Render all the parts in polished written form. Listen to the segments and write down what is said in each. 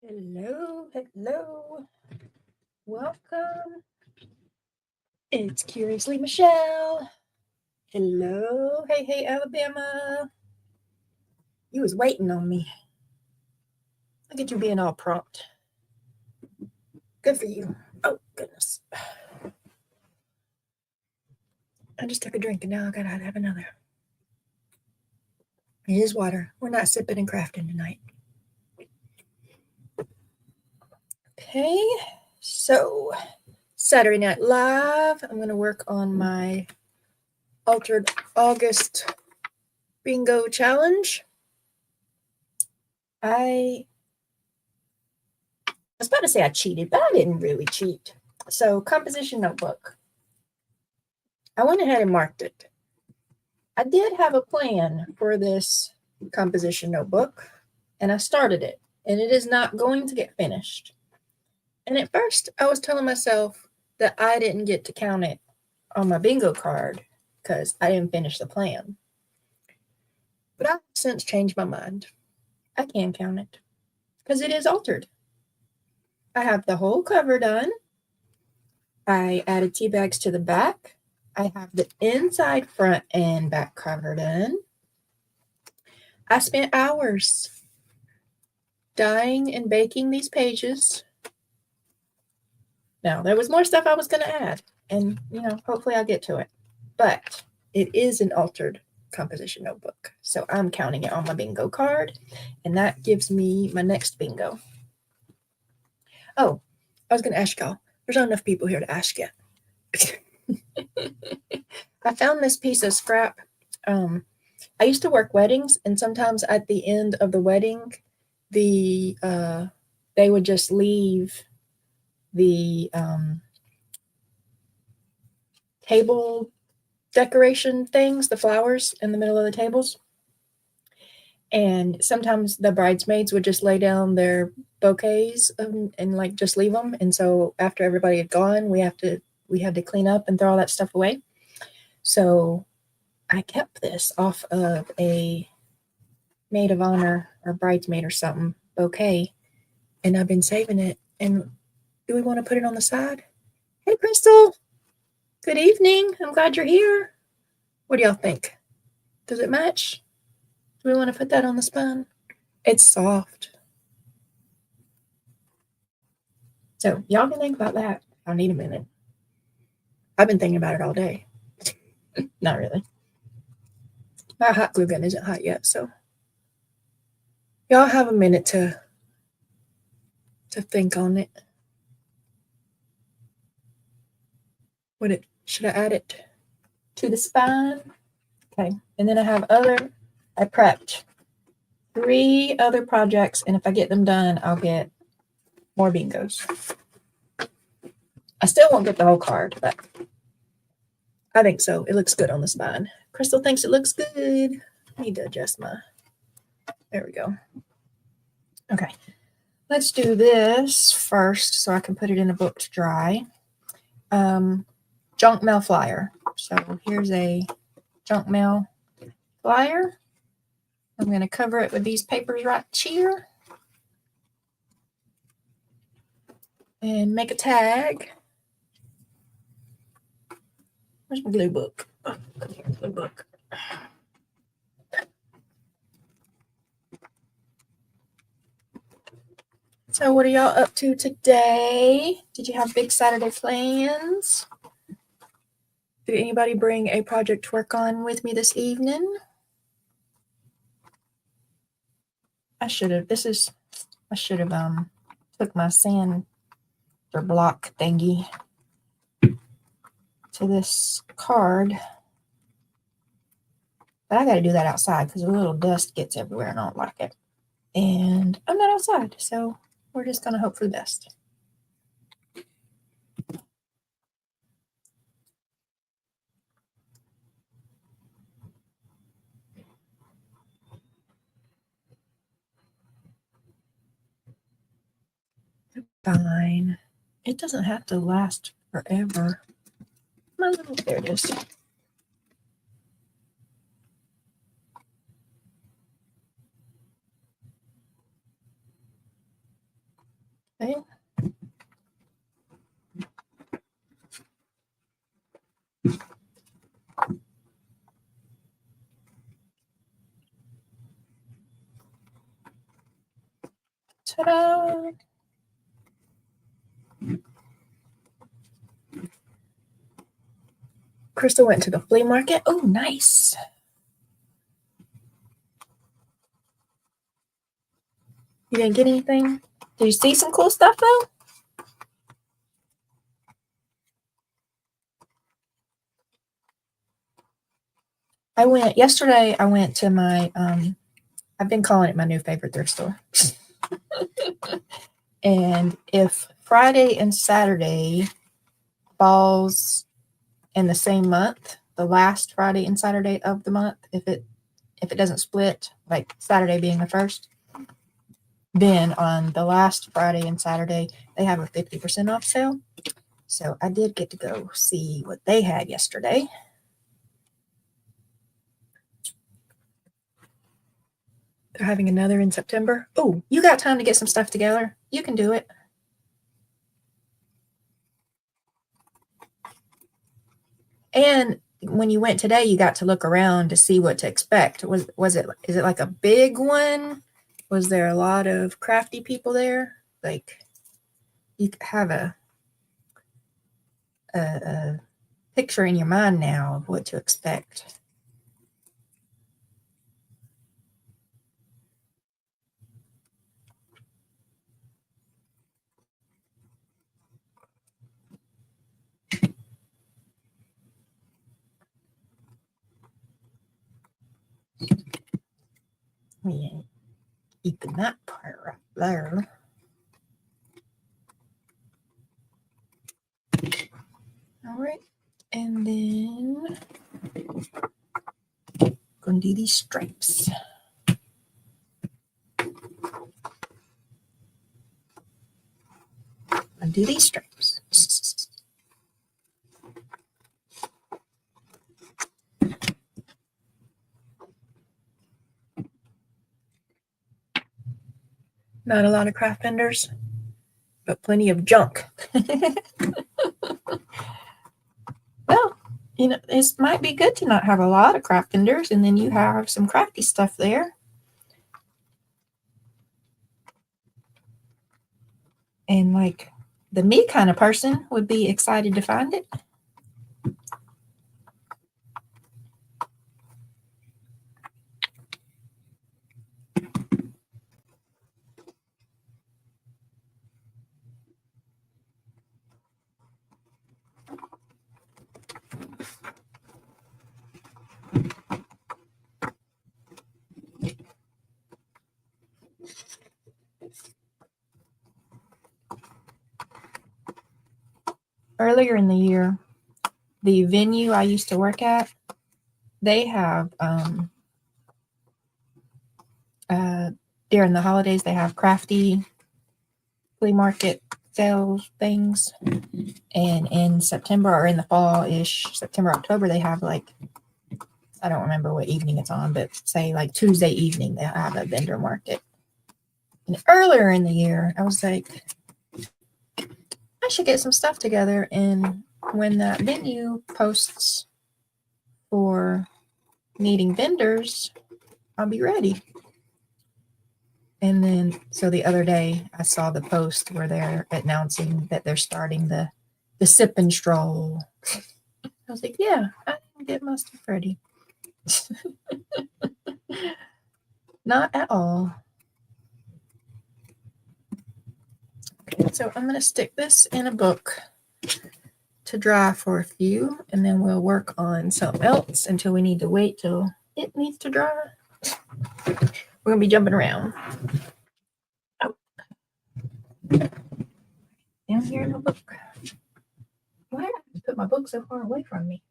Hello, hello. Welcome. It's Curiously Michelle. Hello. Hey, hey, Alabama. You was waiting on me. Look at you being all prompt. Good for you. Oh, goodness. I just took a drink and now I gotta have another. It is water. We're not sipping and crafting tonight. Okay, so Saturday Night Live. I'm going to work on my Altered August bingo challenge. I was about to say I cheated, but I didn't really cheat. So, composition notebook. I went ahead and marked it. I did have a plan for this composition notebook, and I started it, and it is not going to get finished. And at first, I was telling myself that I didn't get to count it on my bingo card because I didn't finish the plan. But I've since changed my mind. I can count it because it is altered. I have the whole cover done. I added tea bags to the back. I have the inside, front, and back cover done. I spent hours dyeing and baking these pages. Now, there was more stuff I was going to add, and, hopefully I'll get to it. But it is an altered composition notebook, so I'm counting it on my bingo card, and that gives me my next bingo. Oh, I was going to ask y'all. There's not enough people here to ask yet. I found this piece of scrap. I used to work weddings, and sometimes at the end of the wedding, they would just leave the table decoration things, the flowers in the middle of the tables. And sometimes the bridesmaids would just lay down their bouquets and just leave them. And so after everybody had gone, we had to clean up and throw all that stuff away. So I kept this off of a maid of honor or bridesmaid or something bouquet, and I've been saving it. And do we want to put it on the side? Hey, Crystal. Good evening. I'm glad you're here. What do y'all think? Does it match? Do we want to put that on the spine? It's soft. So y'all can think about that. I'll need a minute. I've been thinking about it all day. Not really. My hot glue gun isn't hot yet, so y'all have a minute to think on it. Should I add it to the spine? Okay, and then I prepped 3 other projects, and if I get them done, I'll get more bingos. I still won't get the whole card, but I think so. It looks good on the spine. Crystal thinks it looks good. I need to adjust there we go. Okay, let's do this first so I can put it in a book to dry. Junk mail flyer. So here's a junk mail flyer. I'm going to cover it with these papers right here and make a tag. Where's my glue book? Oh, come here, glue book. So what are y'all up to today? Did you have big Saturday plans? Did anybody bring a project to work on with me this evening? I should have took my sand or block thingy to this card. But I got to do that outside because a little dust gets everywhere and I don't like it. And I'm not outside, so we're just going to hope for the best. Fine. It doesn't have to last forever. There it is. Okay. Ta-da! Crystal went to the flea market. Oh, nice. You didn't get anything? Did you see some cool stuff though? Yesterday I went to my I've been calling it my new favorite thrift store. And if Friday and Saturday falls in the same month, the last Friday and Saturday of the month, if it doesn't split, like Saturday being the first, then on the last Friday and Saturday, they have a 50% off sale. So I did get to go see what they had yesterday. They're having another in September. Oh, you got time to get some stuff together. You can do it. And when you went today, you got to look around to see what to expect. Is it like a big one? Was there a lot of crafty people there? Like you have a picture in your mind now of what to expect. Yeah, eating that part right there. All right, and then gonna do these stripes. Undo these stripes. Not a lot of craft vendors, but plenty of junk. Well, it might be good to not have a lot of craft vendors, and then you have some crafty stuff there. And like the me kind of person would be excited to find it. Earlier in the year, the venue I used to work at, they have during the holidays they have crafty flea market sales things, and in September or in the fall-ish, September, October, they have like, I don't remember what evening it's on, but say like Tuesday evening they have a vendor market. And earlier in the year I was like, I should get some stuff together, and when that venue posts for needing vendors, I'll be ready. And then, so the other day I saw the post where they're announcing that they're starting the sip and stroll. I was like, yeah, I can get my stuff ready. Not at all. Okay, so I'm going to stick this in a book to dry for a few, and then we'll work on something else until we need to wait till it needs to dry. We're going to be jumping around. Oh. Down here in the book. Why did I put my book so far away from me?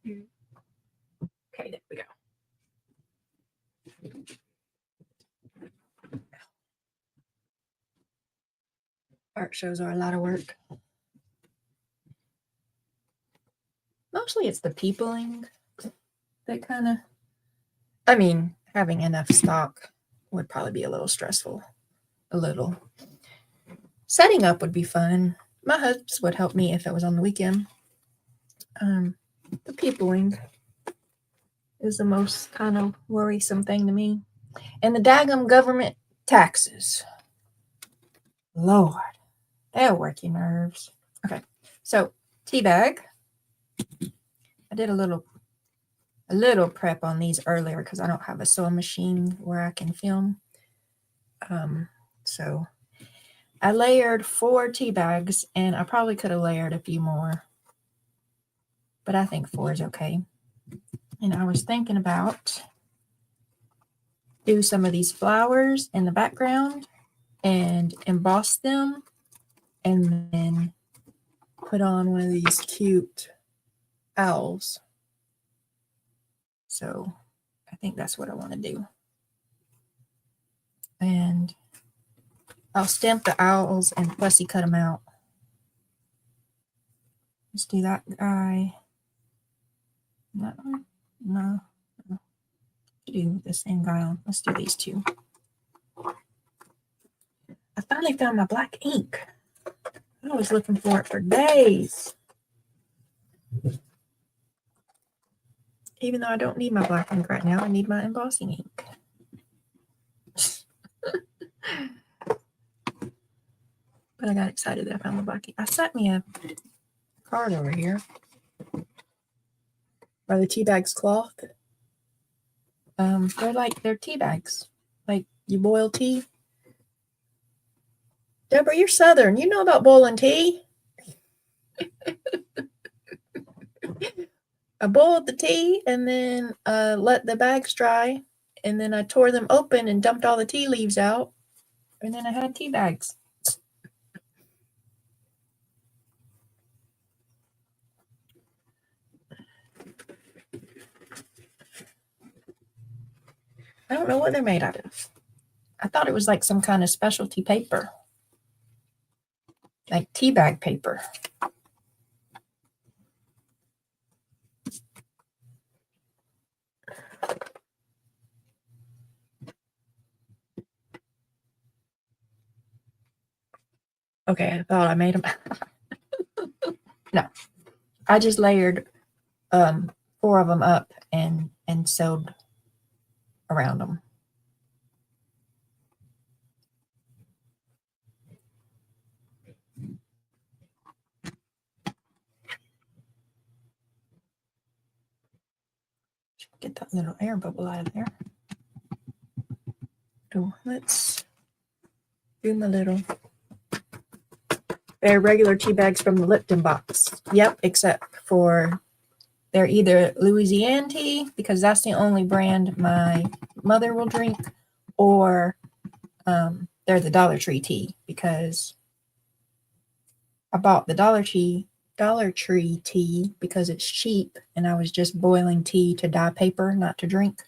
Okay, there we go. Art shows are a lot of work. Mostly it's the peopling that kind of, I mean, having enough stock would probably be a little stressful. A little. Setting up would be fun. My husband would help me if it was on the weekend. The peopling is the most kind of worrisome thing to me. And the daggum government taxes. Lord, they'll work your nerves. Okay, so tea bag. I did a little prep on these earlier because I don't have a sewing machine where I can film. So I layered 4 tea bags, and I probably could have layered a few more, but I think 4 is okay. And I was thinking about do some of these flowers in the background and emboss them, and then put on one of these cute owls. So I think that's what I want to do. And I'll stamp the owls and fussy cut them out. Let's do that guy. That one? No. Do the same guy on. Let's do these 2. I finally found my black ink. I was looking for it for days. Even though I don't need my black ink right now, I need my embossing ink. But I got excited that I found the black ink. I sent me a card over here by the Tea Bags cloth. They're tea bags. Like you boil tea. Deborah, you're Southern. You know about boiling tea. I boiled the tea and then let the bags dry. And then I tore them open and dumped all the tea leaves out. And then I had tea bags. I don't know what they're made out of. I thought it was like some kind of specialty paper. Like tea bag paper. Okay, I thought I made them. No, I just layered 4 of them up and sewed around them. Get that little air bubble out of there. So let's do my little. They're regular tea bags from the Lipton box. Yep, except for they're either Louisiana tea, because that's the only brand my mother will drink, or they're the Dollar Tree tea, because I bought the Dollar Tree tea because it's cheap, and I was just boiling tea to dye paper, not to drink.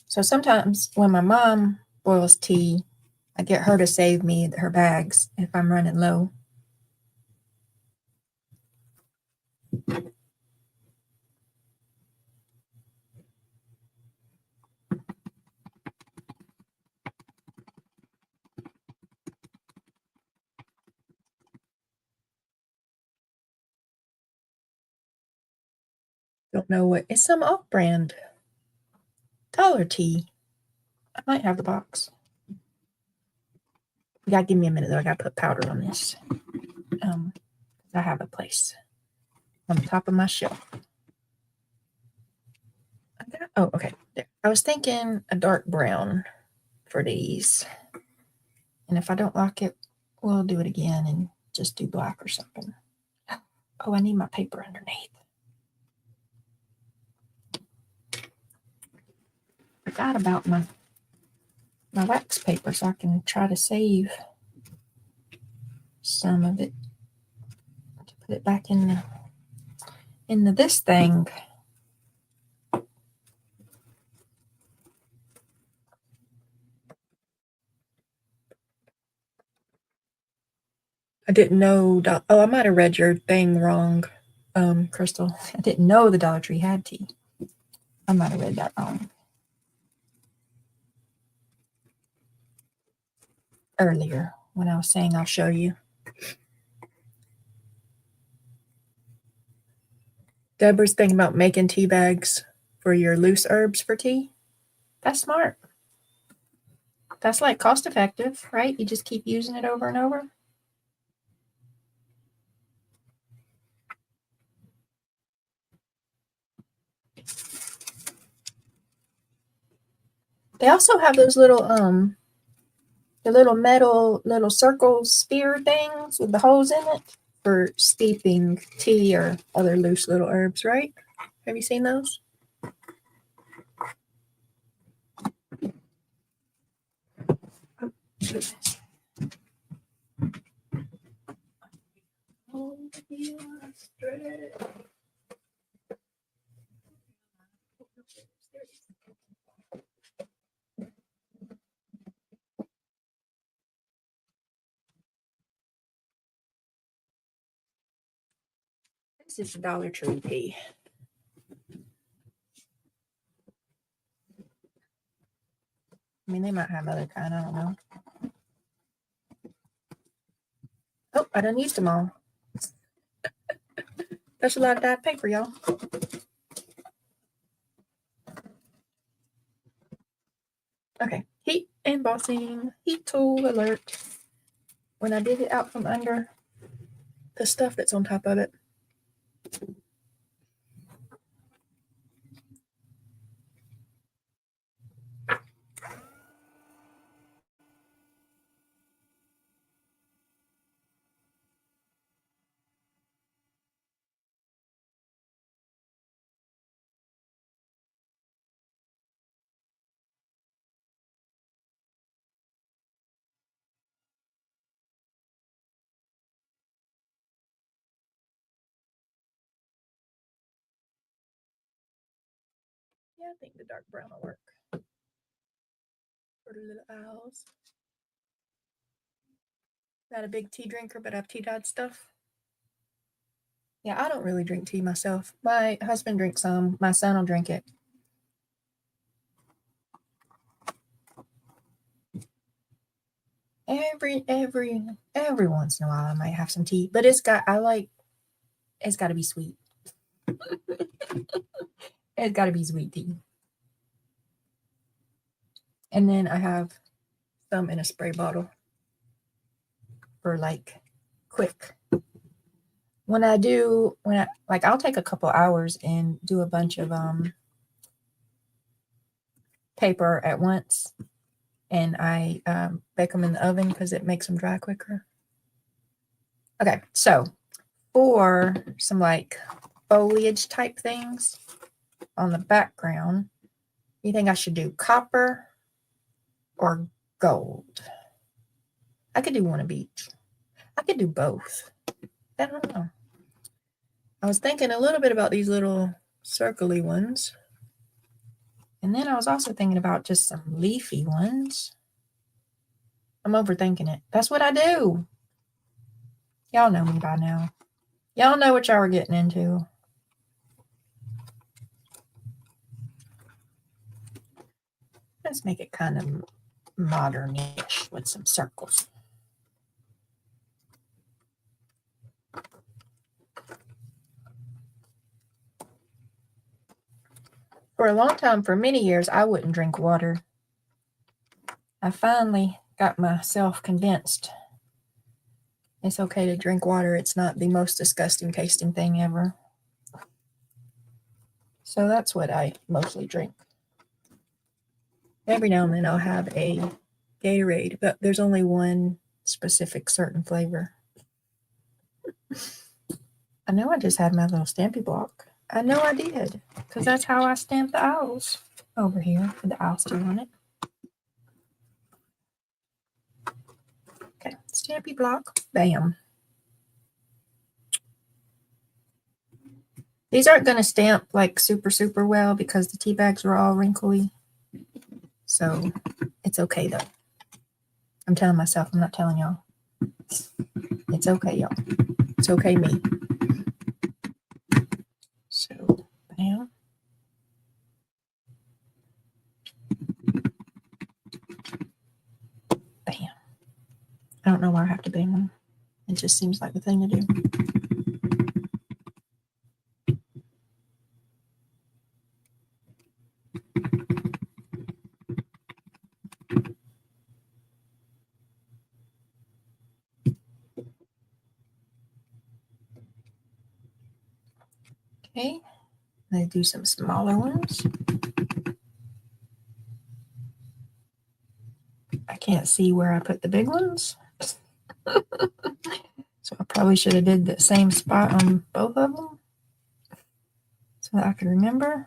So sometimes when my mom boils tea, I get her to save me her bags if I'm running low. Don't know what. It's some off-brand Dollar Tea. I might have the box. You gotta give me a minute though. I gotta put powder on this. I have a place on the top of my shelf. Oh, okay. There. I was thinking a dark brown for these. And if I don't like it, we'll do it again and just do black or something. Oh, I need my paper underneath. Forgot about my wax paper, so I can try to save some of it to put it back in this thing. I didn't know. I might have read your thing wrong, Crystal. I didn't know the Dollar Tree had tea. I might have read that wrong. earlier when I was saying I'll show you. Deborah's thinking about making tea bags for your loose herbs for tea. That's smart. That's like cost effective, right? You just keep using it over and over. They also have those little the little metal little circle spear things with the holes in it for steeping tea or other loose little herbs, right? Have you seen those? This is Dollar Tree tea. I mean, they might have other kind. I don't know. Oh, I done used them all. That's a lot of dyed paper, y'all. Okay, heat embossing, heat tool alert. When I dig it out from under the stuff that's on top of it. Yeah, I think the dark brown will work for the little owls. Not a big tea drinker, but I have tea dyed stuff. Yeah, I don't really drink tea myself. My husband drinks some. My son will drink it. Every once in a while I might have some tea, but it's got to be sweet. It's got to be sweet tea. And then I have some in a spray bottle for like quick. I'll take a couple hours and do a bunch of paper at once, and I bake them in the oven because it makes them dry quicker. Okay, so for some like foliage type things on the background, you think I should do copper or gold? I could do one of each. I could do both. I don't know. I was thinking a little bit about these little circly ones. And then I was also thinking about just some leafy ones. I'm overthinking it. That's what I do. Y'all know me by now. Y'all know what y'all are getting into. Let's make it kind of modern-ish with some circles. For a long time, for many years, I wouldn't drink water. I finally got myself convinced it's okay to drink water. It's not the most disgusting tasting thing ever. So that's what I mostly drink. Every now and then I'll have a Gatorade, but there's only one specific certain flavor. I know I just had my little stampy block. I know I did, because that's how I stamp the owls over here with the owl still on it. Okay, stampy block, bam. These aren't going to stamp like super well because the tea bags are all wrinkly. So it's okay though. I'm telling myself, I'm not telling y'all. It's okay, y'all. It's okay, me. So, bam. Bam. I don't know why I have to bang them. It just seems like the thing to do. Okay, let's do some smaller ones. I can't see where I put the big ones. So I probably should have did the same spot on both of them so that I could remember.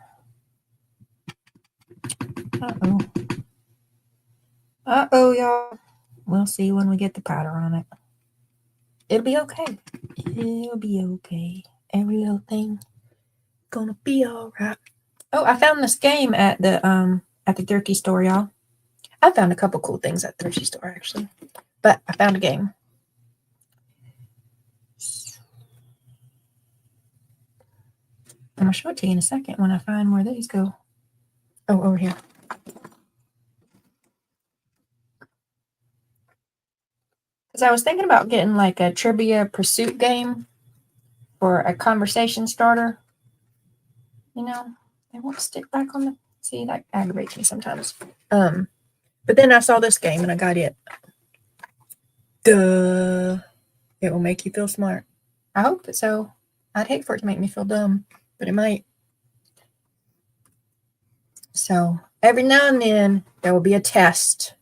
Uh-oh. Uh-oh, y'all. We'll see when we get the powder on it. It'll be okay. It'll be okay. Every little thing gonna be all right. Oh, I found this game at the thrift store, y'all. I found a couple cool things at the thrift store actually, but I found a game. I'm gonna show it to you in a second when I find where these go. Oh, over here. Because I was thinking about getting like a trivia pursuit game for a conversation starter. You know, they won't stick back on the. See, that aggravates me sometimes. But then I saw this game and I got it. Duh. It will make you feel smart. I hope so. I'd hate for it to make me feel dumb, but it might. So every now and then there will be a test.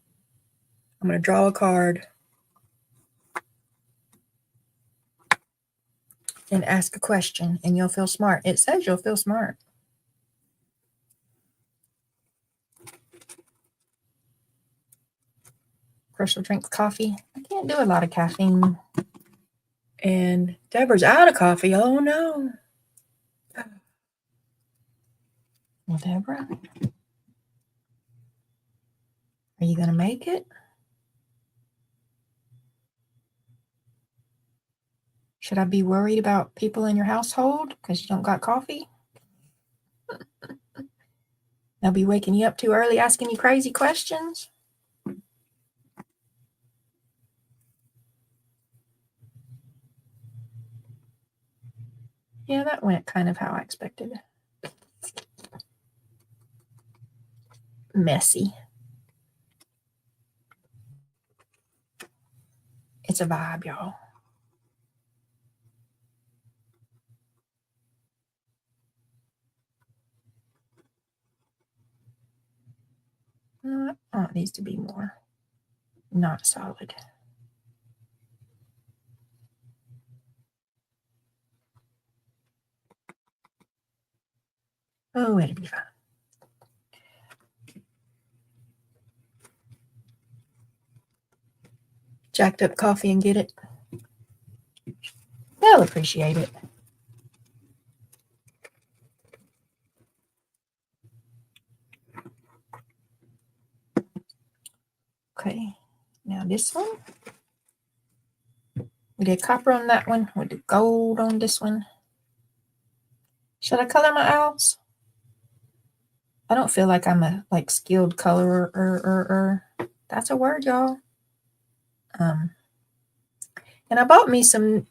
I'm going to draw a card and ask a question, and you'll feel smart. It says you'll feel smart. Crystal drinks coffee. I can't do a lot of caffeine. And Deborah's out of coffee. Oh, no. Well, Deborah, are you going to make it? Should I be worried about people in your household because you don't got coffee? They'll be waking you up too early asking you crazy questions? Yeah, that went kind of how I expected. Messy. It's a vibe, y'all. Oh, it needs to be more not solid. Oh, it'll be fine. Jacked up coffee and get it. They'll appreciate it. Okay, now this one. We did copper on that one. We did gold on this one. Should I color my owls? I don't feel like I'm a skilled colorer. That's a word, y'all. And I bought me some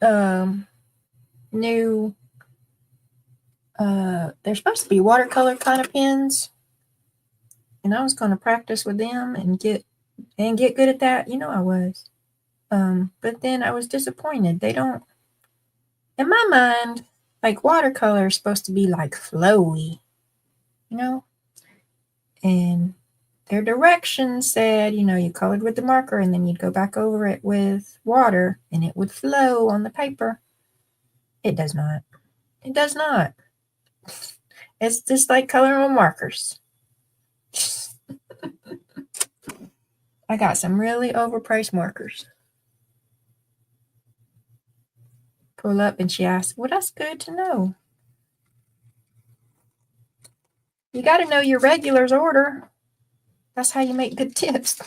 new. They're supposed to be watercolor kind of pens, and I was going to practice with them and get good at that. You know I was. But then I was disappointed. They don't. In my mind, watercolor is supposed to be flowy, you know. And their directions said, you colored with the marker and then you'd go back over it with water and it would flow on the paper. It does not. It does not. It's just like coloring on markers. I got some really overpriced markers. Pull up and she asked, well, that's good to know. You got to know your regulars order. That's how you make good tips.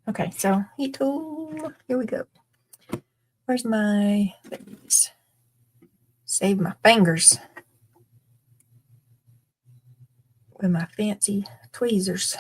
Okay, so heat tool. Here we go. Where's my things? Save my fingers with my fancy tweezers.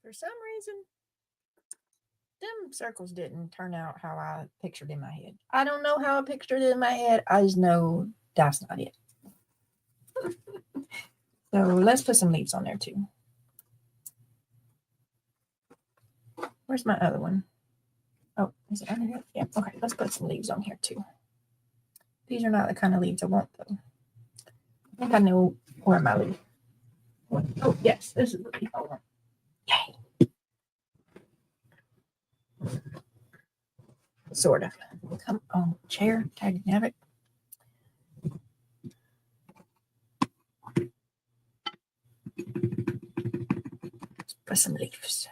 For some reason, them circles didn't turn out how I pictured in my head. I don't know how I pictured it in my head. I just know that's not it. So let's put some leaves on there too. Where's my other one? Oh, is it under here? Yeah, okay, let's put some leaves on here too. These are not the kind of leaves I want though. I think I know where my leaf. Oh, yes, this is the leaf I want. Yay. Sort of. Come on, chair, tag nabbit. Let's put some leaves.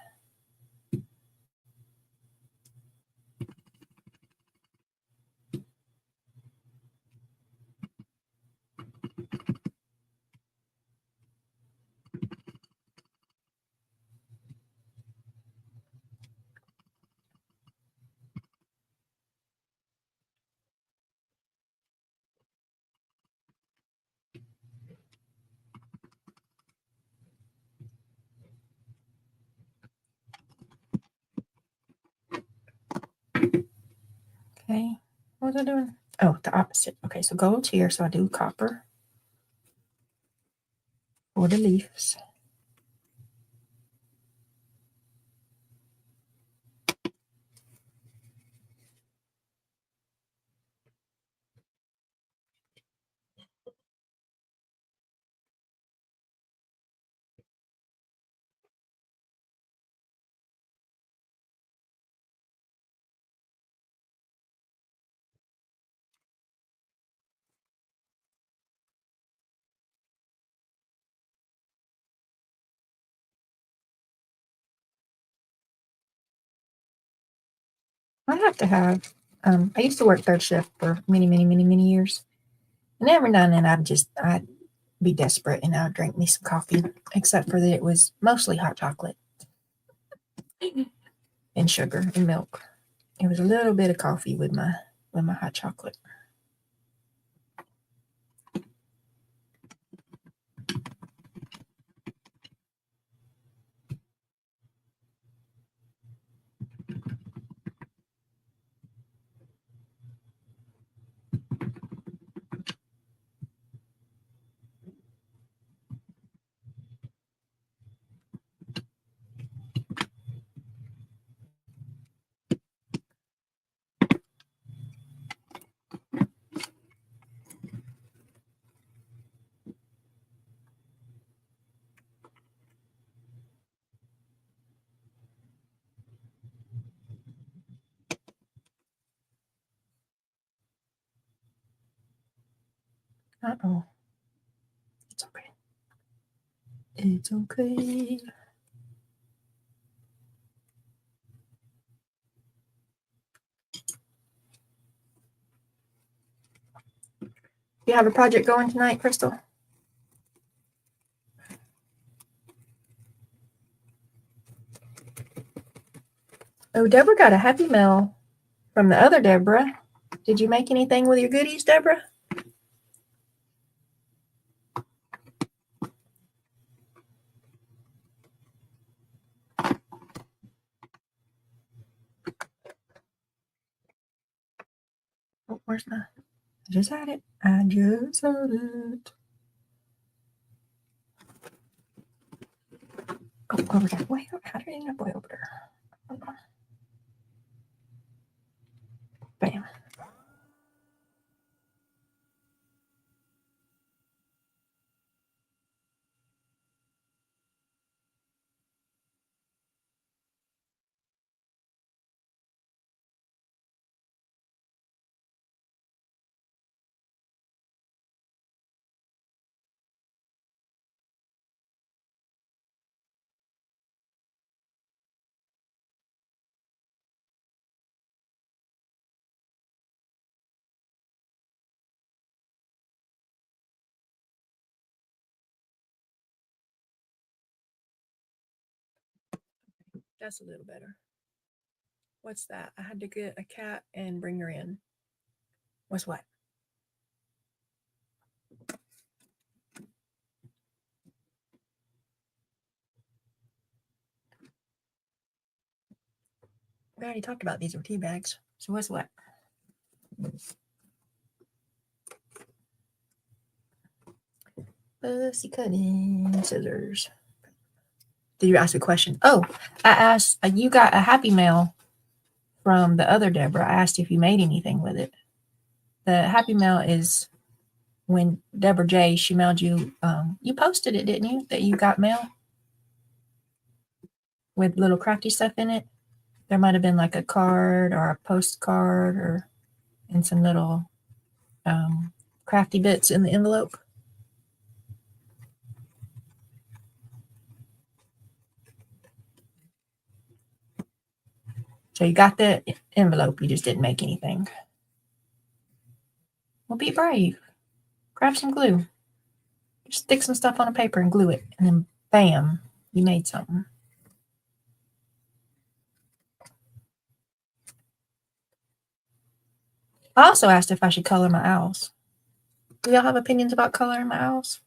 Okay, what was I doing? Oh, the opposite. Okay, so gold here, so I do copper for the leaves. I have to have, I used to work third shift for many years. And every now and then I'd be desperate and I'd drink me some coffee, except for that it was mostly hot chocolate and sugar and milk. It was a little bit of coffee with my hot chocolate. Uh-oh. It's okay. It's okay. You have a project going tonight, Crystal? Oh, Deborah got a happy mail from the other Deborah. Did you make anything with your goodies, Deborah? Oh, where's my? I just had it. I just had it. Oh, over there. Wait, how did it end up way over there? That's a little better. What's that? I had to get a cat and bring her in. What's what? We already talked about these with tea bags. So what's what? Fussy cutting scissors. Did you ask a question? Oh, I asked, you got a Happy Mail from the other Deborah. I asked if you made anything with it. The Happy Mail is when Deborah J, she mailed you, you posted it, didn't you? That you got mail with little crafty stuff in it. There might have been like a card or a postcard or and some little crafty bits in the envelope. So you got the envelope, you just didn't make anything. Well, be brave. Grab some glue. Just stick some stuff on a paper and glue it, and then bam, you made something. I also asked if I should color my owls. Do y'all have opinions about coloring my owls?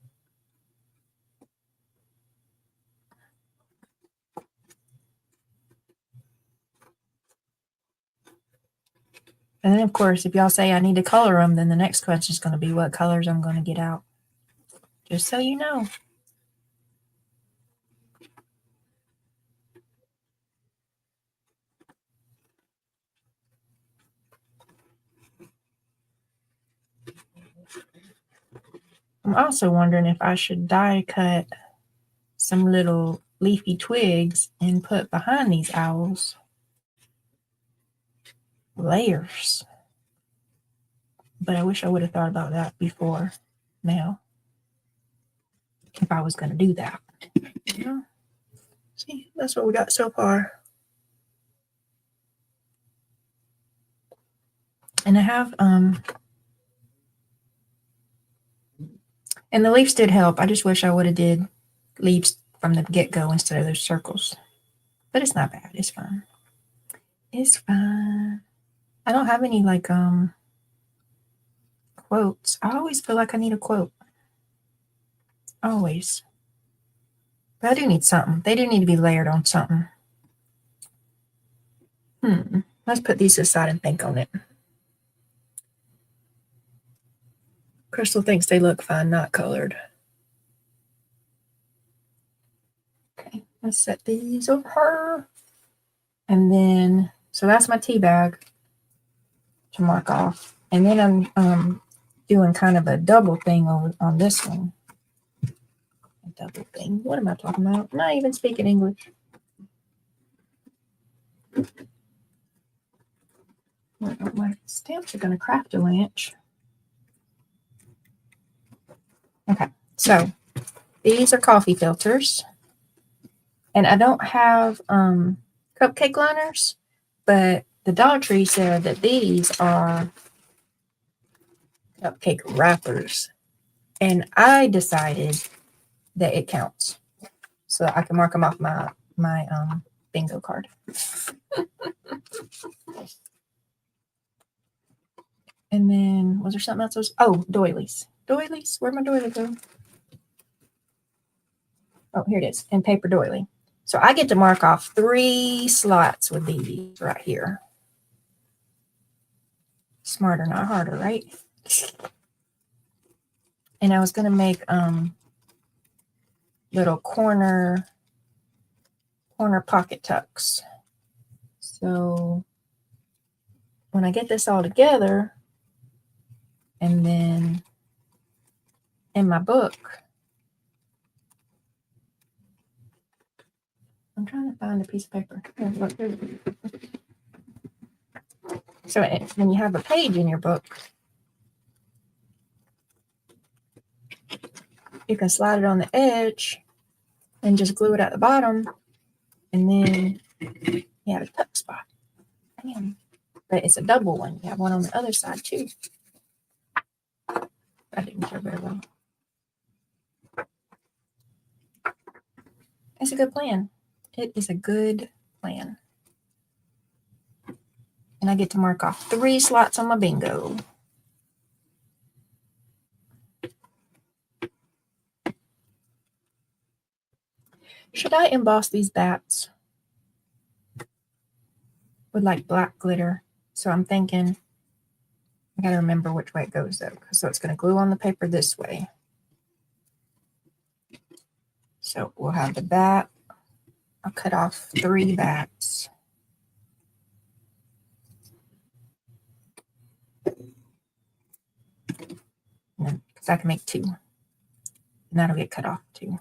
And then, of course, if y'all say I need to color them, then the next question is going to be what colors I'm going to get out. Just so you know. I'm also wondering if I should die cut some little leafy twigs and put behind these owls layers. But I wish I would have thought about that before now. If I was going to do that. Yeah. See, that's what we got so far. And I have, and the leaves did help. I just wish I would have did leaves from the get-go instead of those circles. But it's not bad. It's fine. It's fine. I don't have any like quotes. I always feel like I need a quote. Always. But I do need something. They do need to be layered on something. Let's put these aside and think on it. Crystal thinks they look fine, not colored. Okay, let's set these over. And then, so that's my tea bag to mark off. And then I'm doing kind of a double thing over on this one. A double thing. What am I talking about? I'm not even speaking English. My stamps are going to craft a lunch. Okay, so these are coffee filters. And I don't have cupcake liners, but the Dollar Tree said that these are cupcake wrappers. And I decided that it counts. So I can mark them off my bingo card. And then, was there something else? Oh, doilies. Doilies? Where'd my doily go? Oh, here it is. And paper doily. So I get to mark off 3 slots with these right here. Smarter, not harder, right? And I was going to make little corner pocket tucks. So when I get this all together, and then in my book, I'm trying to find a piece of paper. Here, look, so when you have a page in your book, you can slide it on the edge and just glue it at the bottom, and then you have a tuck spot. Damn. But it's a double one. You have one on the other side too. I didn't do very well. It's a good plan. It is a good plan. And I get to mark off 3 slots on my bingo. Should I emboss these bats with like black glitter? So I'm thinking, I got to remember which way it goes though. So it's going to glue on the paper this way. So we'll have the bat. I'll cut off 3 bats. Because I can make 2. And that'll get cut off too.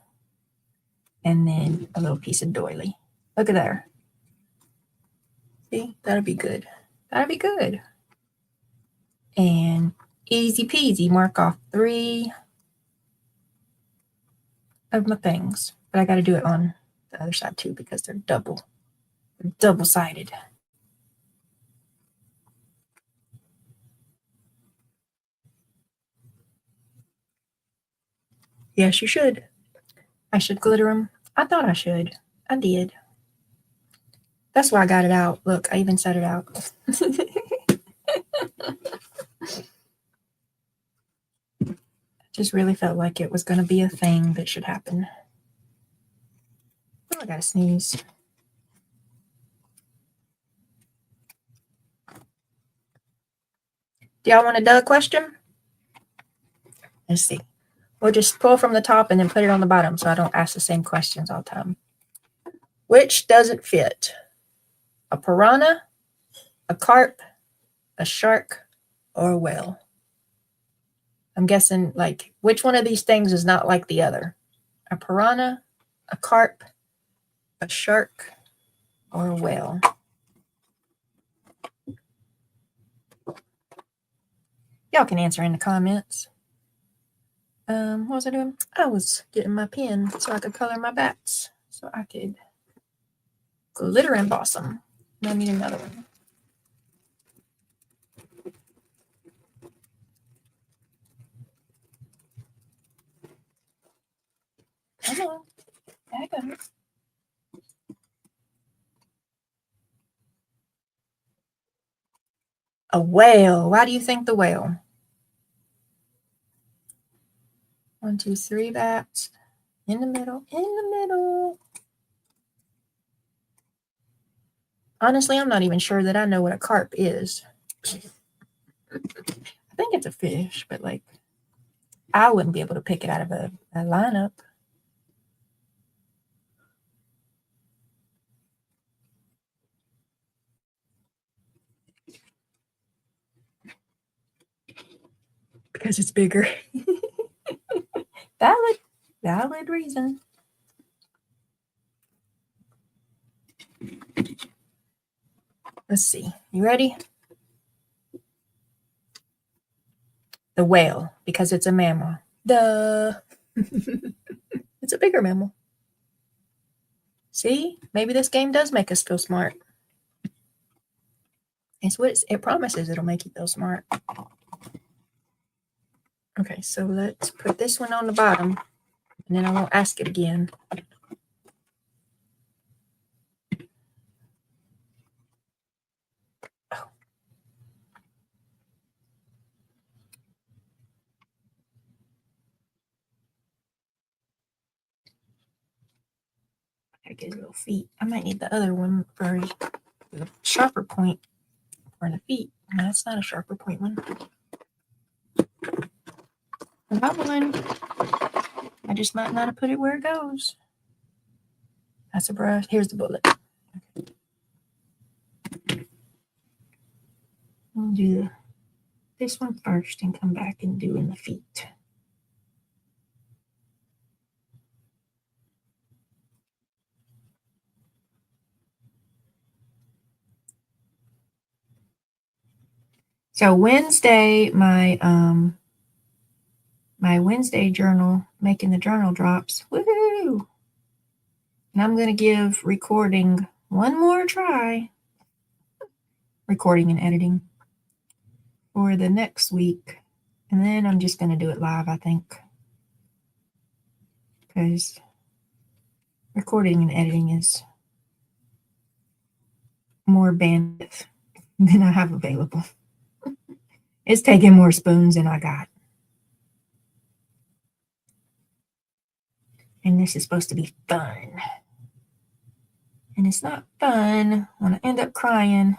And then a little piece of doily. Look at there. See, that'll be good. That'll be good. And easy peasy, mark off 3 of my things. But I got to do it on the other side too because they're double-sided. Yes, you should. I should glitter them. I thought I should. I did. That's why I got it out. Look, I even set it out. Just really felt like it was going to be a thing that should happen. Oh, I gotta sneeze. Do y'all want a duh question? Let's see. We'll just pull from the top and then put it on the bottom so I don't ask the same questions all the time. Which doesn't fit? A piranha, a carp, a shark, or a whale? I'm guessing, like, which one of these things is not like the other? A piranha, a carp, a shark, or a whale? Y'all can answer in the comments. What was I doing? I was getting my pen so I could color my bats. So I could glitter emboss them. And I need another one. Come on. There I go. A whale. Why do you think the whale? 1, 2, 3 bats. In the middle. In the middle. Honestly, I'm not even sure that I know what a carp is. I think it's a fish, but like, I wouldn't be able to pick it out of a lineup. Because it's bigger. Valid reason. Let's see. You ready? The whale, because it's a mammal. Duh. It's a bigger mammal. See? Maybe this game does make us feel smart. It's what it promises it'll make you feel smart. Okay, so let's put this one on the bottom, and then I won't ask it again. Oh. I gotta get his little feet. I might need the other one for the sharper point for the feet. No, that's not a sharper point one. That one. I just might not have put it where it goes. That's a brush. Here's the bullet. Okay. We'll do this one first and come back and do in the feet. So Wednesday, my Wednesday journal, making the journal drops. Woohoo! And I'm going to give recording one more try. Recording and editing for the next week. And then I'm just going to do it live, I think. Because recording and editing is more bandwidth than I have available. It's taking more spoons than I got. And this is supposed to be fun. And it's not fun when I end up crying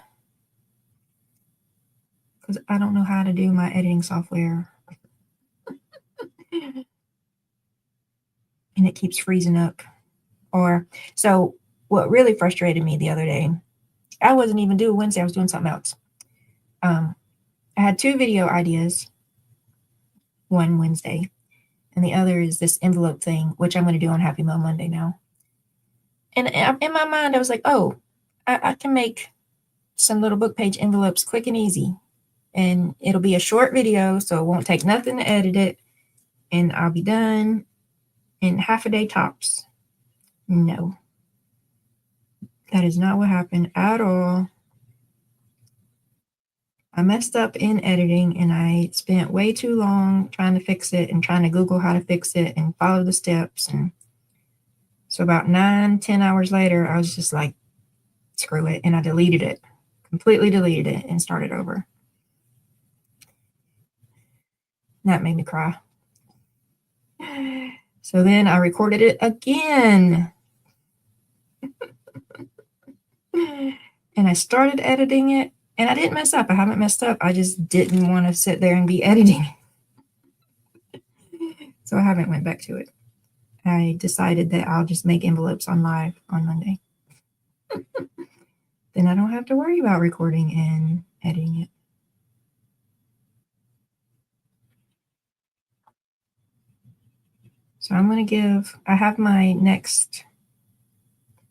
because I don't know how to do my editing software. And it keeps freezing up. So what really frustrated me the other day, I wasn't even doing Wednesday, I was doing something else. I had 2 video ideas, one Wednesday, and the other is this envelope thing, which I'm going to do on Happy Mail Monday now. And in my mind, I was like, oh, I can make some little book page envelopes quick and easy. And it'll be a short video, so it won't take nothing to edit it. And I'll be done in half a day tops. No. That is not what happened at all. I messed up in editing and I spent way too long trying to fix it and trying to Google how to fix it and follow the steps. And so about 9-10 hours later, I was just like, screw it. And I deleted it, completely deleted it and started over. That made me cry. So then I recorded it again. And I started editing it. And I didn't mess up. I haven't messed up. I just didn't want to sit there and be editing. So I haven't went back to it. I decided that I'll just make envelopes on live on Monday. Then I don't have to worry about recording and editing it. So I'm going to I have my next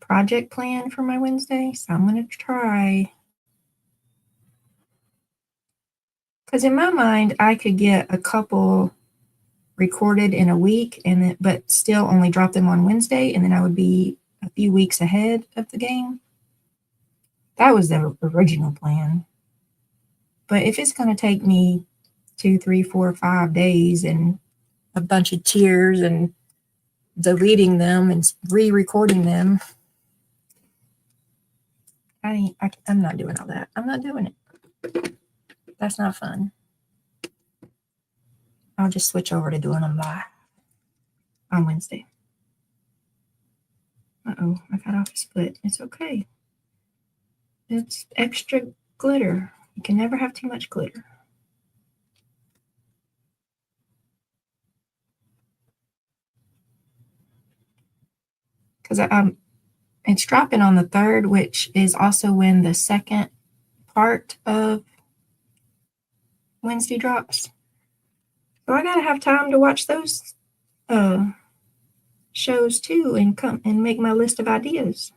project plan for my Wednesday. So I'm going to try. Because in my mind, I could get a couple recorded in a week, but still only drop them on Wednesday, and then I would be a few weeks ahead of the game. That was the original plan. But if it's going to take me 2, 3, 4, 5 days and a bunch of tears and deleting them and re-recording them, I'm not doing all that. I'm not doing it. That's not fun. I'll just switch over to doing them live on Wednesday. Uh-oh, I got off a split. It's okay. It's extra glitter. You can never have too much glitter. Because it's dropping on the 3rd, which is also when the second part of Wednesday drops. So I gotta have time to watch those shows too and come and make my list of ideas.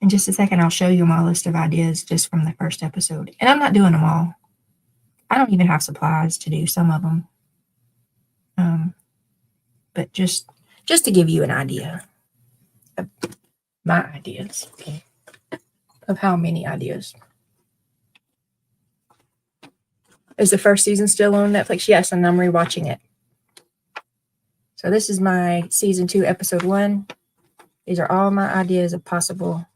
In just a second, I'll show you my list of ideas just from the first episode. And I'm not doing them all. I don't even have supplies to do some of them. But just to give you an idea of my ideas, okay, of how many ideas. Is the first season still on Netflix? Yes, and I'm rewatching it. So this is my season 2, episode 1. These are all my ideas of possible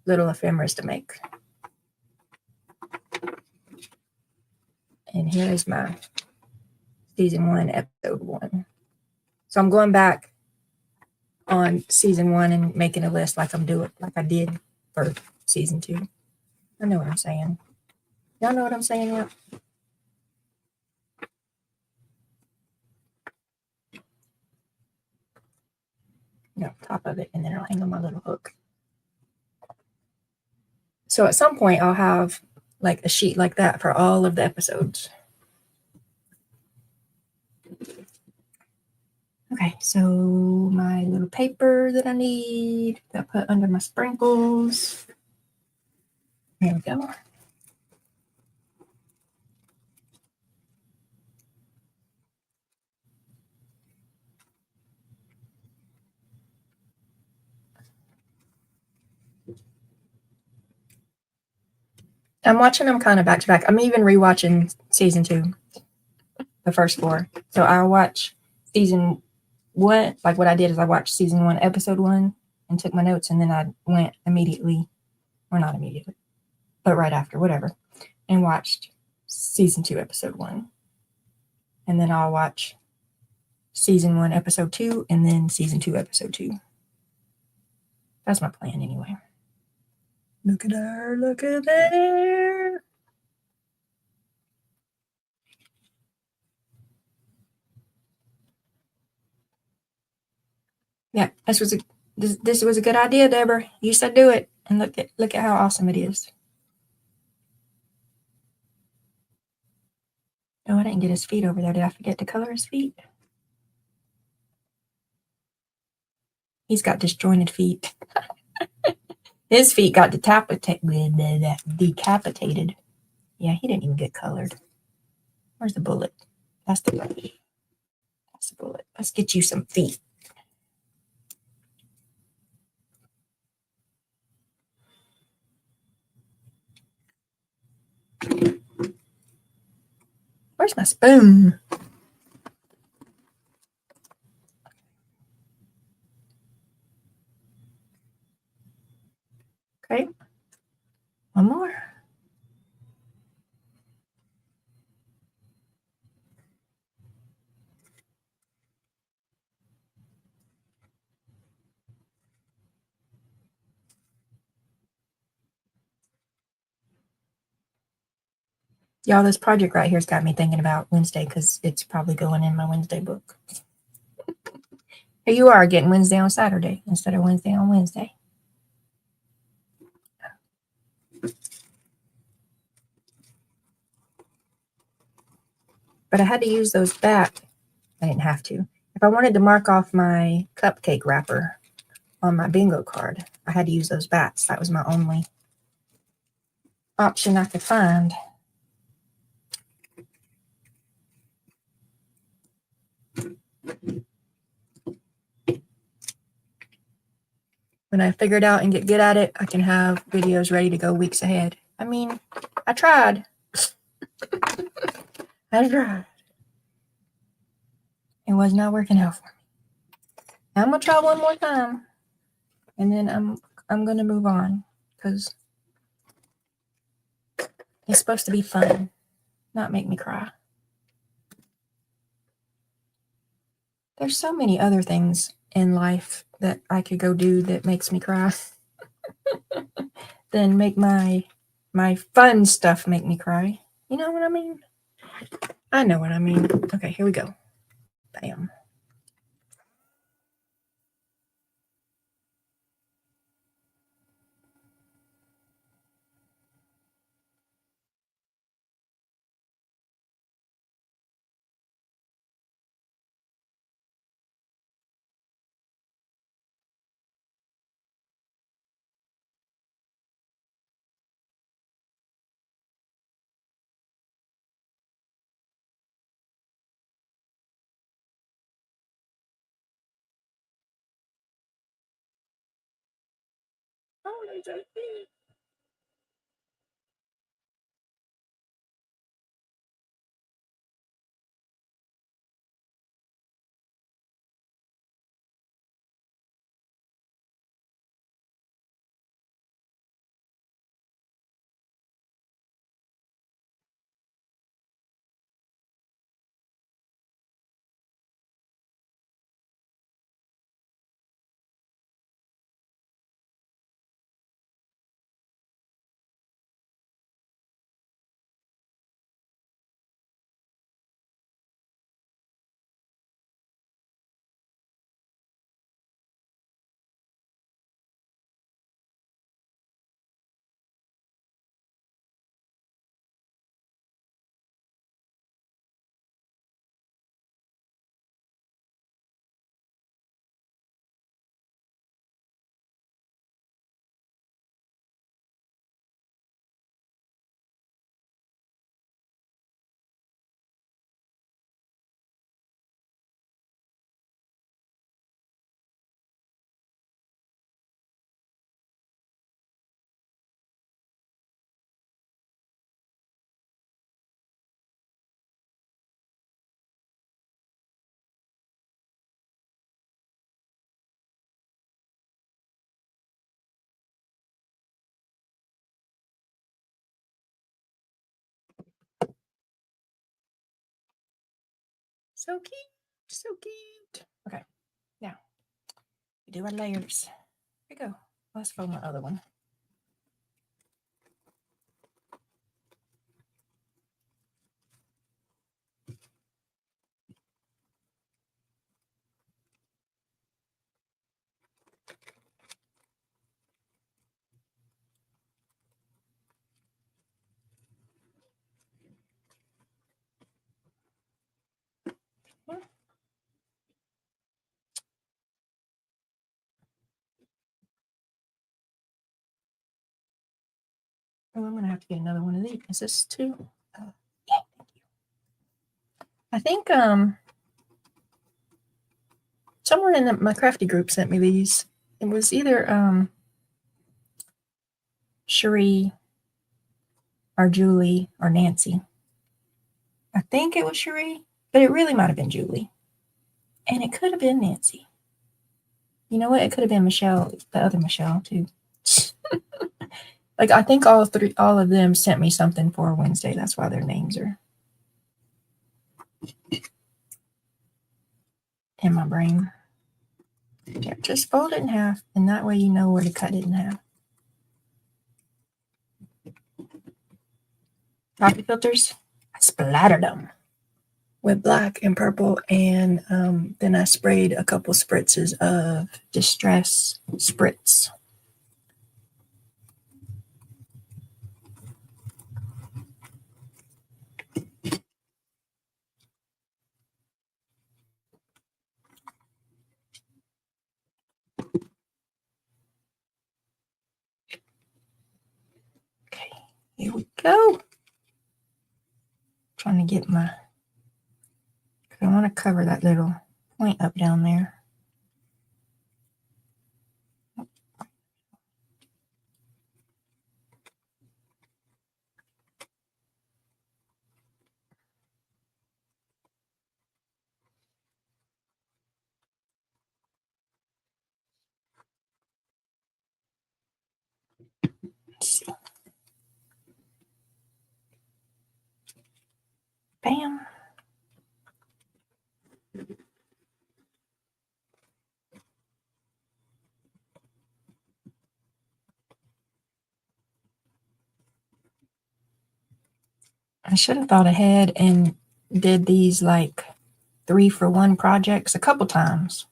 little ephemeras to make. And here is my season 1, episode 1. So I'm going back on season 1 and making a list like I did for season 2. I know what I'm saying. Y'all know what I'm saying yet? No, top of it, and then I'll hang on my little hook. So at some point I'll have like a sheet like that for all of the episodes. Okay, so my little paper that I need, that I put under my sprinkles. There we go. I'm watching them kind of back to back. I'm even rewatching season 2. the first 4. So I'll watch season 1. Like what I did is I watched season 1, episode 1, and took my notes, and then I went immediately, or not immediately, but right after, whatever, and watched season 2, episode 1. And then I'll watch season 1, episode 2, and then season 2, episode 2. That's my plan anyway. Look at there, look at there. Yeah, this was a good idea, Deborah. You said do it, and look at how awesome it is. Oh, I didn't get his feet over there. Did I forget to color his feet? He's got disjointed feet. His feet got decapitated. Yeah, he didn't even get colored. Where's the bullet? That's the brush. That's the bullet. Let's get you some feet. Where's my spoon? Okay. One more. Y'all, this project right here's got me thinking about Wednesday because it's probably going in my Wednesday book. Here you are getting Wednesday on Saturday instead of Wednesday on Wednesday. But I had to use those back. I didn't have to. If I wanted to mark off my cupcake wrapper on my bingo card, I had to use those bats. That was my only option I could find. When I figure it out and get good at it, I can have videos ready to go weeks ahead. I mean, I tried. I tried. It was not working out for me. I'm gonna try one more time, and then I'm gonna move on because it's supposed to be fun, not make me cry. There's so many other things in life that I could go do that makes me cry than make my fun stuff make me cry. You know what I mean? I know what I mean. Okay, here we go. Bam. Oh, there's a bee. So cute. So cute. Okay. Now, we do our layers. Here we go. Let's fold my other one. Oh, I'm gonna have to get another one of these. Is this two? Yeah, thank you. I think someone in my crafty group sent me these. It was either Cherie or Julie or Nancy. I think it was Cherie, but it really might have been Julie. And it could have been Nancy. You know what? It could have been Michelle, the other Michelle too. Like I think all of them sent me something for Wednesday. That's why their names are in my brain. Yeah, just fold it in half, and that way you know where to cut it in half. Coffee filters, I splattered them with black and purple, and then I sprayed a couple spritzes of Distress Spritz. Okay, here we go. Trying to get my, I want to cover that little point up down there. Let's see. Bam. I should have thought ahead and did these like 3-for-1 projects a couple times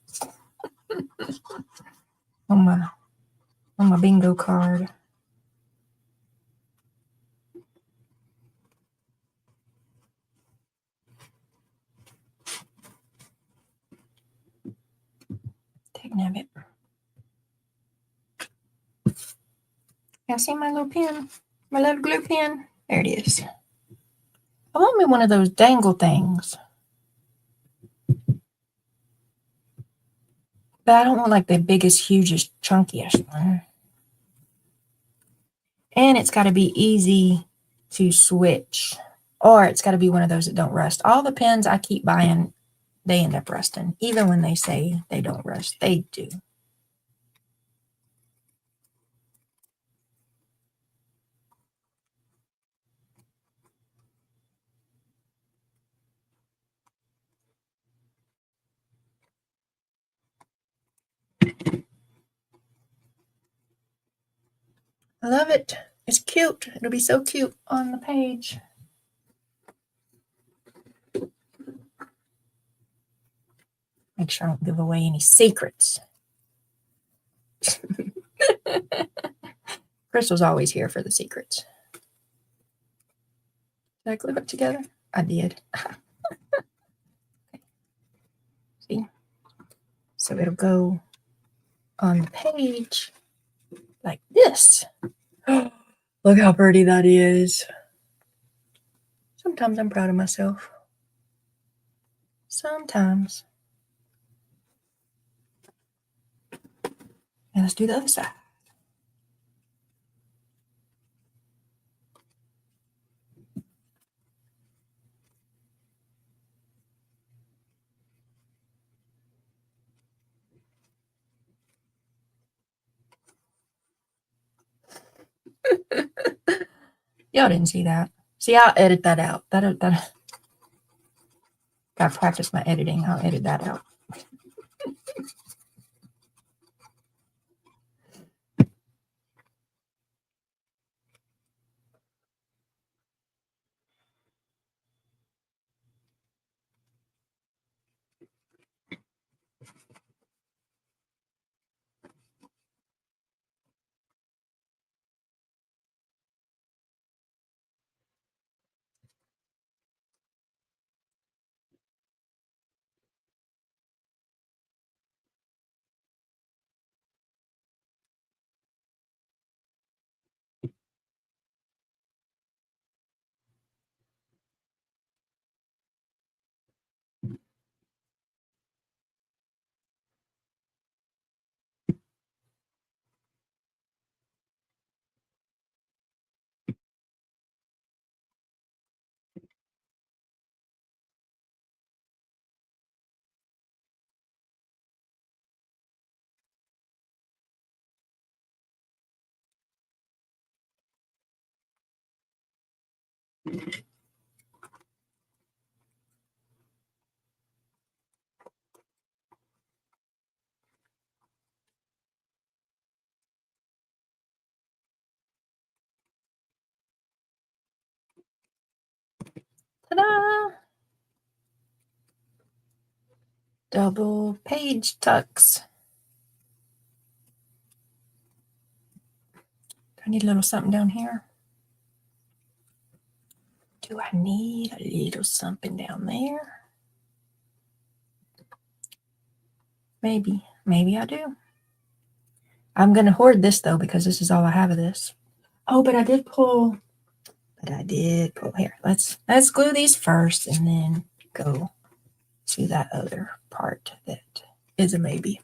on my bingo card. Take it. Y'all see my little pen? My little glue pen? There it is. I want me one of those dangle things. But I don't want like the biggest, hugest, chunkiest one. And it's got to be easy to switch. Or it's got to be one of those that don't rust. All the pens I keep buying, they end up rusting. Even when they say they don't rust, they do. I love it. It's cute. It'll be so cute on the page. Make sure I don't give away any secrets. Crystal's always here for the secrets. Did I glue it together? I did. Okay. See? So it'll go on the page like this. Look how pretty that is. Sometimes I'm proud of myself. Sometimes. And let's do the other side. Y'all didn't see that. See, I'll edit that out. That Got to practice my editing. I'll edit that out. Ta-da! Double page tucks. Do I need a little something down here? Do I need a little something down there? Maybe I do. I'm going to hoard this though, because this is all I have of this. Oh, but I did pull here. Let's glue these first and then go to that other part that is a maybe.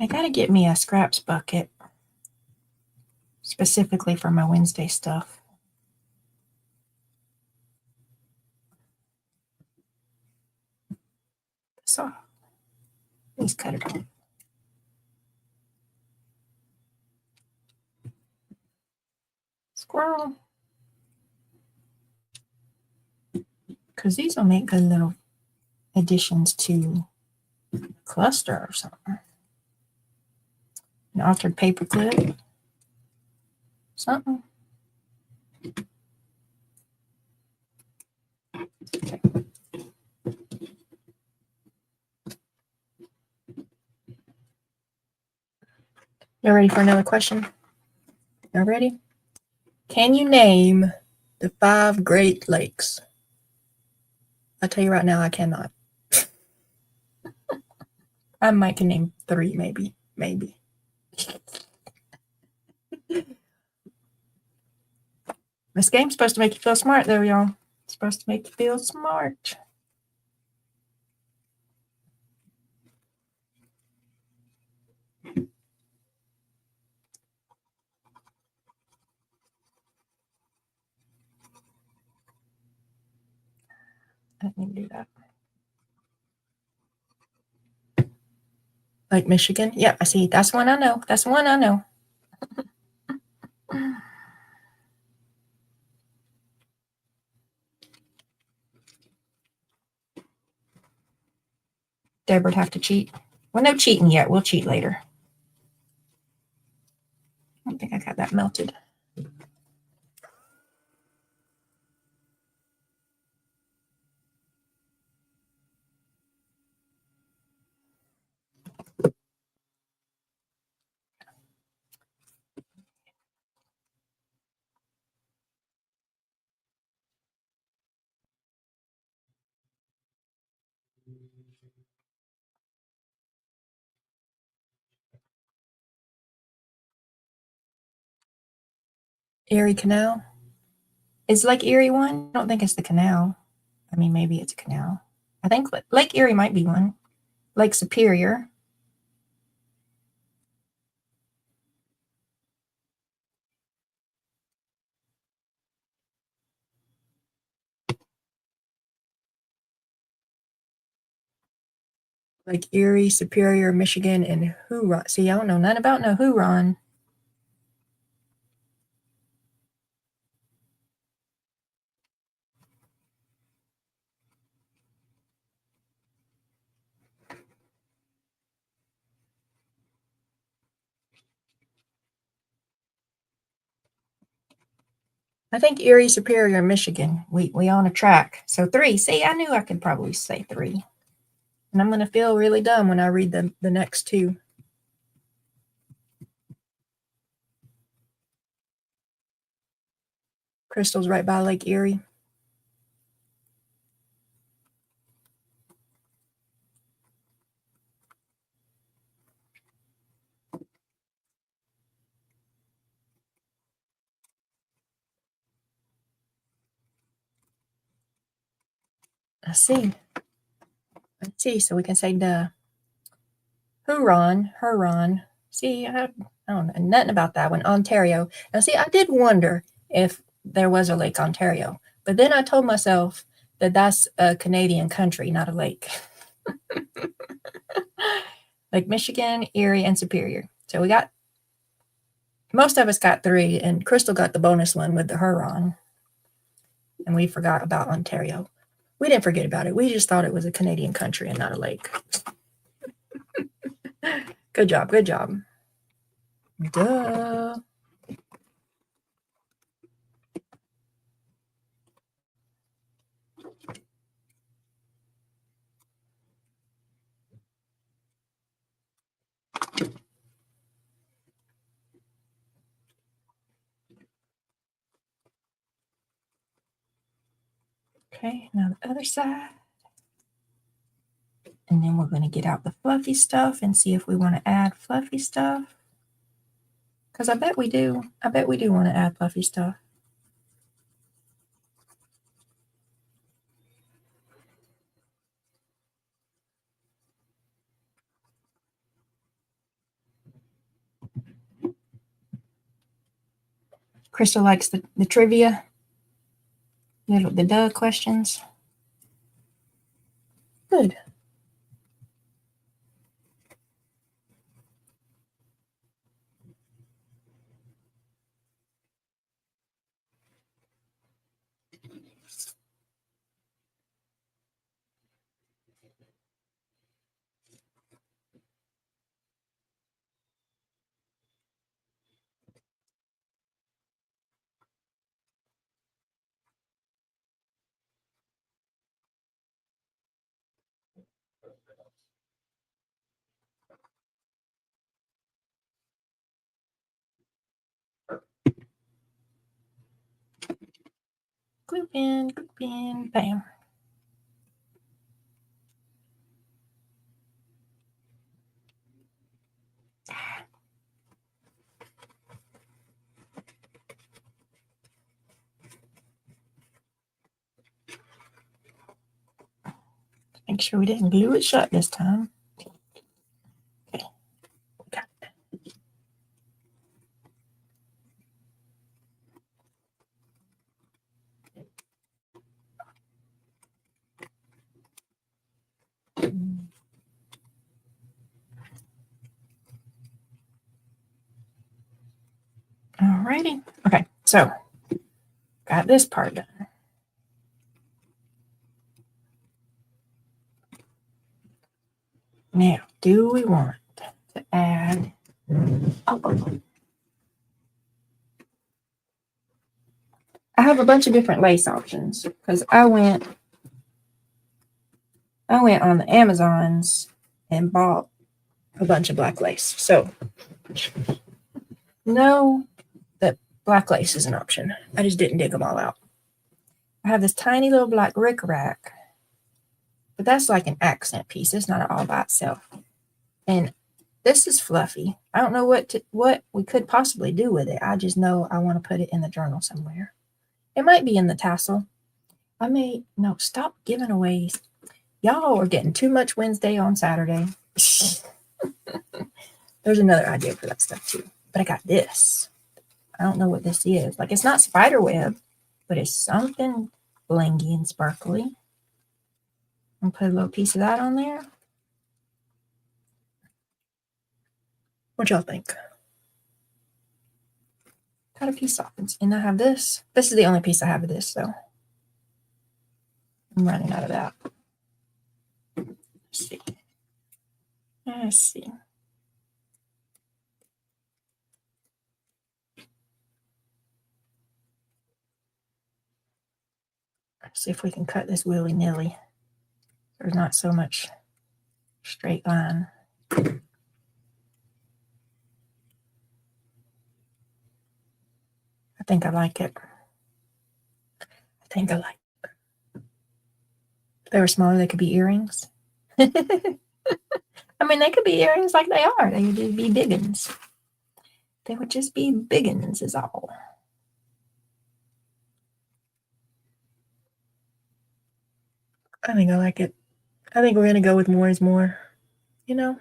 I gotta get me a scraps bucket specifically for my Wednesday stuff. So let's cut it off. Squirrel. Because these will make good little additions to a cluster or something. An altered paper clip. Something. Okay. You ready for another question? You ready? Can you name the 5 Great Lakes? I'll tell you right now, I cannot. I might can name 3, maybe. This game's supposed to make you feel smart, though, y'all. It's supposed to make you feel smart. I didn't even do that. Like Michigan? Yeah, I see. That's one I know. That's one I know. Deborah'd have to cheat. Well, no cheating yet. We'll cheat later. I don't think I got that melted. Erie Canal. Is Lake Erie one? I don't think it's the canal. I mean, maybe it's a canal. I think Lake Erie might be one. Lake Superior. Like Erie, Superior, Michigan, and Huron. See, I don't know nothing about no Huron. I think Erie, Superior, Michigan. We on a track. So 3. See, I knew I could probably say 3. And I'm going to feel really dumb when I read the next 2. Crystal's right by Lake Erie. Let's see. Let's see. So we can say duh. Huron. See, I don't know nothing about that one. Ontario. Now, see, I did wonder if there was a Lake Ontario, but then I told myself that that's a Canadian country, not a lake. Like Michigan, Erie, and Superior. So we got, most of us got 3, and Crystal got the bonus one with the Huron. And we forgot about Ontario. We didn't forget about it. We just thought it was a Canadian country and not a lake. Good job. Good job. Duh. Okay, now the other side. And then we're going to get out the fluffy stuff and see if we want to add fluffy stuff. Because I bet we do. I bet we do want to add fluffy stuff. Crystal likes the trivia, the duh questions. Good. Glue in, bam. Make sure we didn't glue it shut this time. Okay, got it. Alrighty. Okay, so got this part done. Now, do we want to add? I have a bunch of different lace options because I went on the Amazons and bought a bunch of black lace. So know that black lace is an option. I just didn't dig them all out. I have this tiny little black rickrack, but that's like an accent piece. It's not all by itself. And this is fluffy. I don't know what we could possibly do with it. I just know I want to put it in the journal somewhere. It might be in the tassel. No, stop giving away. Y'all are getting too much Wednesday on Saturday. There's another idea for that stuff too. But I got this. I don't know what this is. Like, it's not spider web, but it's something blingy and sparkly. I'll put a little piece of that on there. What y'all think? Got a few softens. And I have this. This is the only piece I have of this, so I'm running out of that. Let's see. Let's see. Let's see if we can cut this willy-nilly. There's not so much straight line. I think I like it. I think I like it. If they were smaller, they could be earrings. I mean, they could be earrings like they are. They would just be biggins. They would just be biggins is all. I think I like it. I think we're going to go with more is more, you know?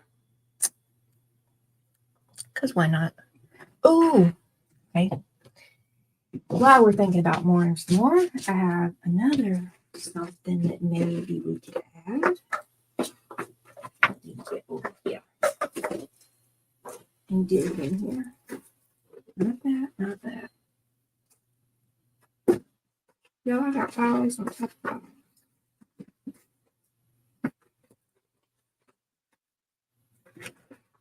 Because why not? Oh, okay. While we're thinking about more is more, I have another something that maybe we could add. Let me get over here and dig in here. Not that, not that. Y'all, I got piles on top of piles.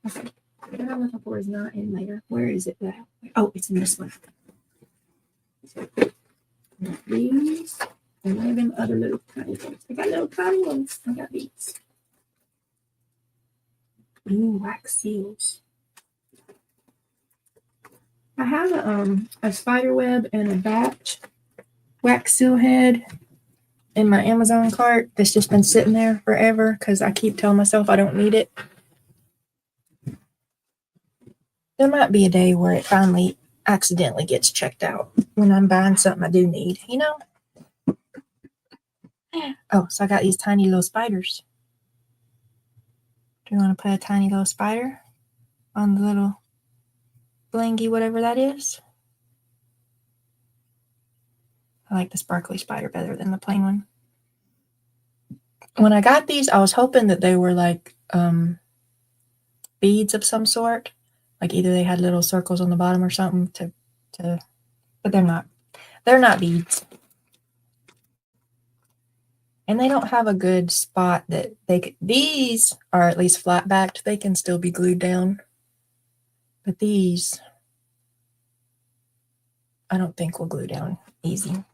Okay. What I'm looking for is not in there. Where is it now? Oh, it's in this one. These and one of them other little tiny ones. I got little tiny ones. I got these. Ooh, wax seals. I have a spider web and a bat wax seal head in my Amazon cart that's just been sitting there forever because I keep telling myself I don't need it. There might be a day where it finally accidentally gets checked out when I'm buying something I do need, you know? Oh, so I got these tiny little spiders. Do you want to put a tiny little spider on the little blingy, whatever that is? I like the sparkly spider better than the plain one. When I got these, I was hoping that they were like beads of some sort. Like either they had little circles on the bottom or something but they're not. They're not beads. And they don't have a good spot that they could. These are at least flat backed. They can still be glued down. But these, I don't think will glue down easy.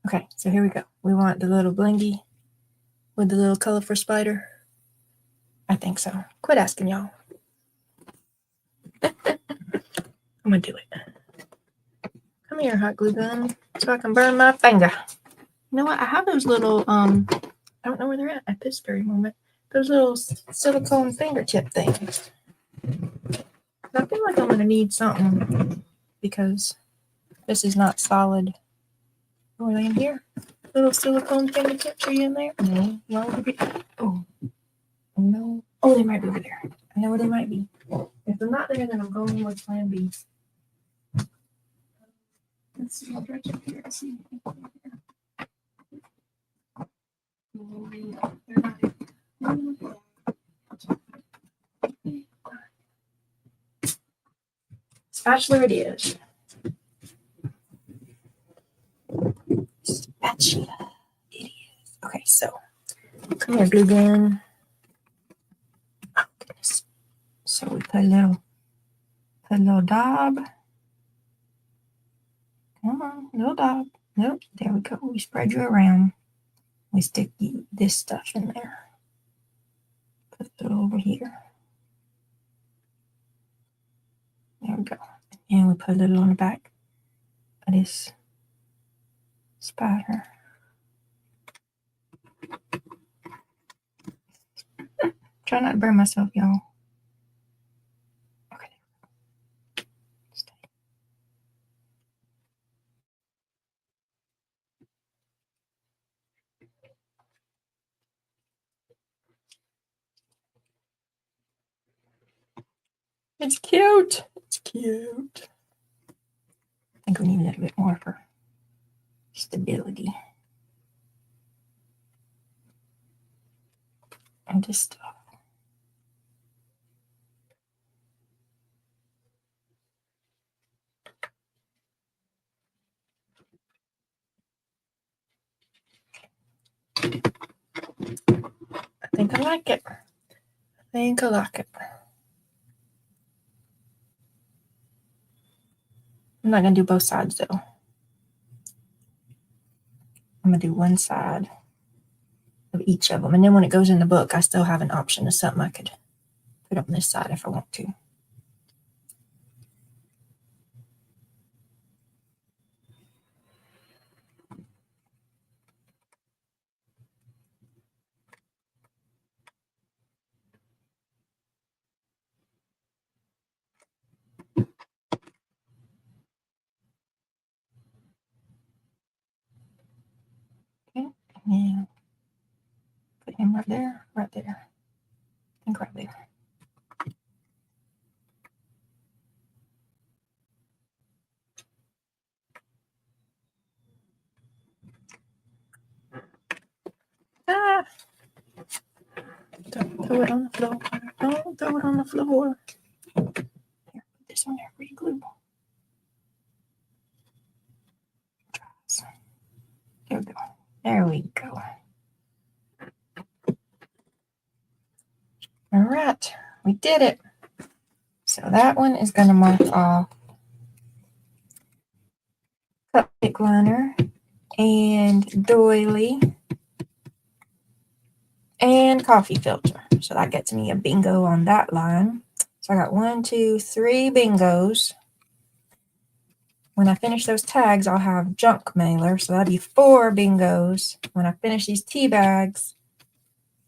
Okay, so here we go. We want the little blingy with the little colorful spider. I think so. Quit asking, y'all. I'm gonna do it. Come here, hot glue gun, so I can burn my finger. You know what? I have those little, I don't know where they're at this very moment. Those little silicone fingertip things. I feel like I'm gonna need something because this is not solid. Oh, are they in here? Little silicone fingertips, are you in there? No. Oh, no. Oh, they might be over there. I know where they might be. If they're not there, then I'm going with plan B. Let's see. I'll dredge up here and see. Spatula it is. Spatula it is. Okay, so come here, glue gun. Oh goodness. So we put a little daub. Come on, little daub. Nope, there we go. We spread you around. We stick this stuff in there. Put it over here. There we go. And we put a little on the back of this spider. Try not to burn myself, y'all. Okay. Stay. It's cute. It's cute. I think we need a little bit more for stability. And just stuff. think I like it. I think I like it. I'm not going to do both sides, though. I'm going to do one side of each of them. And then when it goes in the book, I still have an option of something I could put on this side if I want to. Okay, and put him right there, right there, and right there. Ah! Don't throw it on the floor. Don't throw it on the floor. Here, put this on there for you, glue. There we go. There we go. All right, we did it. So that one is going to mark off cupcake liner and doily and coffee filter. So that gets me a bingo on that line. So I got 1, 2, 3 bingos. When I finish those tags, I'll have junk mailer. So that'll be 4 bingos. When I finish these tea bags,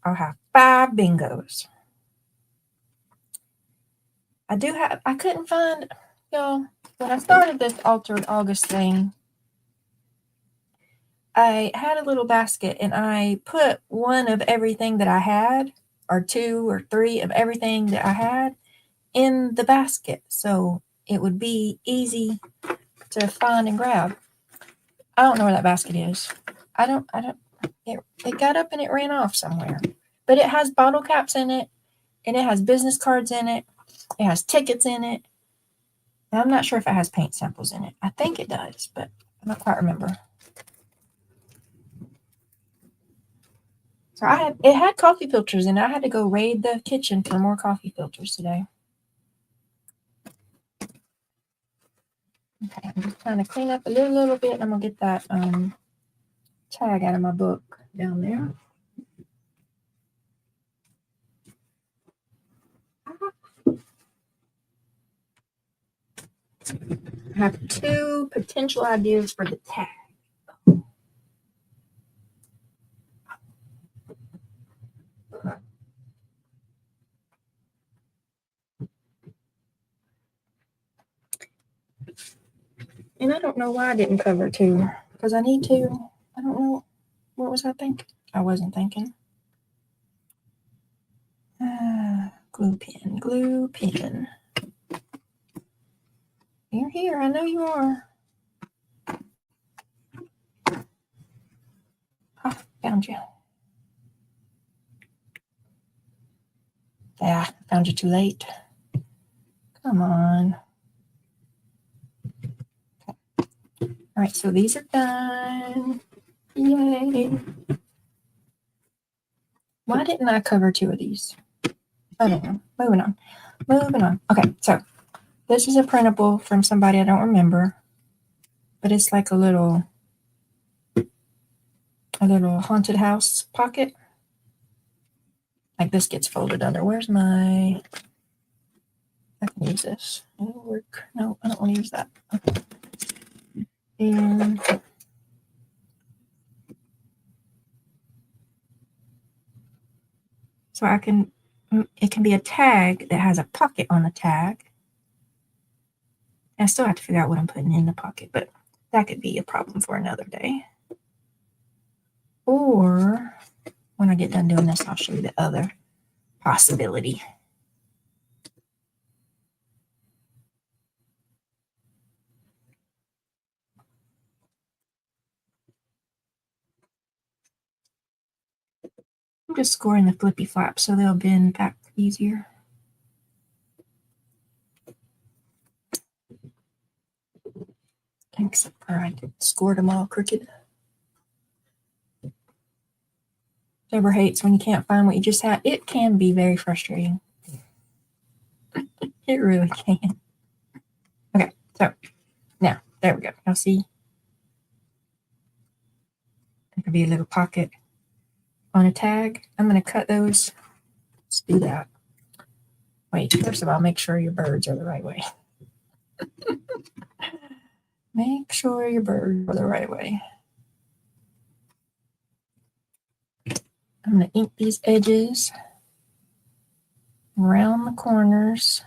I'll have 5 bingos. I couldn't find, y'all, when I started this Altered August thing, I had a little basket and I put 1 of everything that I had, or 2 or 3 of everything that I had in the basket. So it would be easy to find and grab. I don't know where that basket is. It got up and it ran off somewhere. But it has bottle caps in it, and it has business cards in it. It has tickets in it. And I'm not sure if it has paint samples in it. I think it does, but I don't quite remember. So it had coffee filters in it. I had to go raid the kitchen for more coffee filters today. Okay, I'm just trying to clean up a little bit. I'm gonna get that tag out of my book down there. I have 2 potential ideas for the tag. And I don't know why I didn't cover 2, because I need to. I don't know. What was I thinking? I wasn't thinking. Glue pen, glue pen. You're here. I know you are. Oh, found you. Yeah, found you too late. Come on. Okay. All right, so these are done. Yay. Why didn't I cover 2 of these? I don't know. Moving on. Okay, so this is a printable from somebody I don't remember, but it's like a little haunted house pocket. Like this gets folded under. Where's my... I can use this. It'll work. No, I don't want to use that. Okay. And so it can be a tag that has a pocket on the tag. I still have to figure out what I'm putting in the pocket, but that could be a problem for another day. Or when I get done doing this, I'll show you the other possibility. I'm just scoring the flippy flaps so they'll bend back easier. Except for I scored them all crooked. So October hates when you can't find what you just had. It can be very frustrating. It really can. Okay, so now there we go. Y'all see? There could be a little pocket on a tag. I'm going to cut those. Let's do that. Wait, first of all, make sure your birds are the right way. Make sure your birds are the right way. I'm going to ink these edges around the corners.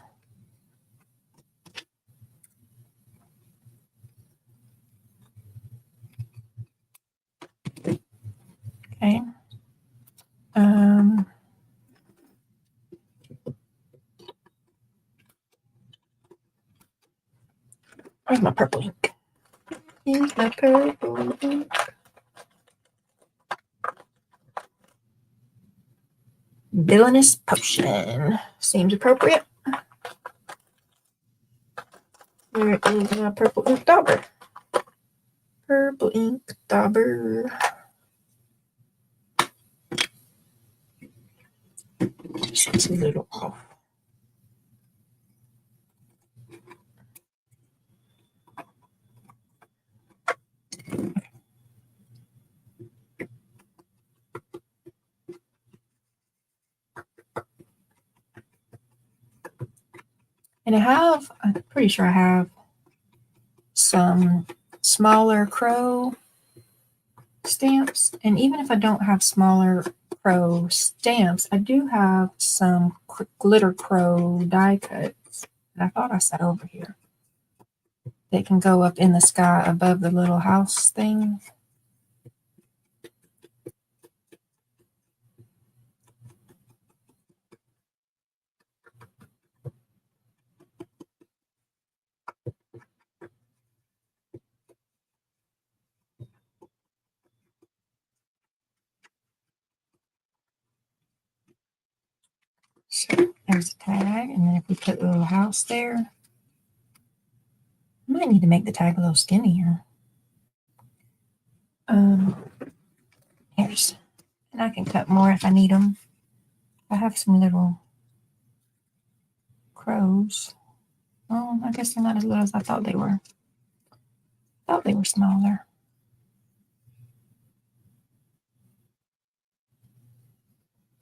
Okay. Where's my purple ink? Here's my purple ink. Villainous Potion. Seems appropriate. Where is my purple ink dauber? Purple ink dauber. Just a little off. And I'm pretty sure I have some smaller crow stamps. And even if I don't have smaller crow stamps, I do have some glitter crow die cuts that I thought I set over here. They can go up in the sky above the little house thing. So there's a tag, and then if we put a little house there, I might need to make the tag a little skinnier. Here's, and I can cut more if I need them. I have some little crows. Oh, I guess they're not as little as I thought they were. I thought they were smaller.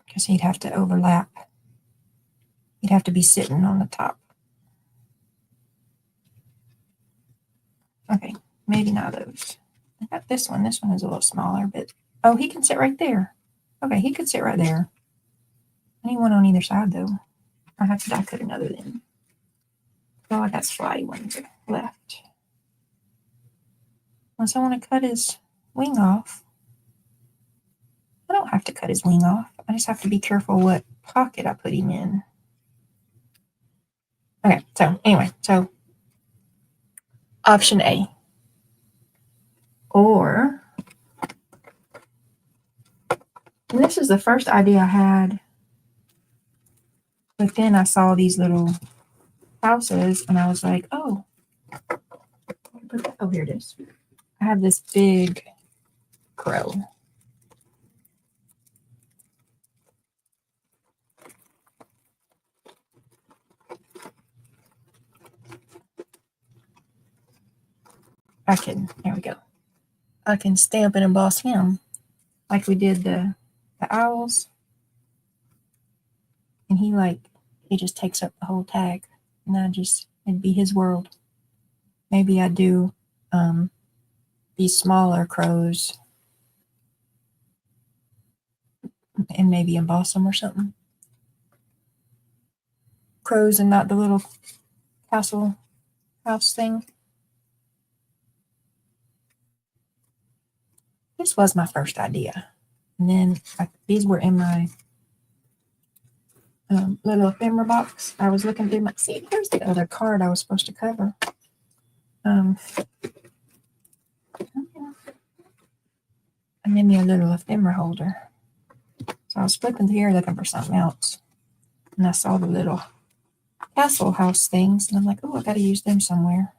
Because he'd have to overlap. He'd have to be sitting on the top. Okay, maybe not those. I got this one. This one is a little smaller, but oh, he can sit right there. Okay, he could sit right there. I need one on either side though. I have to die cut another then. Oh, I got slidey ones left. Unless I want to cut his wing off. I don't have to cut his wing off. I just have to be careful what pocket I put him in. Okay, so anyway, so option A. Or, and this is the first idea I had, but then I saw these little houses and I was like, oh, here it is. I have this big crow. There we go. I can stamp and emboss him like we did the owls. And he just takes up the whole tag. And it'd be his world. Maybe I do these smaller crows and maybe emboss them or something. Crows and not the little castle house thing. This was my first idea. And then these were in my little ephemera box. I was looking through see, here's the other card I was supposed to cover. I made me a little ephemera holder. So I was flipping through here looking for something else. And I saw the little castle house things. And I'm like, oh, I got to use them somewhere.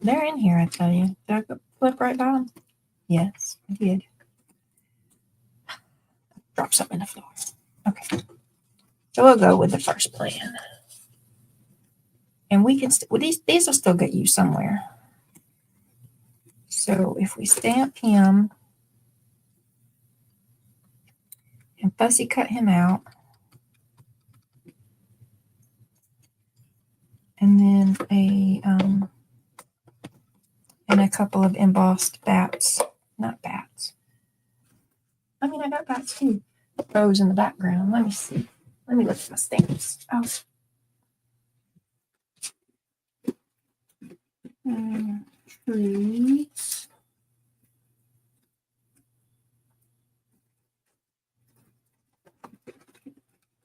They're in here, I tell you. Did I flip right by them? Yes, I did. Drop something on the floor. Okay. So we'll go with the first plan. And we can, well, these will still get used somewhere. So if we stamp him and fussy cut him out, and then a couple of embossed bats, not bats. I mean, I got bats too. Rose in the background. Let me see. Let me look at my stamps. Oh. Tree.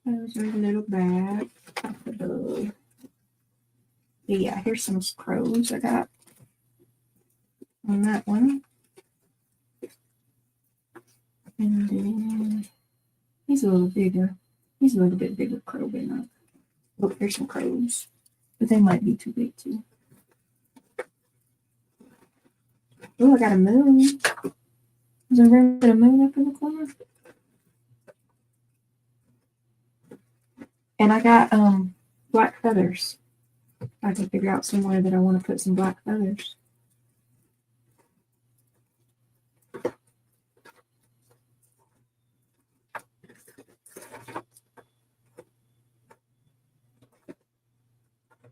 Those are little bats. Yeah, here's some crows I got on that one. And then he's a little bigger. He's a little bit bigger crow than that. Oh, here's some crows. But they might be too big too. Oh, I got a moon. Is there room for a moon up in the corner? And I got black feathers. I can figure out somewhere that I want to put some black feathers.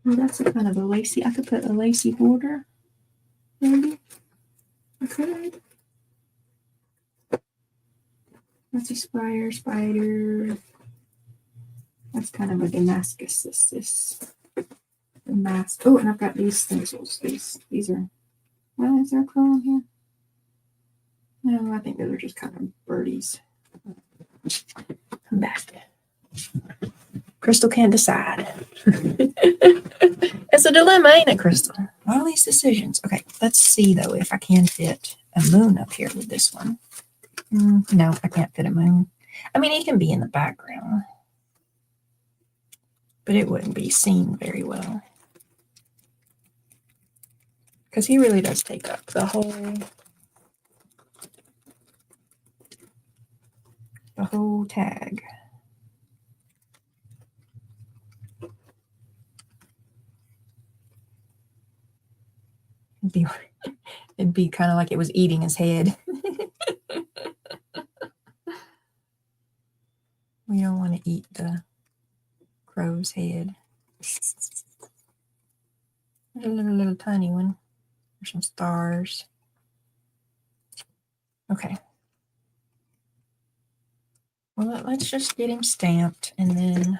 Well, that's a kind of a lacy. I could put a lacy border. Maybe. I could. That's a spider. That's kind of a Damascus. This mask. Oh, and I've got these stencils. These are. Well, is there a crow on here? No, I think those are just kind of birdies. Come back. Crystal can't decide. It's a dilemma, ain't it, Crystal? All these decisions. Okay, let's see though if I can fit a moon up here with this one. No, I can't fit a moon. I mean, he can be in the background, but it wouldn't be seen very well because he really does take up the whole tag. It'd be kind of like it was eating his head. We don't want to eat the crow's head. There's a little tiny one. There's some stars. Okay. Well, let's just get him stamped and then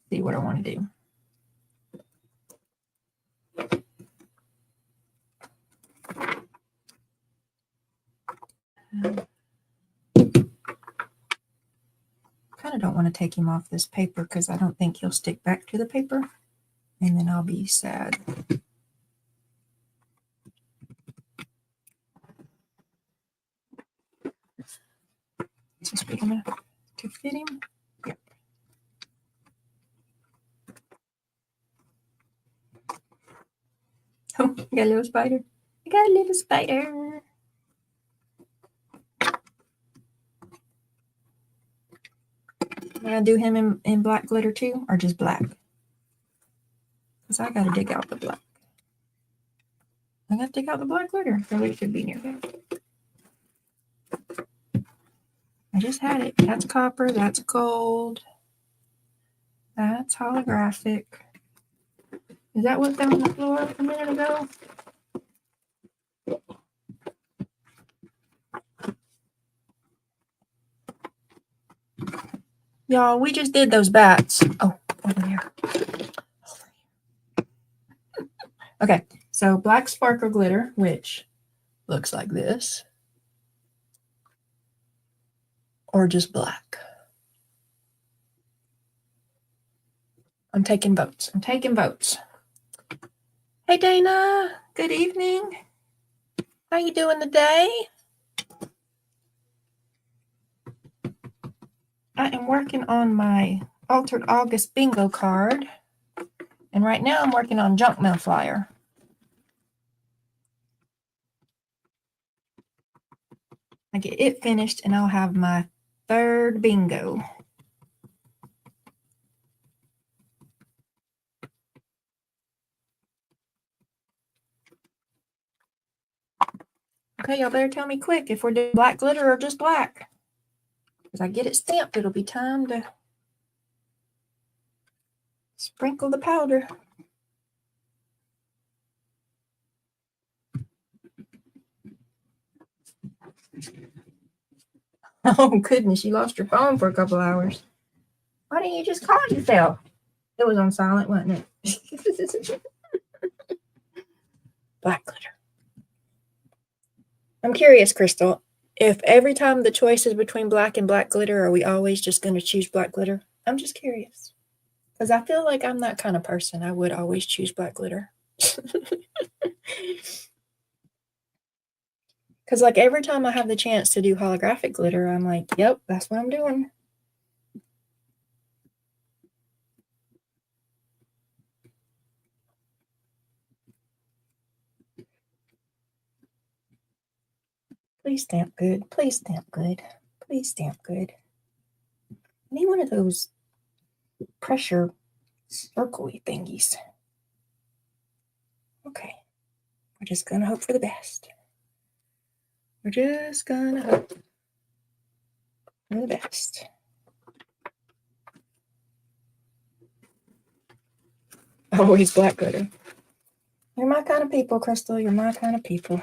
see what I want to do. Kind of don't want to take him off this paper because I don't think he'll stick back to the paper, and then I'll be sad. Is this big enough to fit him? Yep. Oh, I got a little spider. I got a little spider. I'm going to do him in black glitter too, or just black? Because I got to dig out the black. I got to dig out the black glitter. So it should be nearby. I just had it. That's copper. That's gold. That's holographic. Is that what fell on the floor a minute ago? Y'all, we just did those bats. Oh, over here. Okay, so black sparkle glitter, which looks like this. Or just black. I'm taking votes. Hey, Dana. Good evening. How you doing today? I am working on my Altered August bingo card. And right now I'm working on junk mail flyer. I get it finished and I'll have my third bingo. Okay, y'all better tell me quick if we're doing black glitter or just black. As I get it stamped, it'll be time to sprinkle the powder. Oh, goodness, you lost your phone for a couple hours. Why didn't you just call yourself? It was on silent, wasn't it? Black glitter. I'm curious, Crystal, if every time the choice is between black and black glitter, are we always just going to choose black glitter? I'm just curious. Because I feel like I'm that kind of person. I would always choose black glitter. Because like every time I have the chance to do holographic glitter, I'm like, yep, that's what I'm doing. Please stamp good. Please stamp good. Please stamp good. I need one of those pressure circle-y thingies. Okay. We're just going to hope for the best. We're just going to hope for the best. Always black glitter. You're my kind of people, Crystal. You're my kind of people.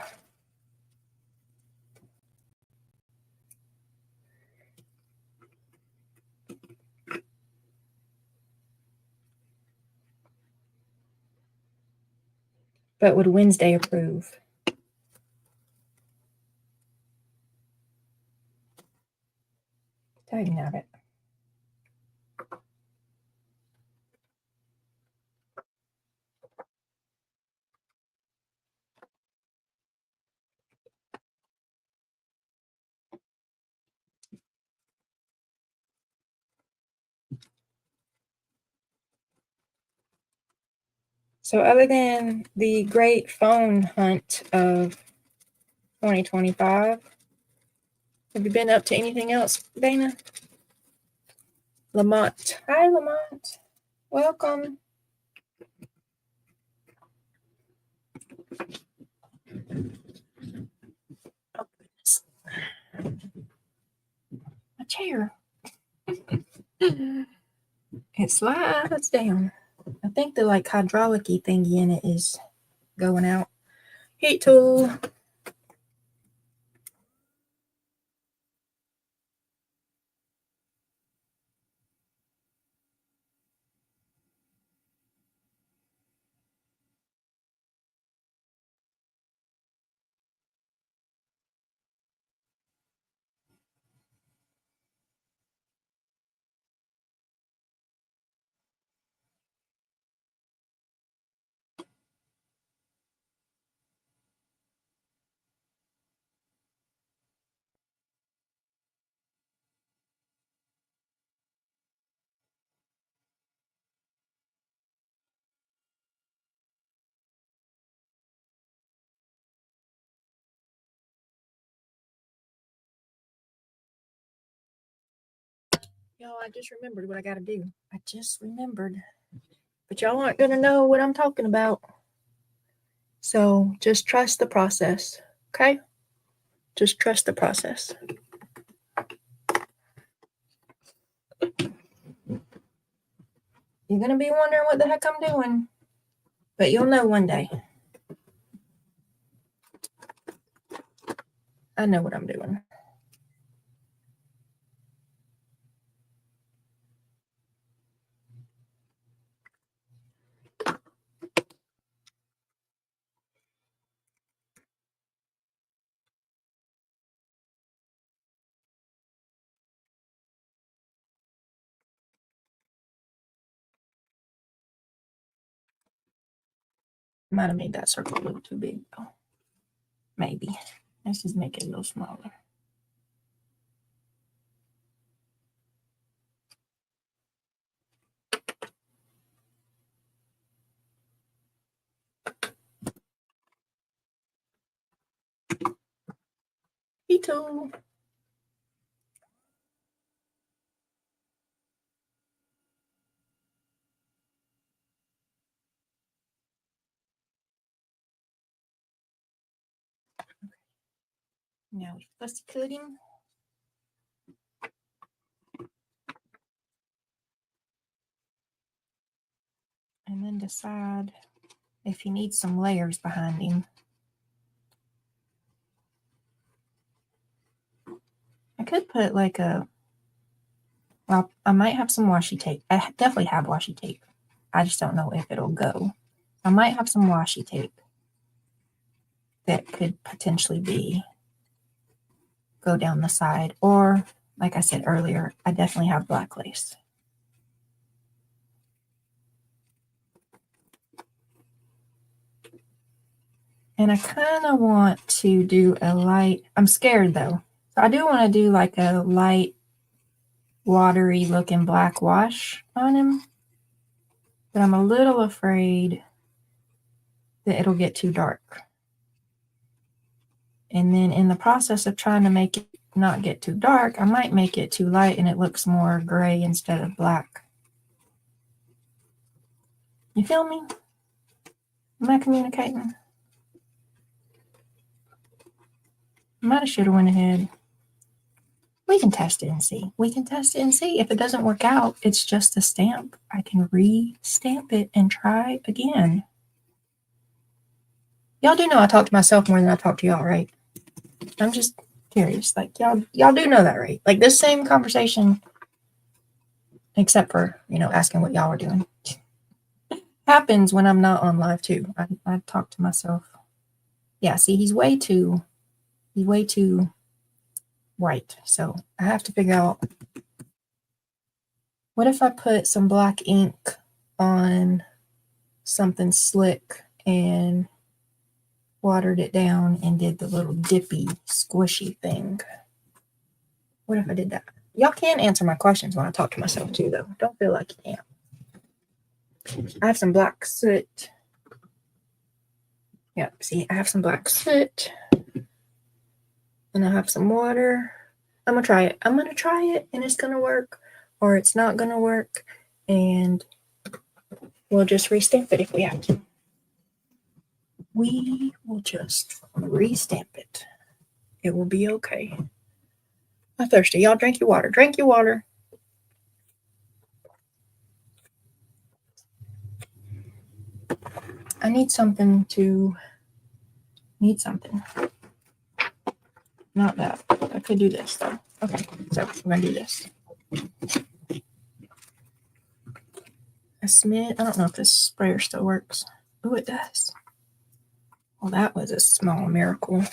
But would Wednesday approve? Dang nabbit. So other than the great phone hunt of 2025, have you been up to anything else, Dana? Lamont. Hi, Lamont. Welcome. Oh, goodness. My chair. It slides down. I think the like hydraulic-y thingy in it is going out. Heat tool. Y'all, I just remembered what I got to do. I just remembered. But y'all aren't going to know what I'm talking about. So just trust the process. Okay? Just trust the process. You're going to be wondering what the heck I'm doing. But you'll know one day. I know what I'm doing. Might have made that circle a little too big, though. Maybe. Let's just make it a little smaller. Heat tool. Now we fussy cut him. And then decide if he needs some layers behind him. I could put like well, I might have some washi tape. I definitely have washi tape. I just don't know if it'll go. I might have some washi tape that could potentially go down the side. Or, like I said earlier, I definitely have black lace. And I kind of want to do a light, I'm scared though. So I do want to do like a light, watery looking black wash on him. But I'm a little afraid that it'll get too dark. And then in the process of trying to make it not get too dark, I might make it too light and it looks more gray instead of black. You feel me? Am I communicating? Might have should have went ahead. We can test it and see. We can test it and see. If it doesn't work out, it's just a stamp. I can re-stamp it and try again. Y'all do know I talk to myself more than I talk to y'all, right? I'm just curious. Like y'all do know that, right? Like this same conversation, except for, asking what y'all are doing, happens when I'm not on live too. I talk to myself. Yeah, see, he's way too white. So I have to figure out, what if I put some black ink on something slick and watered it down and did the little dippy squishy thing? What if I did that? Y'all can answer my questions when I talk to myself too, though. Don't feel like you can't. I have some black soot. Yeah, see, I have some black soot. And I have some water. I'm going to try it. I'm going to try it and it's going to work, or it's not going to work. And we'll just restamp it if we have to. We will just restamp it. It will be okay. I'm thirsty. Y'all drink your water. Drink your water. I need something. Not that. I could do this though. Okay, so we're going to do this. A smidge. I don't know if this sprayer still works. Oh, it does. Well, that was a small miracle.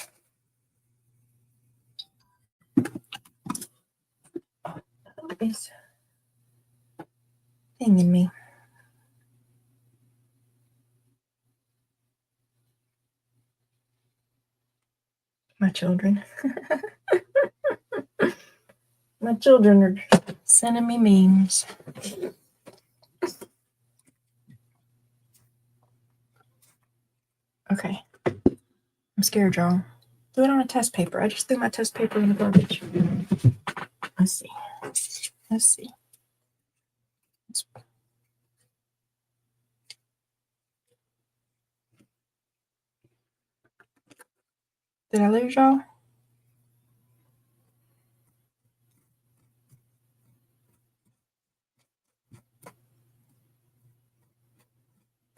What is thinging me? My children. My children are sending me memes. Okay. I'm scared, y'all. Do it on a test paper. I just threw my test paper in the garbage. Let's see. Did I lose y'all?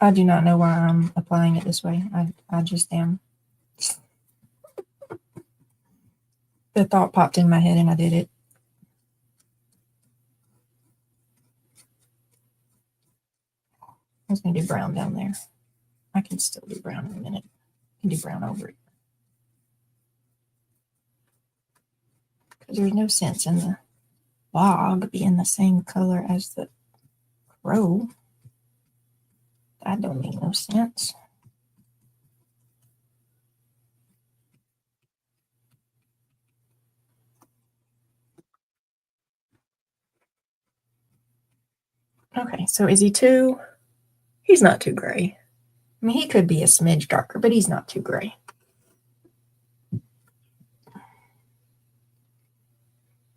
I do not know why I'm applying it this way. I just am. The thought popped in my head and I did it. I was going to do brown down there. I can still do brown in a minute. I can do brown over it. Because there's no sense in the log being the same color as the crow. That don't make no sense. Okay, so is he too? He's not too gray. I mean, he could be a smidge darker, but he's not too gray.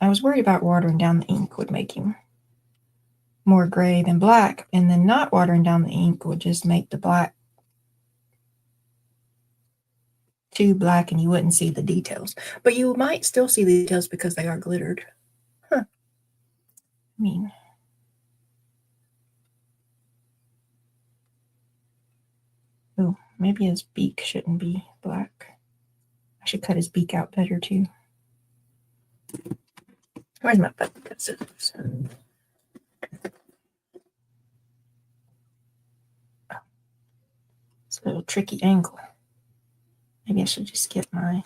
I was worried about watering down the ink would make him more gray than black, and then not watering down the ink would just make the black too black and you wouldn't see the details. But you might still see the details because they are glittered. Huh. I mean, oh, maybe his beak shouldn't be black. I should cut his beak out better too. Where's my button cut scissors? Oh, it's a little tricky angle. Maybe I should just get my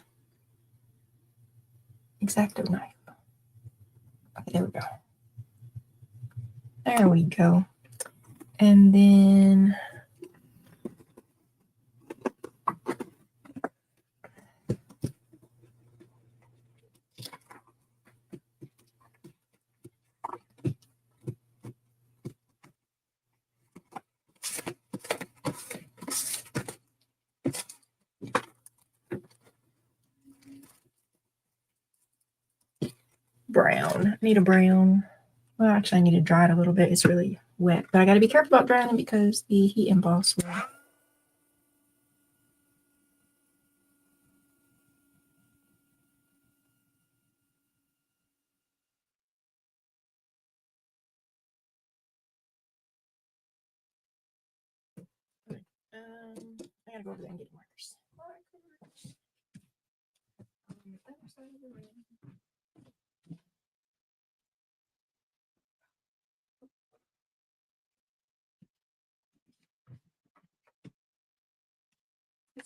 X-Acto knife. Okay, there we go. There we go. And then brown. I need a brown. Well, actually, I need to dry it a little bit. It's really wet. But I got to be careful about drying it because the heat emboss will. I gotta go over there and get markers.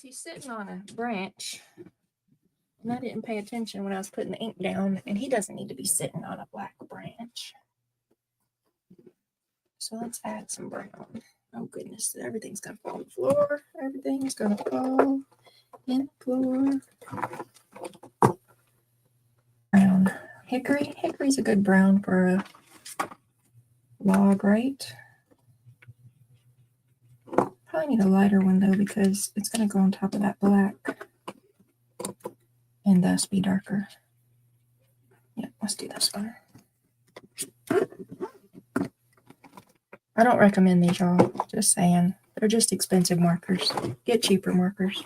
He's sitting on a branch, and I didn't pay attention when I was putting the ink down, and he doesn't need to be sitting on a black branch. So let's add some brown. Oh goodness, everything's gonna fall on the floor. Everything's gonna fall in the floor. Brown. Hickory. Hickory's a good brown for a log, right? Probably need a lighter one though because it's gonna go on top of that black and thus be darker. Yeah, let's do this one. I don't recommend these, y'all. Just saying. They're just expensive markers. Get cheaper markers.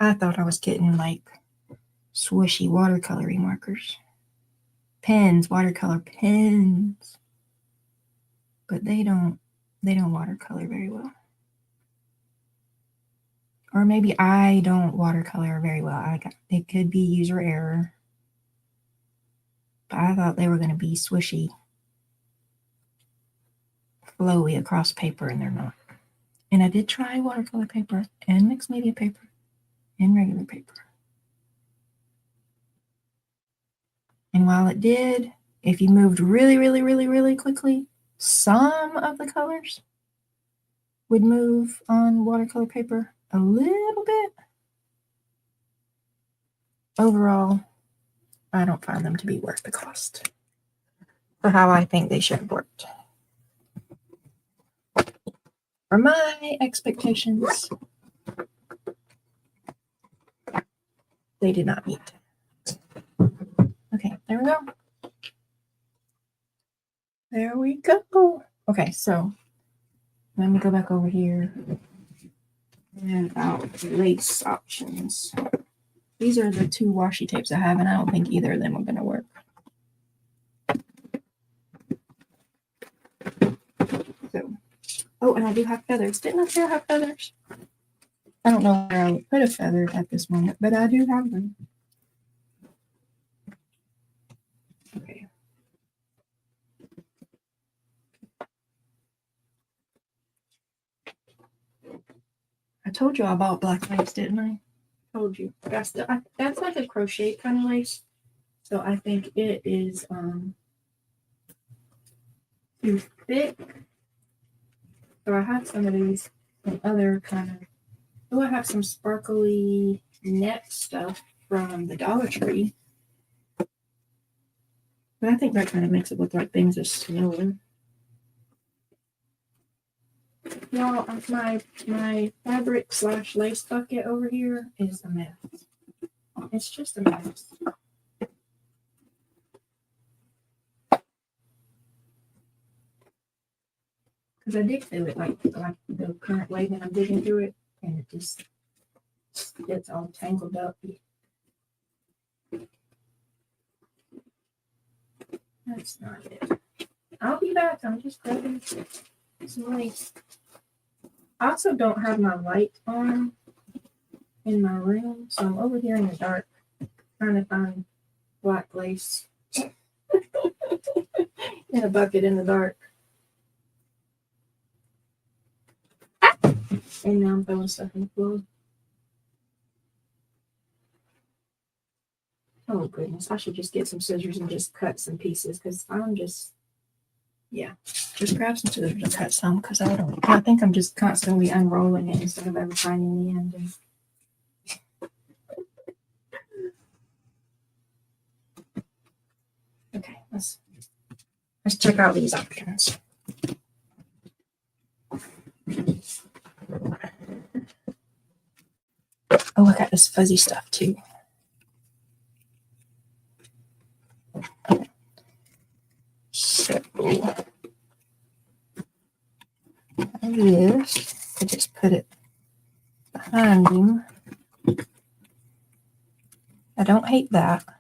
I thought I was getting like swooshy watercolory markers. Pens, watercolor pens. But they don't watercolor very well. Or maybe I don't watercolor very well. It could be user error. But I thought they were going to be swishy, flowy across paper, and they're not. And I did try watercolor paper and mixed media paper and regular paper. And while it did, if you moved really, really, really, really quickly, some of the colors would move on watercolor paper a little bit. Overall, I don't find them to be worth the cost for how I think they should have worked. For my expectations, they did not meet. Okay, there we go. There we go. Okay, so let me go back over here and about lace options. These are the two washi tapes I have, and I don't think either of them are going to work. So, oh, and I do have feathers. Didn't I say I have feathers? I don't know where I would put a feather at this moment, but I do have them. Okay. I told you I bought black lace, didn't I? Told you. That's like a crochet kind of lace. So I think it is too thick. So I have some of these and other kind of. Oh, I have some sparkly net stuff from the Dollar Tree. But I think that kind of makes it look like things are snowing. Y'all, my fabric / lace bucket over here is a mess. It's just a mess. Because I dig through it like the current way that I'm digging through it, and it just gets all tangled up. That's not it. I'll be back. I'm just grabbing some lace. I also don't have my light on in my room, so I'm over here in the dark trying to find black lace in a bucket in the dark. And now I'm throwing stuff in the floor. Oh goodness, I should just get some scissors and just cut some pieces because I'm just, yeah, just grab some scissors and cut some because I think I'm just constantly unrolling it instead of ever finding the ending. Okay, let's check out these options. Oh, I got this fuzzy stuff too. Okay. So this, I just put it behind him. I don't hate that. I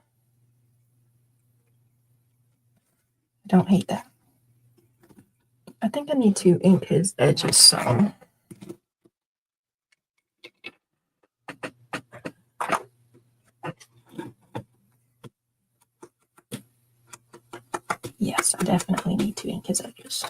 don't hate that. I think I need to ink his edges some. Yes, I definitely need to ink his edges.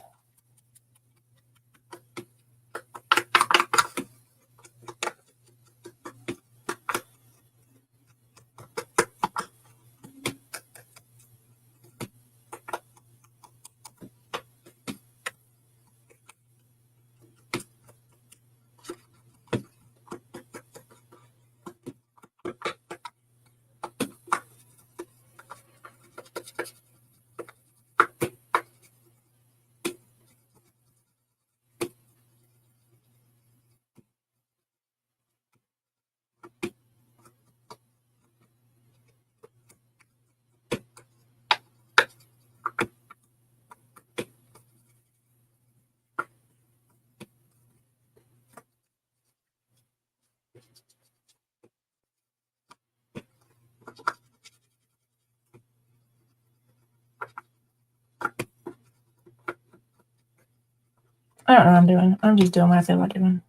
I don't know what I'm doing. I'm just doing what I feel like doing.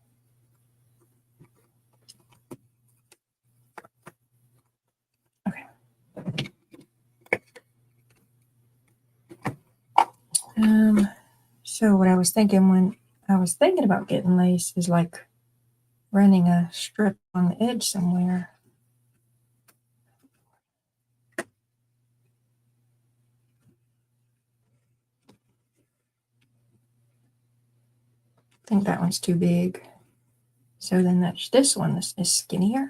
Okay. So what I was thinking when I was thinking about getting lace is like running a strip on the edge somewhere. I think that one's too big. So then this one is skinnier.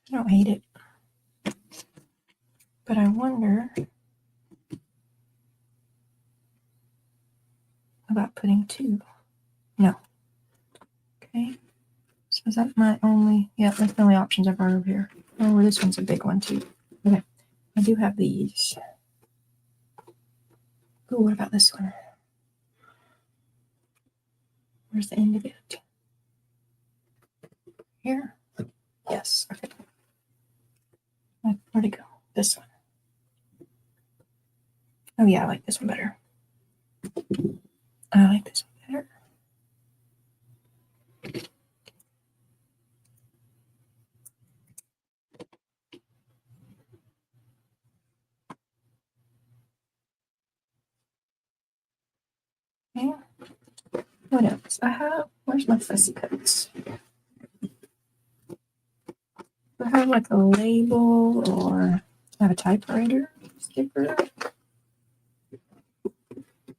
I don't hate it. But I wonder about putting two. No. Okay. So is that my only? Yeah, that's the only options I've got over here. Oh, this one's a big one too. Okay. I do have these. Oh, what about this one? Where's the end of it? Here? Yes. Okay. Where'd it go? This one. Oh, yeah, I like this one better. I like this one better. Okay. What else? I have, where's my fussy cuts? I have like a label or I have a typewriter sticker.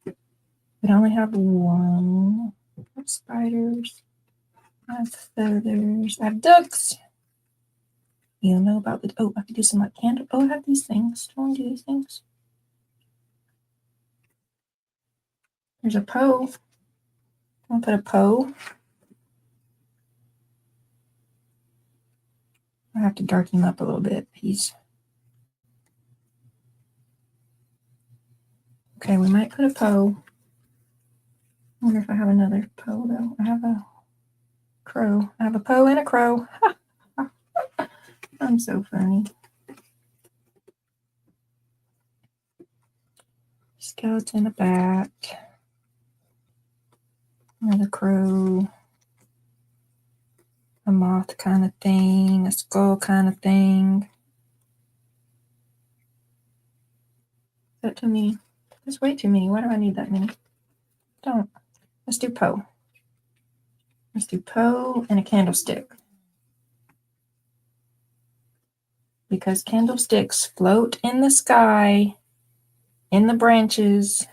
But I only have one. I have spiders. I have feathers. I have ducks. You don't know about the, oh, I could do some like candle. Oh, I have these things. Do I want to do these things? There's a Poe. I'm going to put a Poe. I have to darken him up a little bit. He's okay. We might put a Poe. I wonder if I have another Poe though. I have a crow. I have a Poe and a crow. I'm so funny. Skeleton, a bat, another crow, a moth kind of thing, a skull kind of thing. Is that too many? That's way too many. Why do I need that many? Don't. Let's do Poe. Let's do Poe and a candlestick. Because candlesticks float in the sky, in the branches,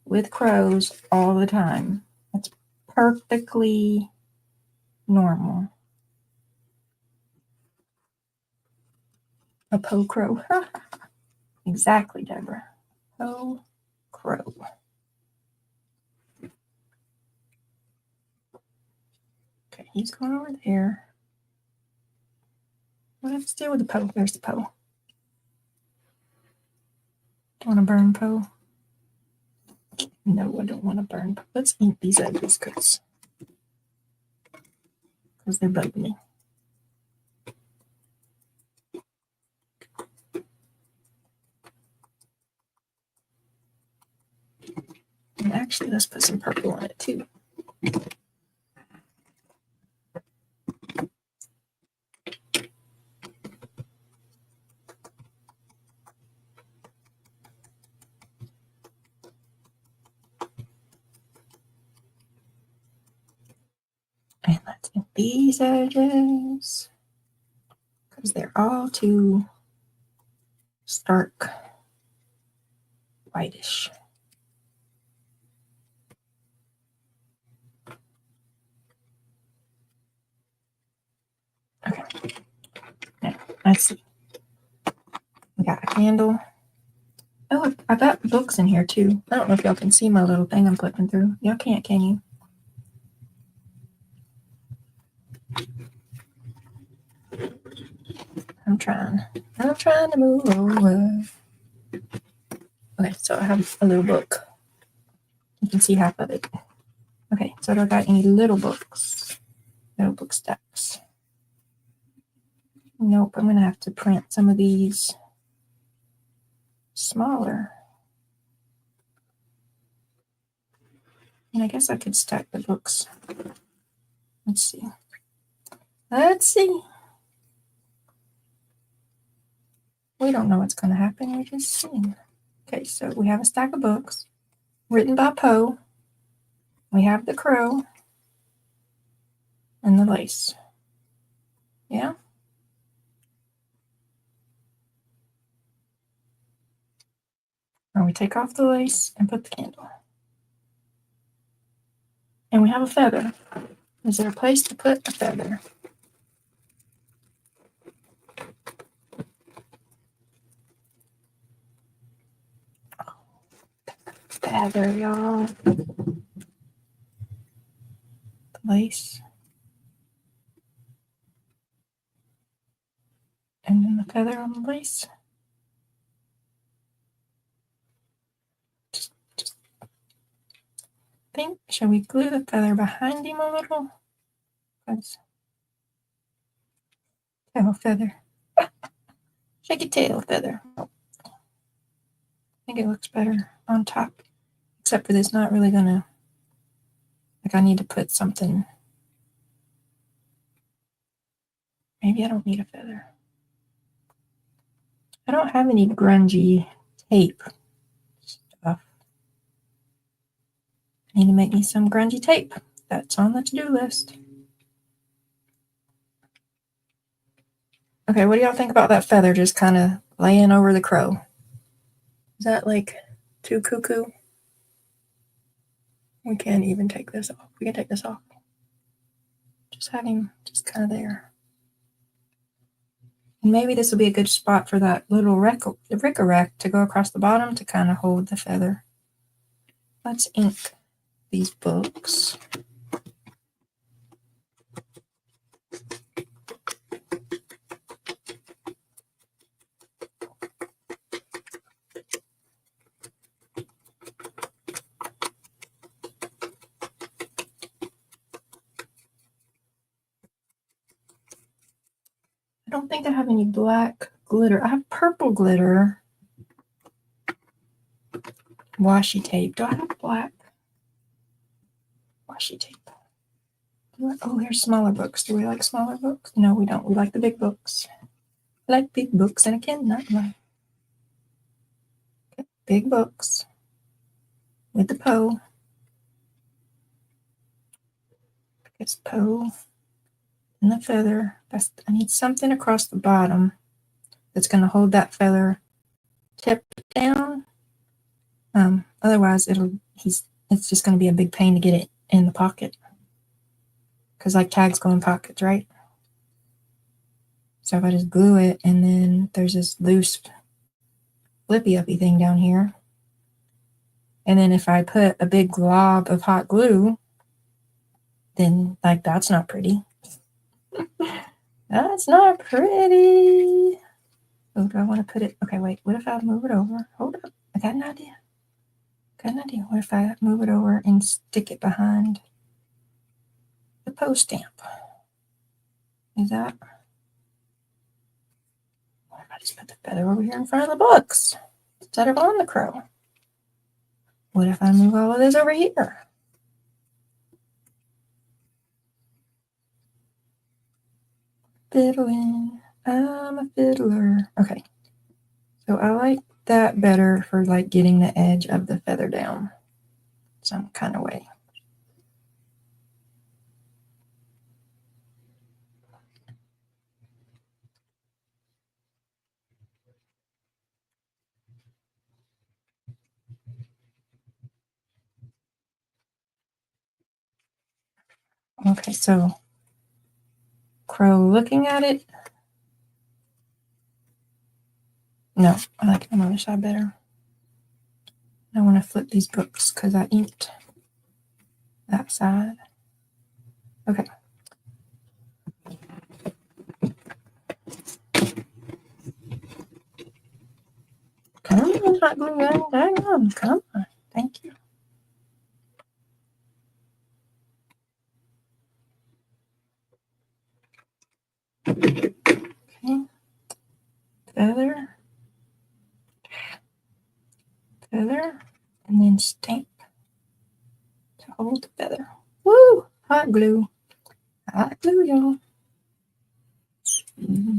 with crows all the time. That's perfectly normal. A Poe crow. Exactly, Deborah. Poe crow. Okay, he's going over there. What have to deal with the Poe? There's the Poe. Do you want to burn Poe? No, I don't want to burn Poe. Let's eat these edges because they bug me. And actually, let's put some purple on it too. And let's get these edges because they're all too stark whitish. Okay. Now, let's see. We got a candle. Oh, I've got books in here too. I don't know if y'all can see my little thing I'm flipping through. Y'all can't, can you? I'm trying to move over. Okay, so I have a little book. You can see half of it. Okay, so do I got any little books? Little book stacks. Nope, I'm going to have to print some of these smaller. And I guess I could stack the books. Let's see. Let's see. We don't know what's going to happen. We're just seeing. Okay, so we have a stack of books written by Poe. We have the crow and the lace. Yeah? And we take off the lace and put the candle. And we have a feather. Is there a place to put a feather? Feather, y'all. The lace. And then the feather on the lace. Just think, shall we glue the feather behind him a little? Tail feather. Shake a tail feather. Oh, I think it looks better on top. Except for this, not really gonna, like I need to put something. Maybe I don't need a feather. I don't have any grungy tape stuff. I need to make me some grungy tape. That's on the to-do list. Okay, what do y'all think about that feather just kind of laying over the crow? Is that like too cuckoo? We can't even take this off. We can take this off. Just have him just kind of there. And maybe this will be a good spot for that little rickrack to go across the bottom to kind of hold the feather. Let's ink these books. I don't think I have any black glitter. I have purple glitter. Washi tape. Do I have black washi tape? Oh, here's smaller books. Do we like smaller books? No, we don't. We like the big books. I like big books and I cannot lie. Okay, big books with the Poe. It's Poe and the feather. I need something across the bottom that's going to hold that feather tip down. Otherwise, it's just going to be a big pain to get it in the pocket. Because like tags go in pockets, right? So if I just glue it, and then there's this loose flippy-uppy thing down here. And then if I put a big glob of hot glue, then like that's not pretty. That's not pretty. Oh, do I want to put it? Okay, wait. What if I move it over? Hold up. I got an idea. What if I move it over and stick it behind the Poe stamp? Is that? What if I just put the feather over here in front of the books instead of on the crow? What if I move all of this over here? Fiddling. I'm a fiddler. Okay. So I like that better for like getting the edge of the feather down some kind of way. Okay, so crow looking at it. No, I like it on the other side better. I want to flip these books because I inked that side. Okay. Come on, hot glue gun. Hang on. Come on. Thank you. Okay. Feather. Feather. And then stamp to hold the feather. Woo! Hot glue. Hot glue, y'all.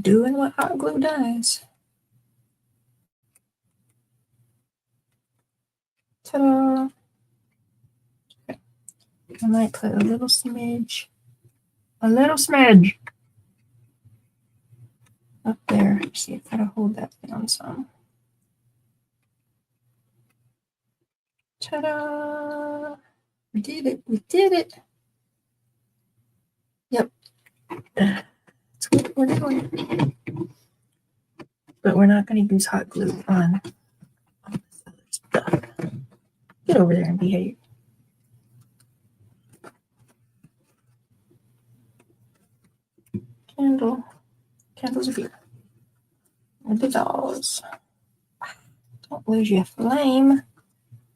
Doing what hot glue does. Ta-da! Okay. I might put a little smidge up there. See if I can hold that down some. Ta-da! We did it. We did it. Yep. That's what we're doing. But we're not going to use hot glue on all this other stuff. Get over there and behave. Candles are here. With the dolls. Don't lose your flame.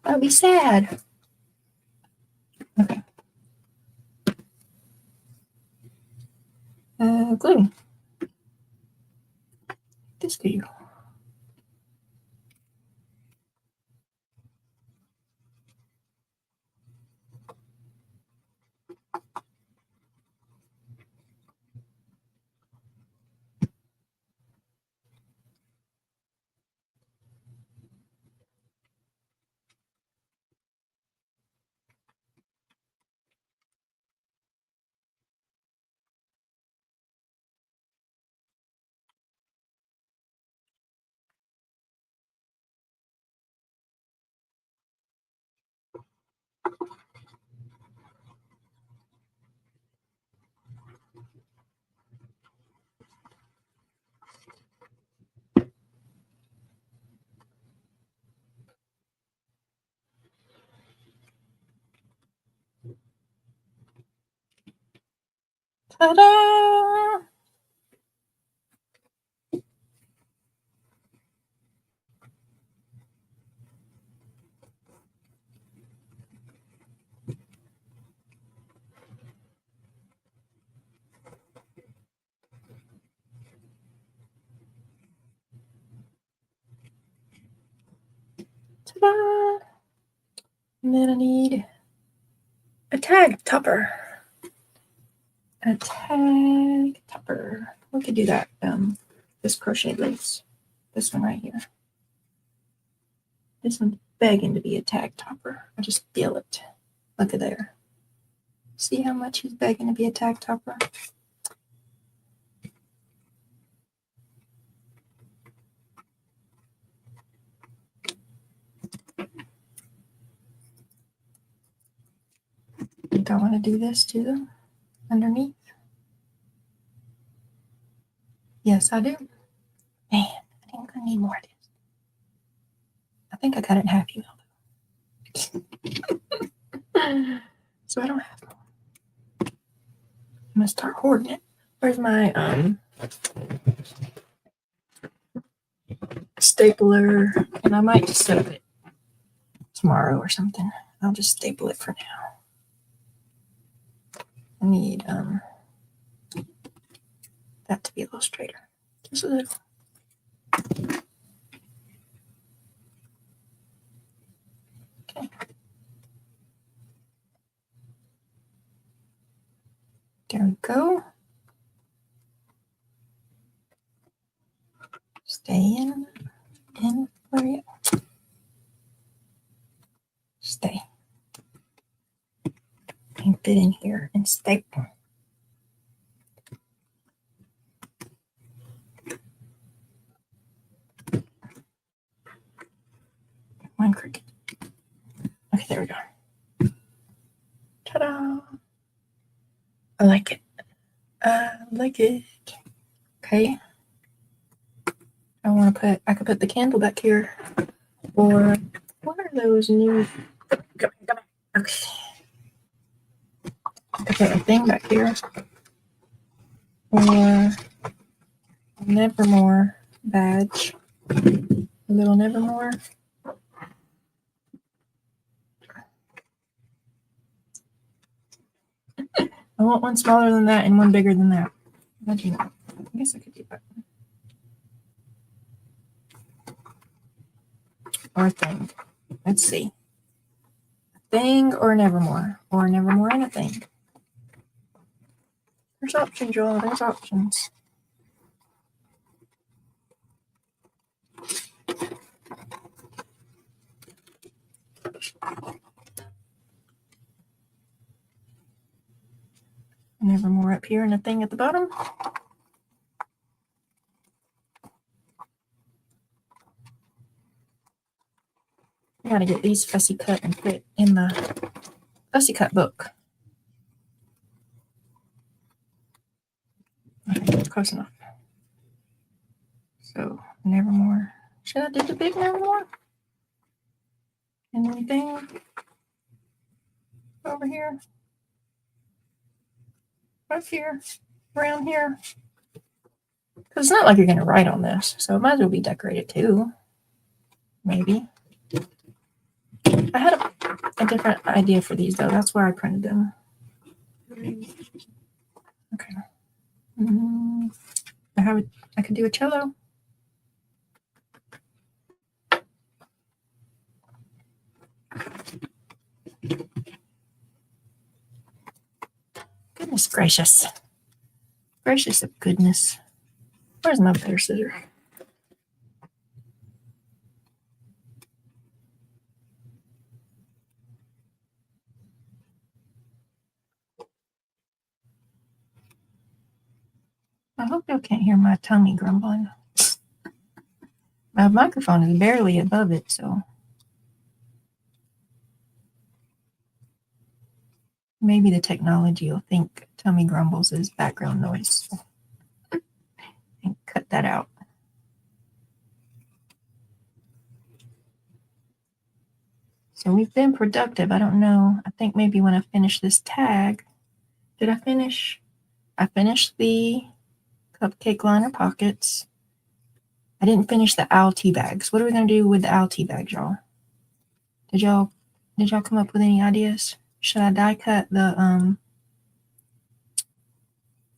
That'll be sad. Okay. Glue. This glue. Ta-da! Ta-da! And then I need a tag topper. A tag topper. We could do that. This crochet lace. This one right here. This one's begging to be a tag topper. I just feel it. Look at there. See how much he's begging to be a tag topper? Do I want to do this too? Underneath? Yes, I do. Man, I think I'm going to need more of this. I think I got it in half, you know. So I don't have more. I'm going to start hoarding it. Where's my stapler? And I might just set it tomorrow or something. I'll just staple it for now. I need that to be a little straighter. Just a little. Okay. There we go. Stay in, where are you? Stay. And fit in here and staple. One cricket. Okay, there we go. Ta-da! I like it. I like it. Okay. I could put the candle back here. Or what are those new? Come here. Okay. I could put a thing back here. Or Nevermore badge. A little Nevermore. I want one smaller than that and one bigger than that. Imagine that. I guess I could do that. Or a thing. Let's see. A thing or Nevermore. Or Nevermore and a thing. There's options, y'all. There's options. Nevermore up here and a thing at the bottom. I gotta get these fussy cut and fit in the fussy cut book. Okay, close enough. So Nevermore. Should I do the big Nevermore? Anything over here? Up here? Around here? Because it's not like you're going to write on this, so it might as well be decorated too. Maybe. I had a different idea for these though. That's where I printed them. Okay. I could do a cello. Goodness gracious. Gracious of goodness. Where's my better scissor? I hope y'all can't hear my tummy grumbling. My microphone is barely above it, so maybe the technology will think tummy grumbles is background noise and cut that out. So we've been productive. I don't know. I think maybe when I finish this tag, did I finish? I finished the cupcake liner pockets. I didn't finish the owl tea bags. What are we gonna do with the owl tea bags, y'all? Did y'all come up with any ideas? Should I die cut the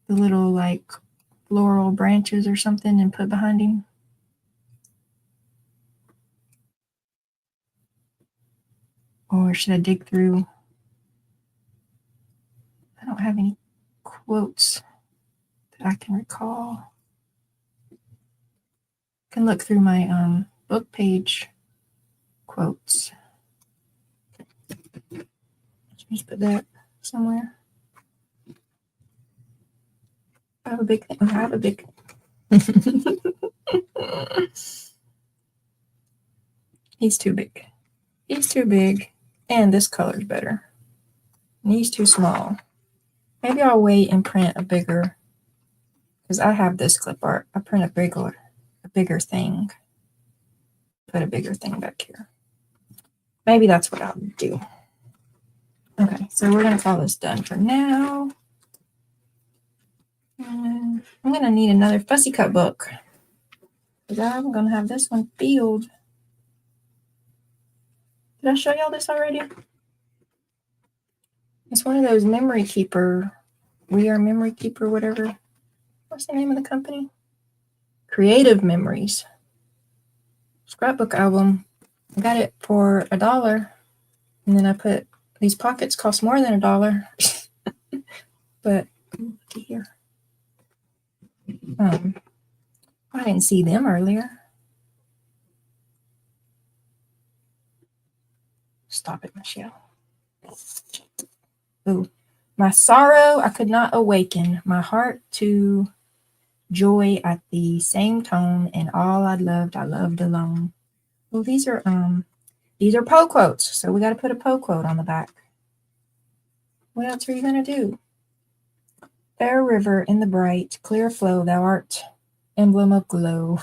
little like floral branches or something and put behind him? Or should I dig through? I don't have any quotes that I can recall. I can look through my book page quotes. Just put that somewhere. I have a big thing. I have a big. He's too big. He's too big. And this color's better. And he's too small. Maybe I'll wait and print a bigger, because I have this clip art. I print a bigger thing. Put a bigger thing back here. Maybe that's what I'll do. Okay, so we're going to call this done for now. And I'm going to need another fussy cut book, because I'm going to have this one filled. Did I show y'all this already? It's one of those memory keeper, We Are Memory Keeper, whatever. What's the name of the company? Creative Memories. Scrapbook album. I got it for $1. And then I put, these pockets cost more than $1. But, look here. I didn't see them earlier. Stop it, Michelle. Ooh. My sorrow I could not awaken, my heart to joy at the same tone, and all I loved alone. Well, these are Poe quotes, so we got to put a Poe quote on the back. What else are you gonna do? Fair river in the bright, clear flow, thou art emblem of glow.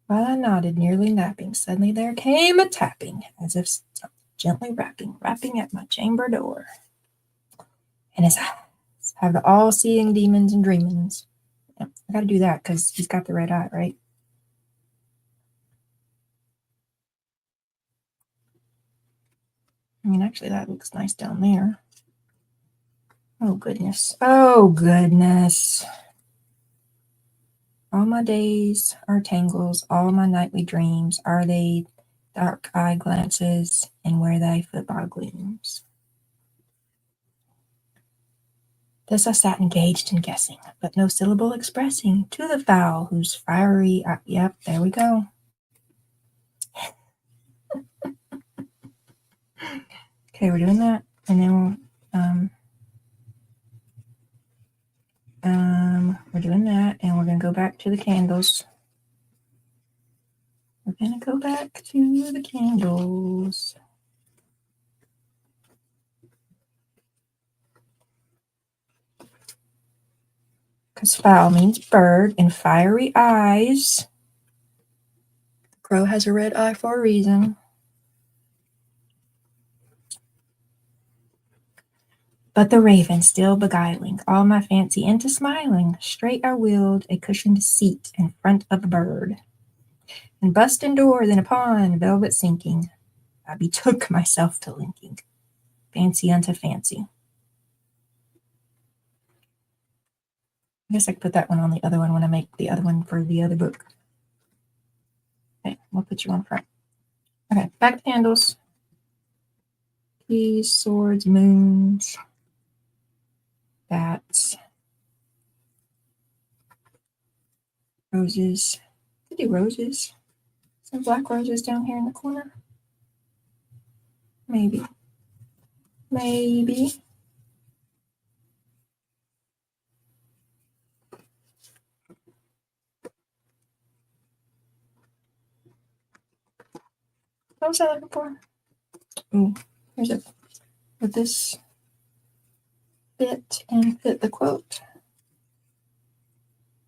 While I nodded, nearly napping, suddenly there came a tapping, as if gently rapping at my chamber door. And his eyes have the all-seeing demons and dreamings. Yeah, I got to do that because he's got the red eye, right? I mean, actually, that looks nice down there. Oh, goodness. Oh, goodness. All my days are tangles, all my nightly dreams are they dark eye glances, and where thy football gleams. Thus I sat engaged in guessing, but no syllable expressing to the fowl whose fiery yep, there we go. Okay, we're doing that, and then we're doing that, and we're gonna go back to the candles. We're gonna go back to the candles. Because fowl means bird, and fiery eyes. The crow has a red eye for a reason. But the raven still beguiling all my fancy into smiling, straight I wheeled a cushioned seat in front of a bird. And busting door, then upon velvet sinking, I betook myself to linking fancy unto fancy. I guess I could put that one on the other one when I make the other one for the other book. Okay, we'll put you on front. Okay, back to candles. Keys, swords, moons, bats, roses. Could do roses. Some black roses down here in the corner. Maybe. Maybe. What was I looking for? Ooh, here's it. Would this fit and fit the quote?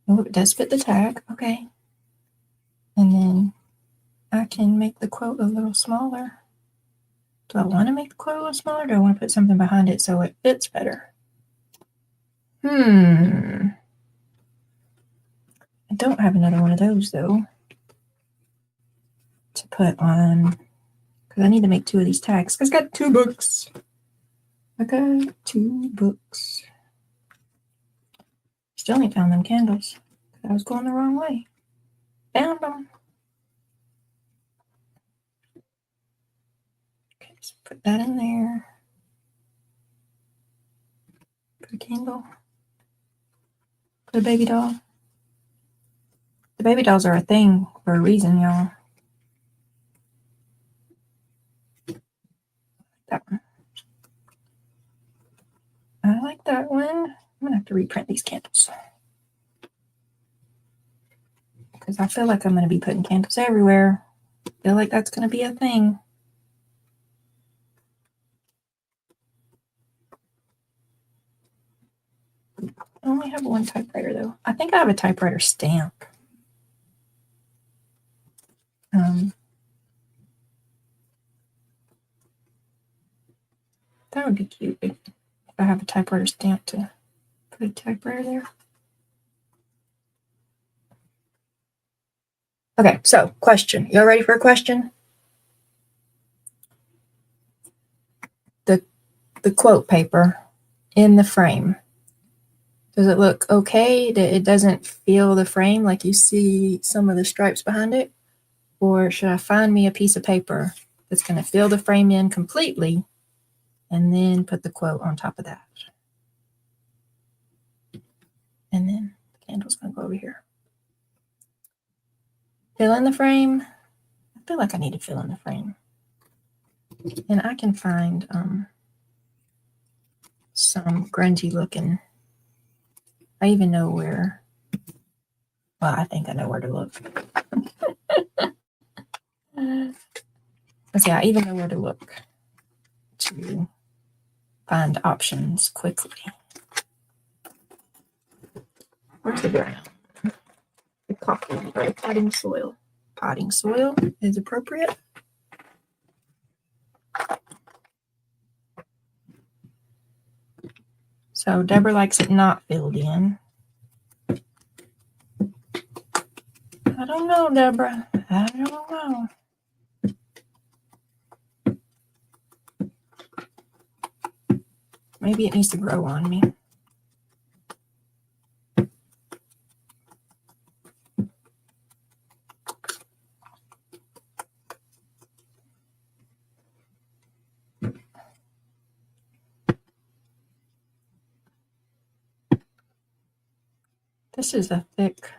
Oh, it does fit the tag. Okay. And then I can make the quote a little smaller. Do I want to make the quote a little smaller? Or do I want to put something behind it so it fits better? I don't have another one of those though to put on, because I need to make 2 of these tags. Because I got 2 books. I got 2 books. Still ain't found them candles. I was going the wrong way. Found them. Okay, so put that in there. Put a candle. Put a baby doll. The baby dolls are a thing for a reason, y'all. That one. I like that one. I'm going to have to reprint these candles. Because I feel like I'm going to be putting candles everywhere. I feel like that's going to be a thing. I only have one typewriter, though. I think I have a typewriter stamp. That would be cute if I have a typewriter stamp to put a typewriter there. Okay, so question. Y'all ready for a question? The quote paper in the frame. Does it look okay? It doesn't feel the frame like you see some of the stripes behind it? Or should I find me a piece of paper that's going to fill the frame in completely and then put the quote on top of that? And then the candle's going to go over here. Fill in the frame. I feel like I need to fill in the frame. And I can find some grungy looking. I even know where. Well, I think I know where to look. Let's see, I even know where to look to find options quickly. Where's the ground? The coffee, right? Potting soil. Potting soil is appropriate. So Deborah likes it not filled in. I don't know, Deborah. I don't know. Maybe it needs to grow on me. This is a thick,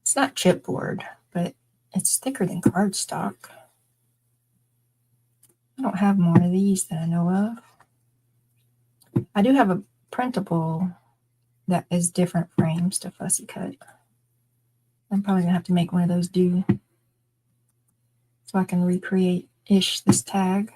it's not chipboard, but it's thicker than cardstock. I don't have more of these that I know of. I do have a printable that is different frames to fussy cut. I'm probably gonna have to make one of those do so I can recreate-ish this tag.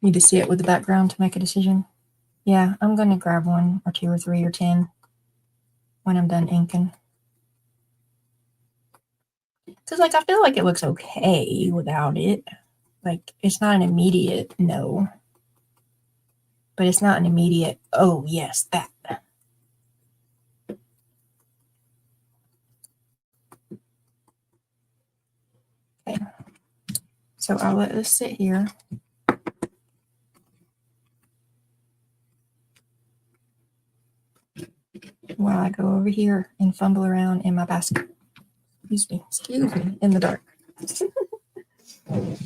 Need to see it with the background to make a decision. Yeah, I'm going to grab 1 or 2 or 3 or 10 when I'm done inking. Because, like, I feel like it looks okay without it. Like, it's not an immediate no. But it's not an immediate, oh, yes, that. Okay. So I'll let this sit here. While I go over here and fumble around in my basket. Excuse me, in the dark. I'm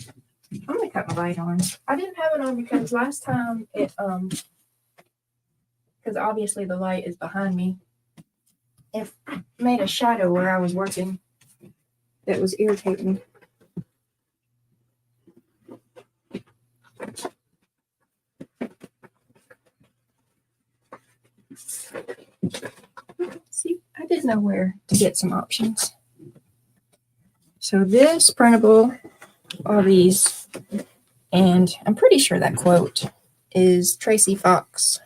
gonna cut my light on. I didn't have it on because last time it because obviously the light is behind me. It made a shadow where I was working that was irritating. See, I didn't know where to get some options. So this printable, all these, and I'm pretty sure that quote is Tracy Fox,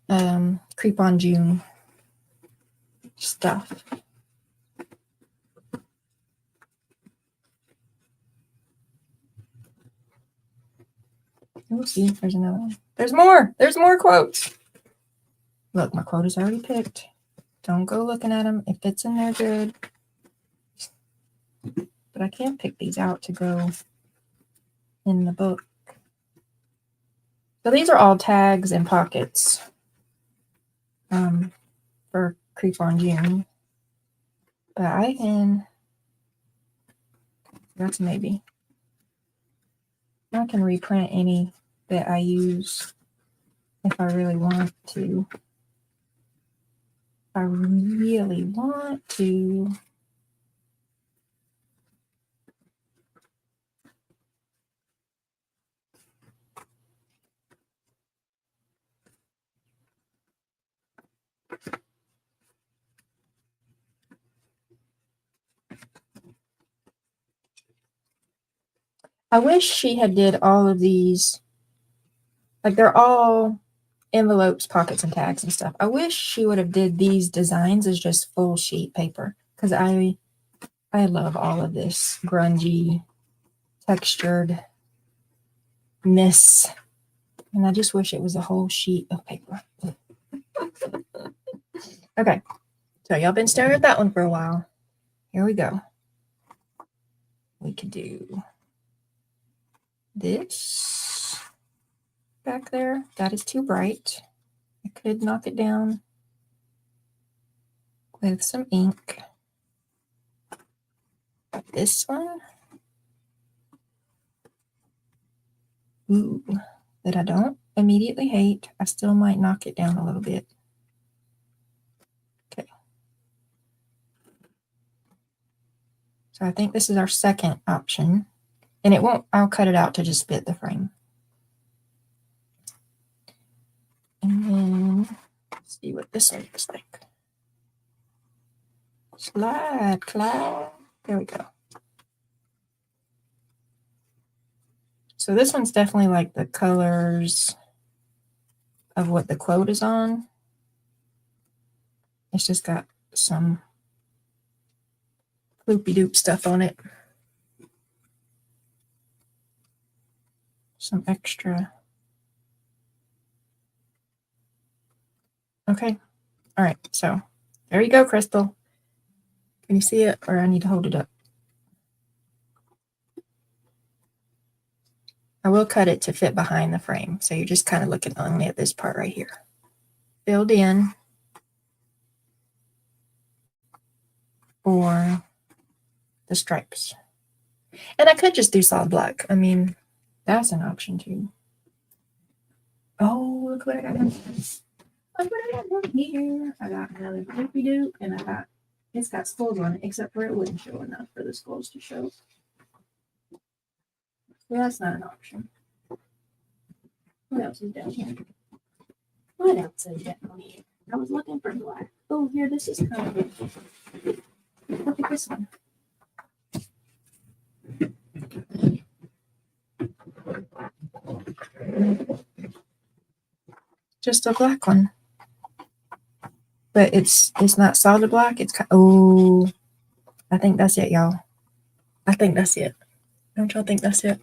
Creep on June stuff. Oh, see, there's another one. There's more. There's more quotes. Look, my quote is already picked. Don't go looking at them. If it's in there, good. But I can't pick these out to go in the book. So these are all tags and pockets for Creep on June. But I can, that's maybe. I can reprint any that I use if I really want to. I really want to. I wish she had did all of these. Like they're all envelopes, pockets, and tags and stuff. I wish she would have did these designs as just full sheet paper, because I love all of this grungy, textured miss, and I just wish it was a whole sheet of paper. Okay, so y'all been staring at that one for a while. Here we go. We could do this back there. That is too bright. I could knock it down with some ink. This one, ooh, that I don't immediately hate. I still might knock it down a little bit. Okay. So I think this is our second option, and it won't, I'll cut it out to just fit the frame. And then let's see what this one looks like. Slide, cloud. There we go. So this one's definitely like the colors of what the quote is on. It's just got some loopy doop stuff on it. Some extra. Okay. All right. So there you go, Crystal. Can you see it, or I need to hold it up? I will cut it to fit behind the frame. So you're just kind of looking only at this part right here. Filled in. Or the stripes. And I could just do solid black. I mean, that's an option too. Oh, look what I got. Look what I got here. I got another loopy doop, and it's got skulls on it, except for it wouldn't show enough for the skulls to show. So that's not an option. What else is down here? What else is down here? I was looking for black. Oh, here, this is kind of good. Look at this one. Just a black one. But it's not solid black. It's kind of, oh, I think that's it, y'all. I think that's it. Don't y'all think that's it?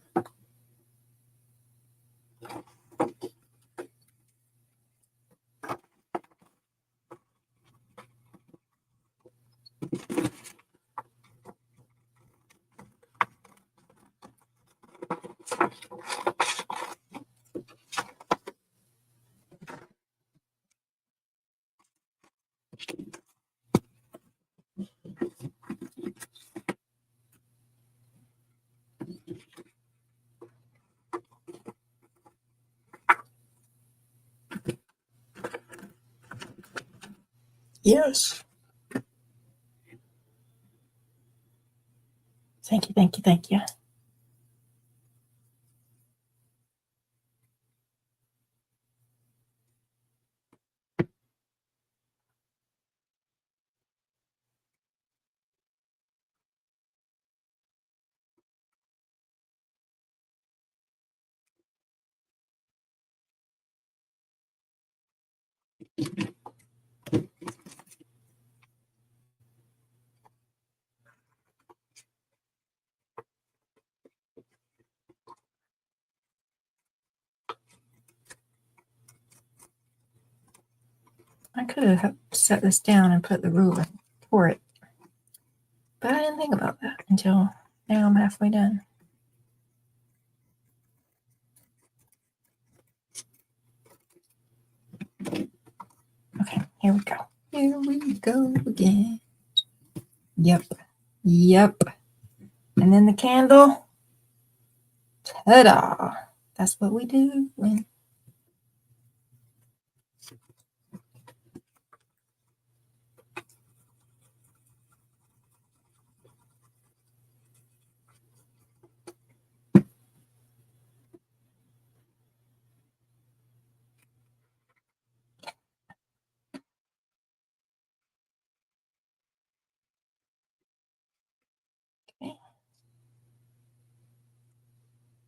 Yes. Thank you, thank you, thank you. I could have set this down and put the ruler for it, but I didn't think about that until now I'm halfway done. Okay, here we go. Here we go again. Yep. And then the candle. Ta-da! That's what we do when.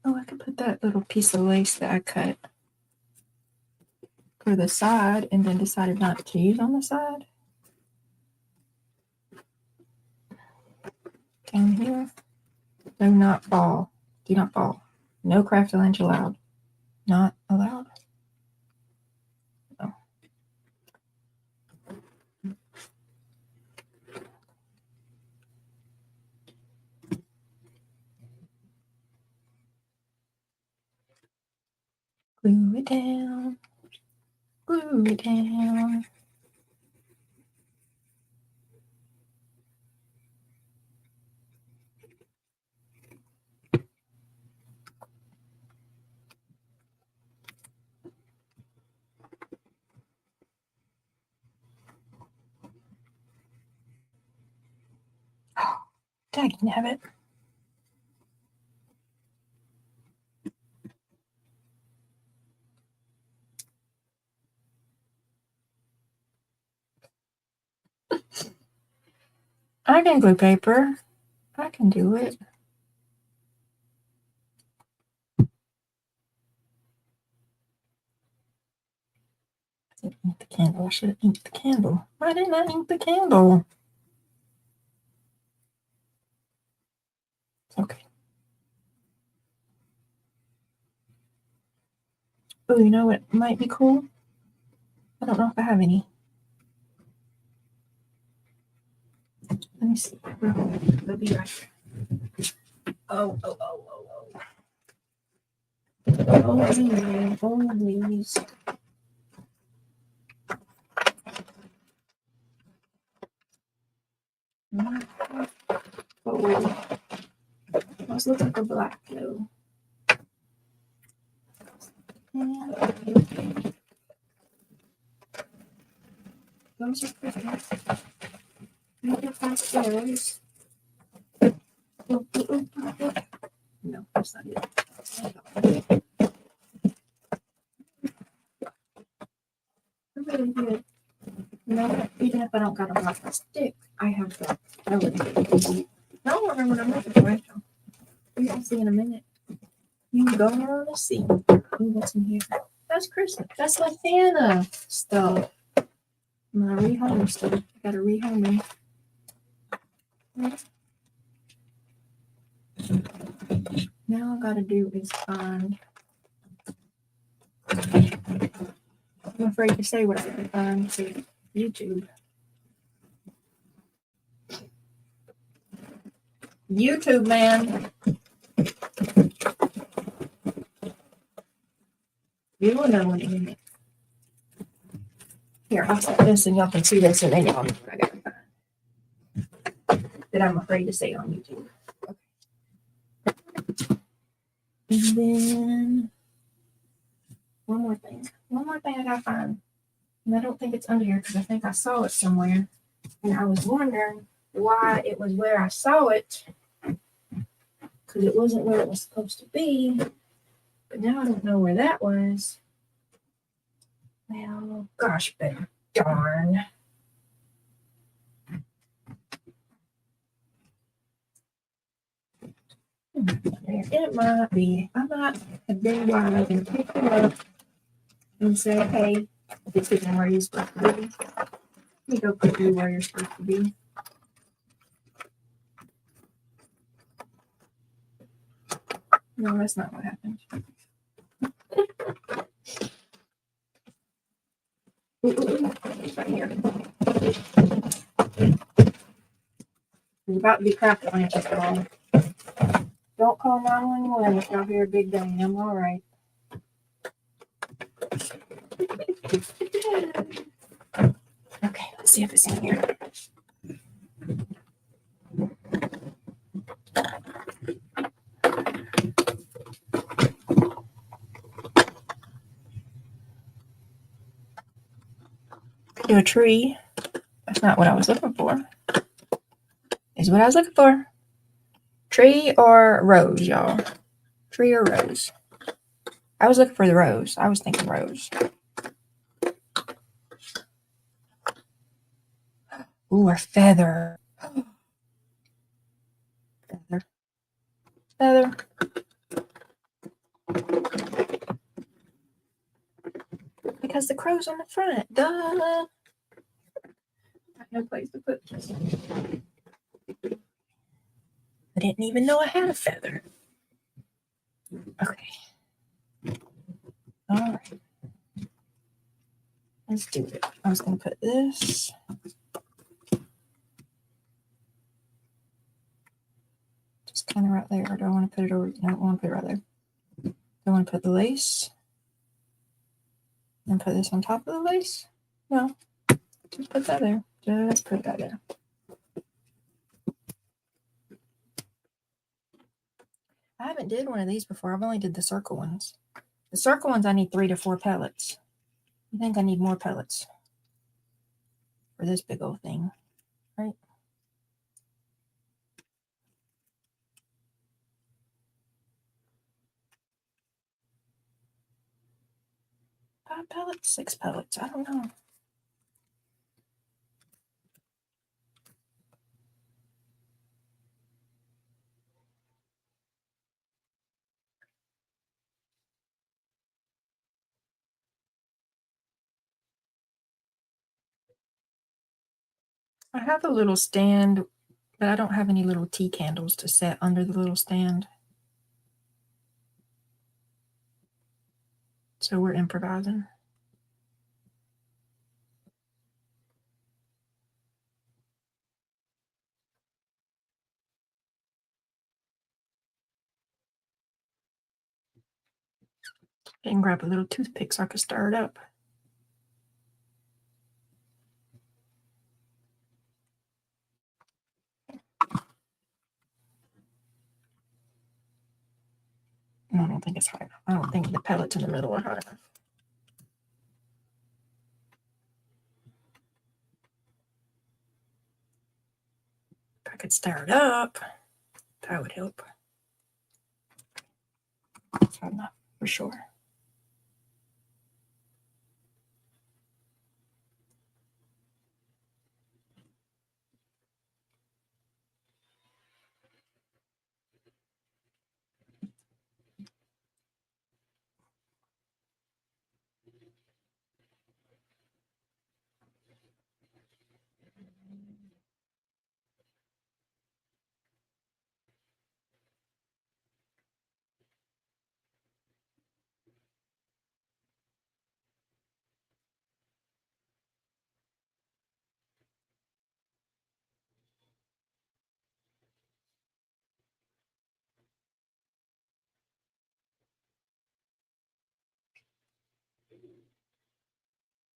Oh, I could put that little piece of lace that I cut for the side and then decided not to use on the side. Down here. Do not fall. Do not fall. No craft lunch allowed. Not allowed. Oh. Glue it down. Glue it down. Oh, dang nabbit. I can glue paper. I can do it. I didn't ink the candle. I should have inked the candle. Why didn't I ink the candle? Okay. Oh, you know what might be cool? I don't know if I have any. Let me see. They'll be right there. Oh. Oh, please. Oh, those look like a black though. Those are pretty. Maybe if I those. No, that's not it. They're really good. You know, even if I don't got a black stick, I have the ability. I don't remember what I'm looking for. We'll see in a minute. You go on to see. What's in here? That's Christmas. That's like Santa stuff. My rehome stuff. I gotta rehome it. Now all I gotta do is find. I'm afraid to say what I can find to YouTube. YouTube, man. You will know in a minute. Here, I'll set this and y'all can see this and then y'all know what I gotta find. That I'm afraid to say on YouTube. Okay. And then one more thing I gotta find. And I don't think it's under here because I think I saw it somewhere. And I was wondering why it was where I saw it. Because it wasn't where it was supposed to be. But now I don't know where that was. Well, gosh, but darn. It might be. I might have been wise and pick it up and say, hey, If it's even where you're supposed to be. Let me go put you where you're supposed to be. No, that's not what happened. Right here. There's about to be craft branches wrong. Don't call 911 if y'all hear a big bang. I'm all right. Okay, let's see if it's in here. Do a tree. That's not what I was looking for. Is what I was looking for. Tree or rose, y'all? Tree or rose? I was looking for the rose. I was thinking rose. Ooh, or feather. Feather. Feather. Because the crow's on the front. Duh. No place to put this. I didn't even know I had a feather. Okay. All right. Let's do it. I was going to put this. Just kind of right there. Or do I want to put it over? No, I want to put it right there. Do I want to put the lace? And put this on top of the lace? No. Just put that there. Just put that there. I haven't did one of these before. I've only did the circle ones. The circle ones, I need 3 to 4 pellets. I think I need more pellets for this big old thing, right? Five pellets, 6 pellets. I don't know. I have a little stand, but I don't have any little tea candles to set under the little stand. So we're improvising. I can grab a little toothpick so I can stir it up. No, I don't think it's high enough. I don't think the pellets in the middle are high enough. If I could stir it up, that would help. That's high enough for sure.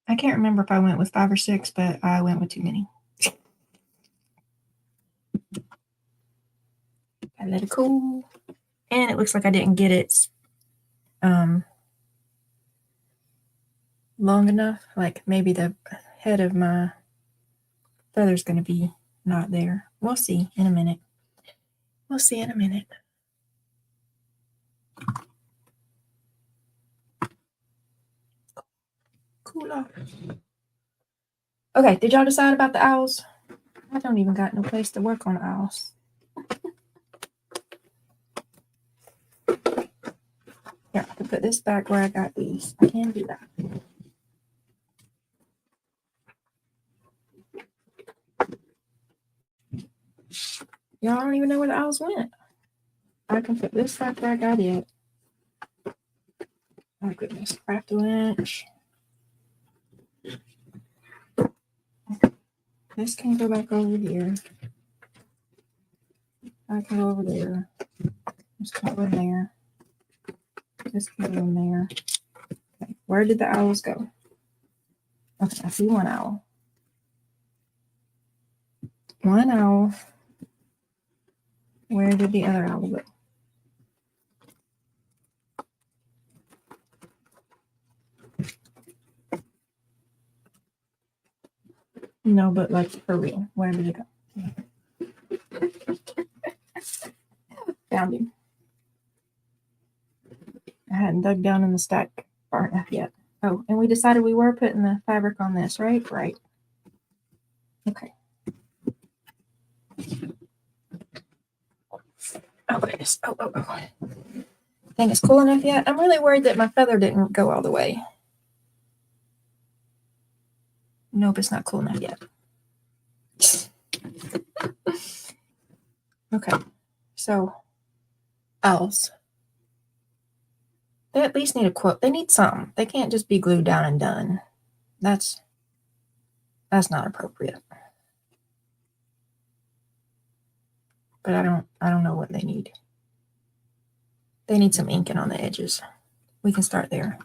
I can't remember if I went with 5 or 6, but I went with too many. I let it cool. And it looks like I didn't get it long enough. Like maybe the head of my feather's going to be not there. We'll see in a minute. We'll see in a minute. Cool off. Okay, did y'all decide about the owls? I don't even got no place to work on owls. Here, I can put this back where I got these. I can do that. Y'all don't even know where the owls went. I can put this back where I got it. Oh goodness, craft a winch. This can go back over here. I can go over there. This can go in there. This can go in there. Okay, where did the owls go? Okay, I see one owl. One owl. Where did the other owl go? No, but like for real, where did it go? Found him. I hadn't dug down in the stack far enough yet. Oh, and we decided we were putting the fabric on this, right? Right. Okay. Oh, goodness. Oh. Think it's cool enough yet? I'm really worried that my feather didn't go all the way. Nope, it's not cool enough yet. Okay. So, owls. They at least need a quote. They need something. They can't just be glued down and done. That's not appropriate. But I don't know what they need. They need some inking on the edges. We can start there.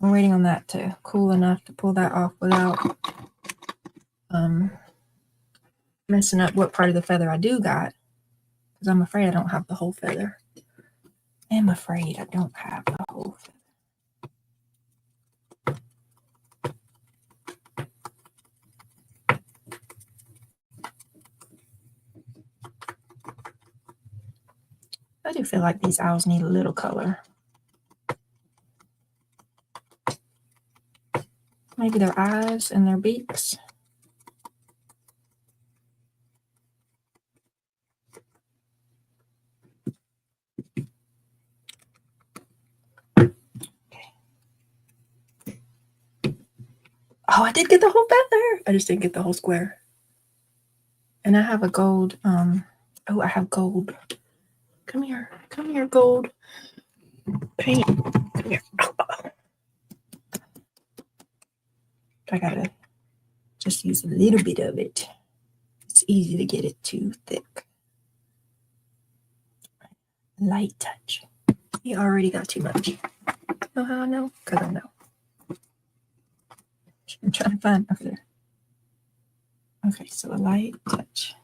I'm waiting on that to cool enough to pull that off without messing up what part of the feather I do got. Because I'm afraid I don't have the whole feather. I'm afraid I don't have the whole feather. I do feel like these owls need a little color. Maybe their eyes and their beaks. Oh, I did get the whole feather. I just didn't get the whole square. And I have a gold. Oh, I have gold. Come here, gold paint. Come here. I gotta just use a little bit of it. It's easy to get it too thick. Light touch. You already got too much. Know how I know? Because I know. I'm trying to find over there. Okay, so a light touch.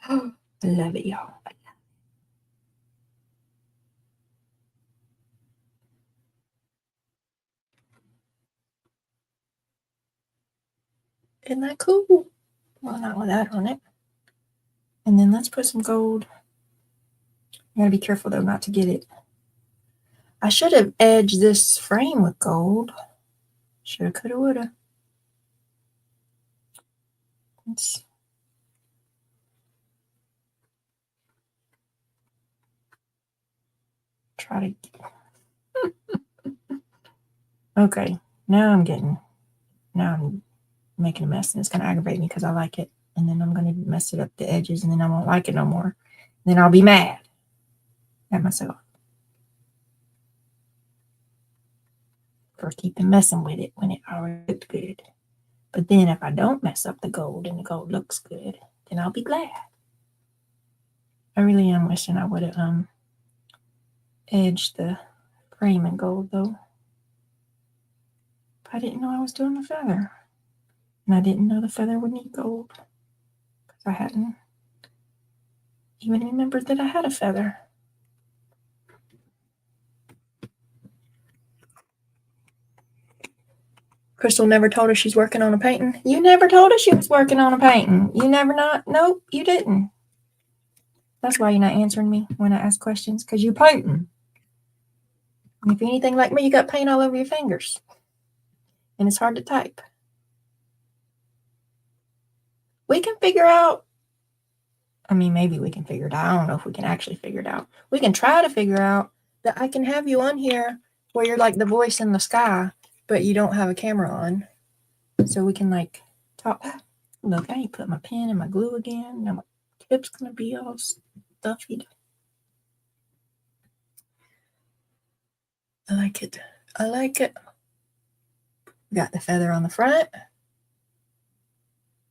Oh, I love it, y'all. Isn't that cool? Well, not with that on it. And then let's put some gold. I gotta be careful though not to get it. I should have edged this frame with gold. Shoulda, coulda, woulda. Let's try to. Okay, now I'm making a mess, and it's gonna aggravate me because I like it, and then I'm gonna mess it up the edges, and then I won't like it no more. Then I'll be mad at myself for keeping messing with it when it already looked good. But then if I don't mess up the gold and the gold looks good, then I'll be glad. I really am wishing I would have edged the frame in gold though. But I didn't know I was doing the feather. And I didn't know the feather would need gold. Because I hadn't even remembered that I had a feather. Crystal never told her she's working on a painting. You never told her she was working on a painting. You never not. Nope, you didn't. That's why you're not answering me when I ask questions, because you're painting. And if you're anything like me, you got paint all over your fingers. And it's hard to type. We can figure out. I mean, maybe we can figure it out. I don't know if we can actually figure it out. We can try to figure out that I can have you on here where you're like the voice in the sky, but you don't have a camera on. so we can like talk. Look, I ain't put my pen in my glue again. Now my tip's gonna be all stuffy. I like it. I like it. Got the feather on the front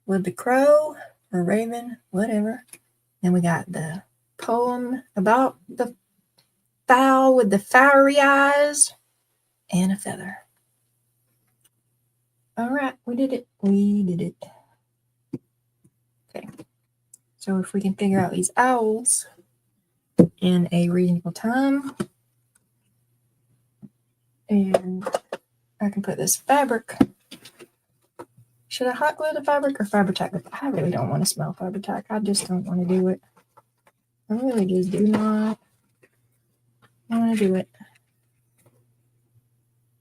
with the crow or raven, whatever. Then we got the poem about the fowl with the fiery eyes and a feather. All right, we did it. We did it. Okay. So if we can figure out these owls in a reasonable time, and I can put this fabric. Should I hot glue the fabric or Fabri-Tac? I really don't want to smell Fabri-Tac. I just don't want to do it. I really just do not want to do it.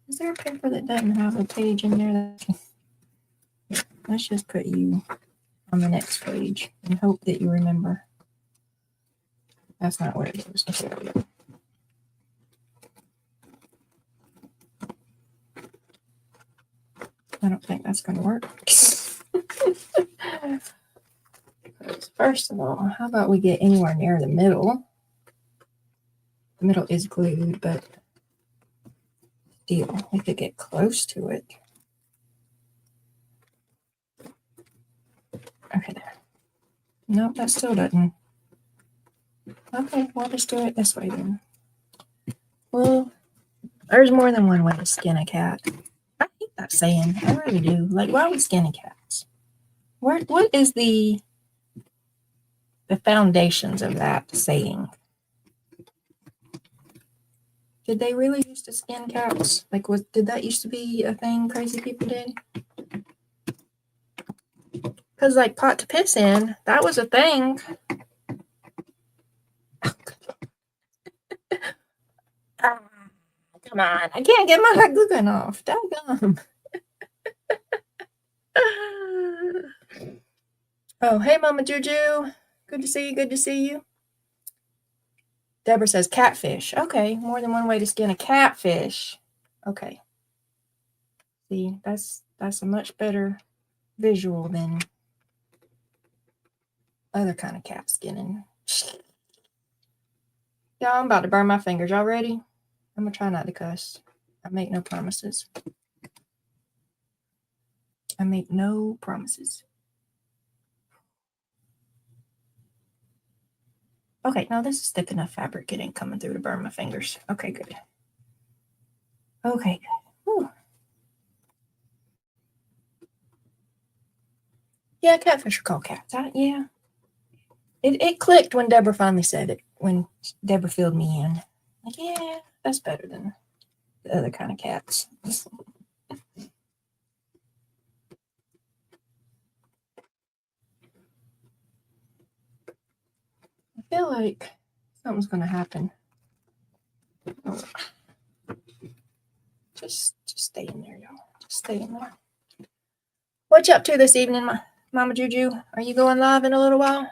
Is there a paper that doesn't have a page in there? Let's just put you on the next page and hope that you remember. That's not where it goes. There we go. I don't think that's going to work. First of all, how about we get anywhere near the middle? The middle is glued, but still, we could get close to it. Okay, there. Nope, that still doesn't. Okay, we'll just do it this way then. Well, there's more than one way to skin a cat. I hate that saying. I really do. Like, why are we skinning cats? What is the foundations of that saying? Did they really used to skin cats? Like, did that used to be a thing crazy people did? Because, like, pot to piss in, that was a thing. Come on. I can't get my hot glue gun off. Daggum. Oh, hey, Mama Juju. Good to see you. Good to see you. Deborah says catfish. Okay, more than one way to skin a catfish. Okay. See, that's a much better visual than other kind of cat skinning. Y'all, I'm about to burn my fingers. Y'all ready? I'm going to try not to cuss. I make no promises. I make no promises. Okay, now this is thick enough fabric. It ain't coming through to burn my fingers. Okay, good. Okay, good. Whew. Yeah, catfish are called cats. Yeah. It clicked when Deborah finally said it, when Deborah filled me in. Like, yeah, that's better than the other kind of cats. I feel like something's going to happen. Oh. Just stay in there, y'all. Just stay in there. What you up to this evening, Mama Juju? Are you going live in a little while?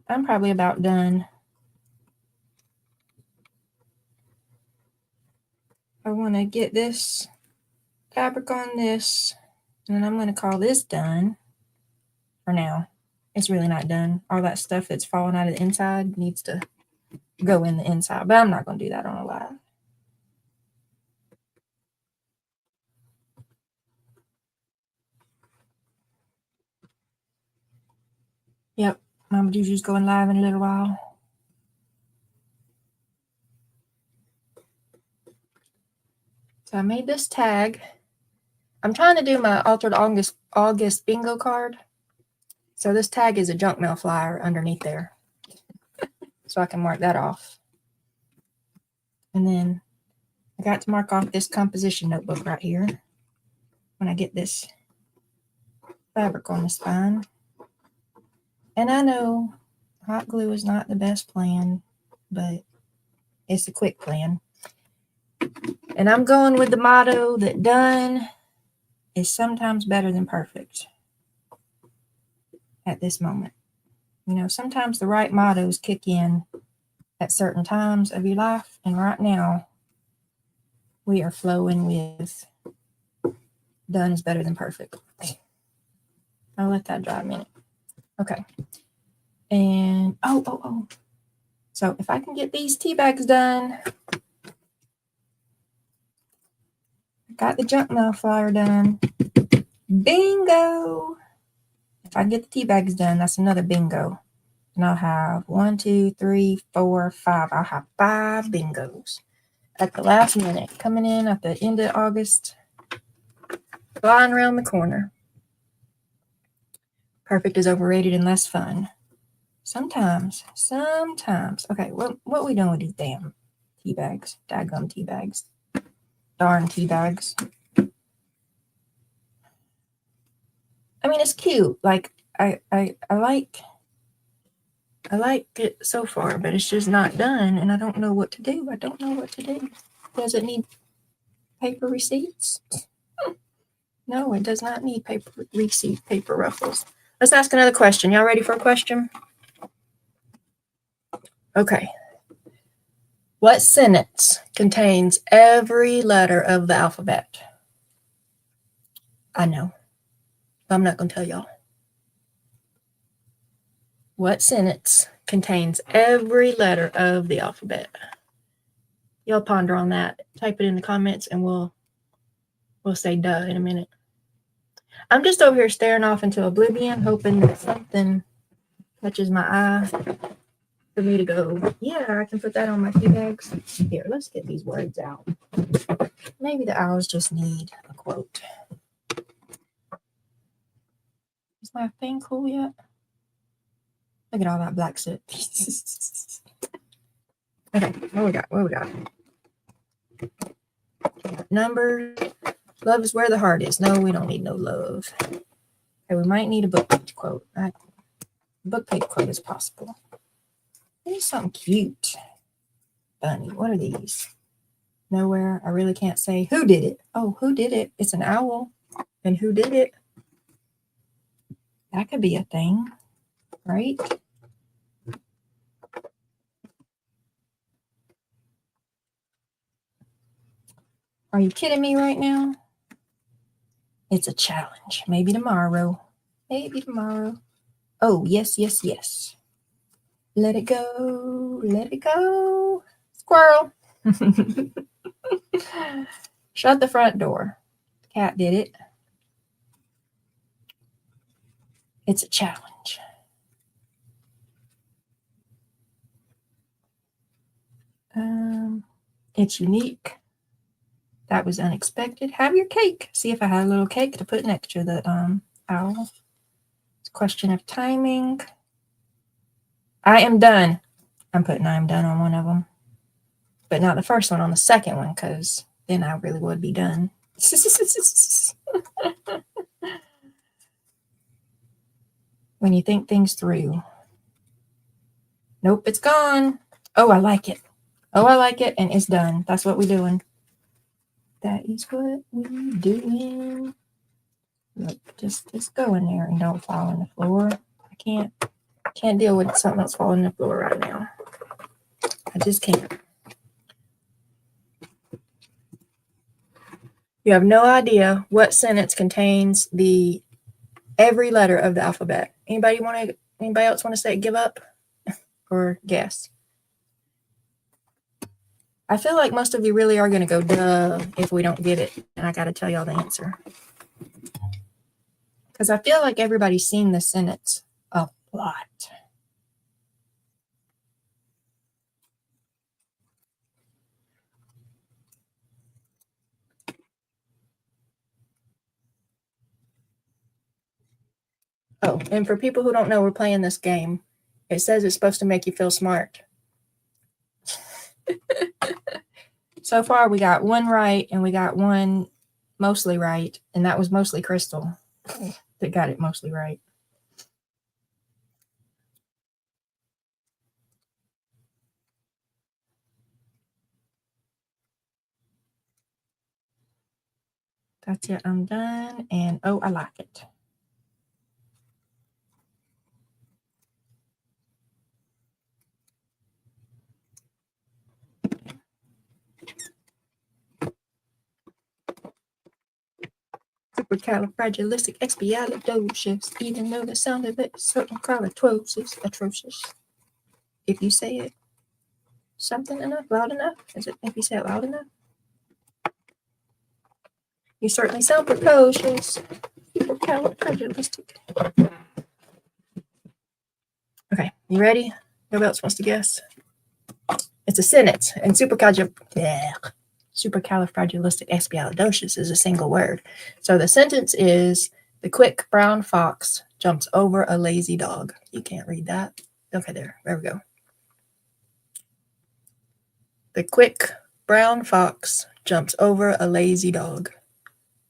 I'm probably about done. I want to get this fabric on this, and then I'm going to call this done for now. It's really not done. All that stuff that's falling out of the inside needs to go in the inside, but I'm not going to do that on a live. Yep, Mama Juju's going live in a little while. So I made this tag. I'm trying to do my Altered August bingo card. So this tag is a junk mail flyer underneath there. So I can mark that off. And then I got to mark off this composition notebook right here when I get this fabric on the spine. And I know hot glue is not the best plan, but it's a quick plan. And I'm going with the motto that done is sometimes better than perfect at this moment. You know, sometimes the right mottos kick in at certain times of your life. And right now, we are flowing with Done is better than perfect. I'll let that dry a minute. Okay. And oh. So if I can get these tea bags done, got the junk mail flyer done. Bingo! If I get the tea bags done, that's another bingo. And I'll have 1, 2, 3, 4, 5. I'll have 5 bingos at the last minute, coming in at the end of August, flying around the corner. Perfect is overrated and less fun. Sometimes. Okay, what are we doing with these damn tea bags? Daggum tea bags. Darn tea bags. I mean, it's cute. Like, I like it so far, but it's just not done, and I don't know what to do. Does it need paper receipts? No, it does not need paper receipt, paper ruffles. Let's ask another question. Y'all ready for a question? Okay. What sentence contains every letter of the alphabet? I know, but I'm not going to tell y'all. What sentence contains every letter of the alphabet? Y'all ponder on that. Type it in the comments and we'll say duh in a minute. I'm just over here staring off into oblivion, hoping that something catches my eye for me to go, yeah, I can put that on my tea bags. Here, let's get these words out. Maybe the owls just need a quote. Is my thing cool yet? Look at all that black soot. Okay, what we got? Numbers. Love is where the heart is. No, we don't need no love. Okay, we might need a book page quote. Book page quote is possible. Here's something cute. Bunny. What are these? Nowhere. I really can't say. Who did it? Oh, who did it? It's an owl. And who did it? That could be a thing, right? Are you kidding me right now? It's a challenge. Maybe tomorrow. Oh, yes. Let it go. Squirrel. Shut the front door. The cat did it. It's a challenge. It's unique. That was unexpected. Have your cake. See if I had a little cake to put next to the owl. It's a question of timing. I am done. I'm putting I am done on one of them. But not the first one, on the second one, because then I really would be done. When you think things through. Nope, it's gone. Oh, I like it. And it's done. That's what we're doing. That is what we're doing. Look, just go in there and don't fall on the floor. I can't deal with something that's falling on the floor right now. I just can't. You have no idea what sentence contains every letter of the alphabet. Anybody else want to say give up or guess? I feel like most of you really are going to go duh if we don't get it, and I got to tell y'all the answer. Because I feel like everybody's seen this sentence a lot. Oh, and for people who don't know, we're playing this game. It says it's supposed to make you feel smart. So far, we got one right, and we got one mostly right, and that was mostly Crystal that got it mostly right. That's it. I'm done, and oh, I like it. supercalifragilisticexpialidocious, even though the sound of it is certain atrocious. If you say it something enough, loud enough, is it if you say it loud enough? You certainly sound precocious. Supercalifragilistic. Okay, you ready? Nobody else wants to guess? It's a sentence, and supercalifragilisticexpialidocious is a single word. So the sentence is, the quick brown fox jumps over a lazy dog. You can't read that. Okay, there we go. The quick brown fox jumps over a lazy dog.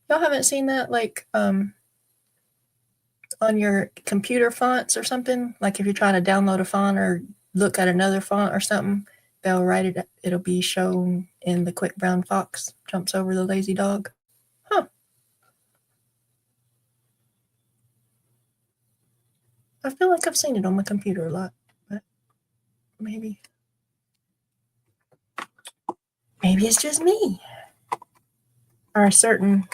Y'all haven't seen that, like, on your computer fonts or something? Like if you're trying to download a font or look at another font or something, they'll write it, it'll be shown in the quick brown fox jumps over the lazy dog. Huh. I feel like I've seen it on my computer a lot, but maybe it's just me. Or a certain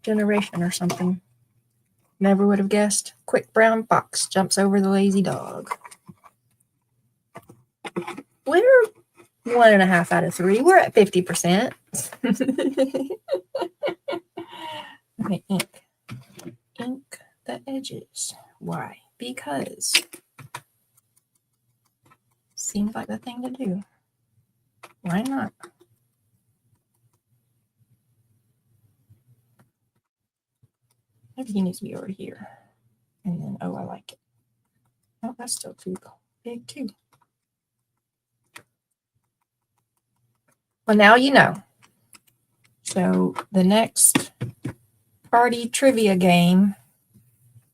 generation or something. Never would have guessed. Quick brown fox jumps over the lazy dog. We're 1.5 out of 3. We're at 50%. Okay, ink the edges. Why? Because seems like the thing to do. Why not? Maybe he needs to be over here. And then, oh, I like it. Oh, that's still too big too. Well, now you know. So the next party trivia game,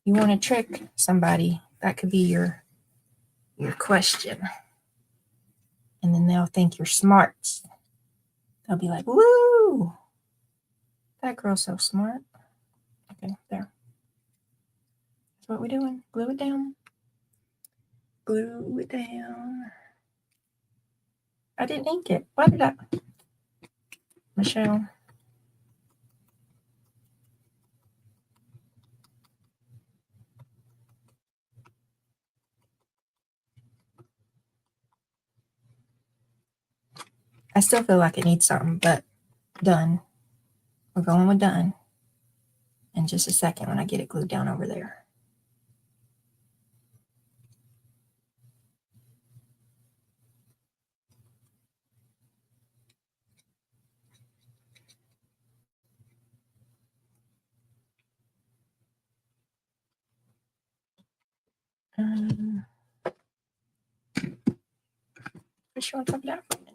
you want to trick somebody, that could be your question. And then they'll think you're smart. They'll be like, woo, that girl's so smart. Okay, there. That's what we're doing. Glue it down. Glue it down. I didn't ink it. Why did I? Michelle. I still feel like it needs something, but done. We're going with done in just a second when I get it glued down over there. Push you on top of that for a minute.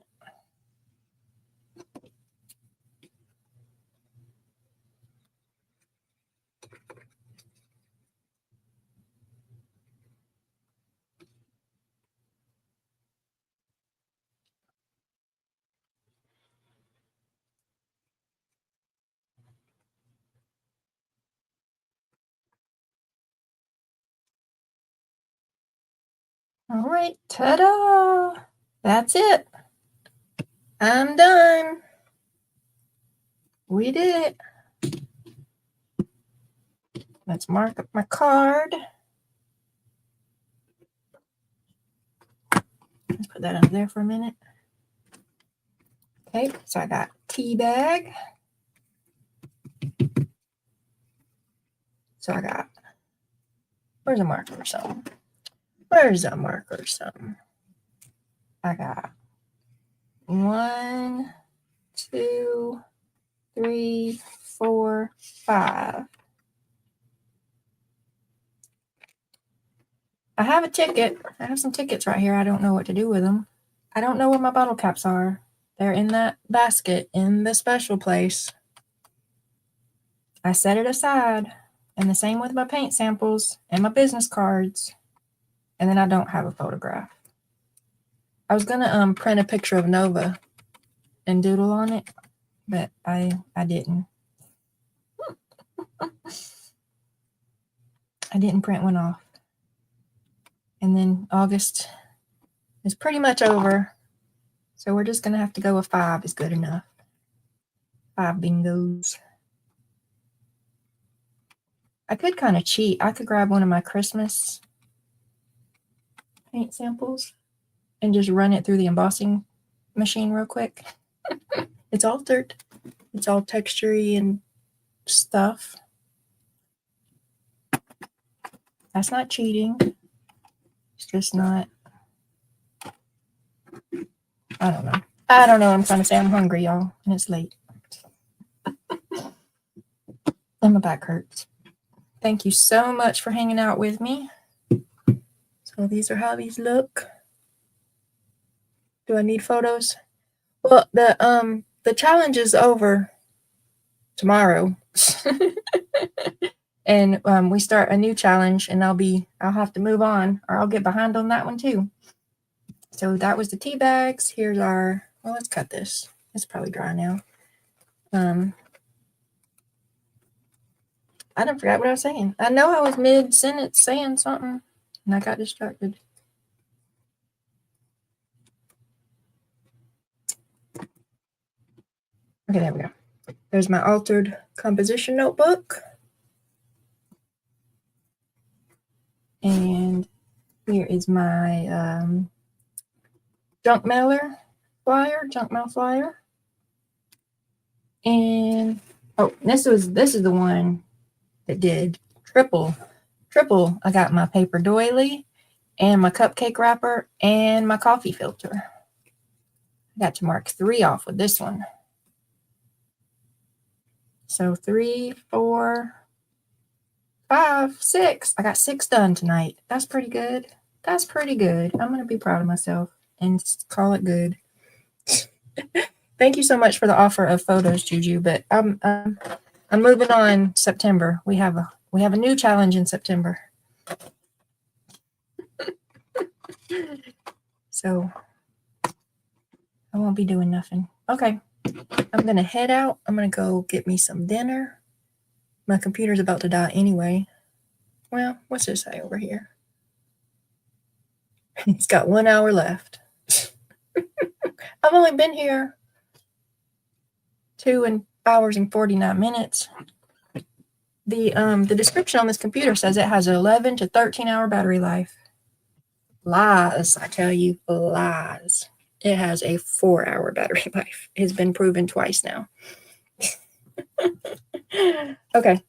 All right, ta-da! That's it. I'm done. We did it. Let's mark up my card. Let's put that under there for a minute. Okay, so I got tea bag. So I got, where's a marker or something? I got 1, 2, 3, 4, 5. I have a ticket. I have some tickets right here. I don't know what to do with them. I don't know where my bottle caps are. They're in that basket in the special place. I set it aside. And the same with my paint samples and my business cards. And then I don't have a photograph. I was going to print a picture of Nova and doodle on it, but I didn't. I didn't print one off. And then August is pretty much over. So we're just going to have to go with 5 is good enough. 5 bingos. I could kind of cheat. I could grab one of my Christmas paint samples and just run it through the embossing machine real quick. It's altered. It's all textury and stuff. That's not cheating. It's just not. I don't know. I'm trying to say I'm hungry, y'all, and it's late. And my back hurts. Thank you so much for hanging out with me. So these are how these look. Do I need photos? Well, the challenge is over tomorrow. And we start a new challenge, and I'll have to move on, or I'll get behind on that one too. So that was the tea bags. Here's our, well, let's cut this. It's probably dry now. I done forgot what I was saying. I know I was mid-sentence saying something, and I got distracted. Okay, there we go. There's my altered composition notebook. And here is my junk mail flyer. And oh, this is the one that did triple. I got my paper doily and my cupcake wrapper and my coffee filter. I got to mark 3 off with this one. So 3, 4, 5, 6. I got 6 done tonight. That's pretty good. I'm going to be proud of myself and call it good. Thank you so much for the offer of photos, Juju, but I'm moving on. September. We have a new challenge in September. So I won't be doing nothing. Okay. I'm going to head out. I'm going to go get me some dinner. My computer's about to die anyway. Well, what's this say over here? It's got 1 hour left. I've only been here 2 hours and 49 minutes. The description on this computer says it has an 11 to 13 hour battery life. Lies, I tell you, lies. It has a 4-hour battery life. It's been proven twice now. Okay,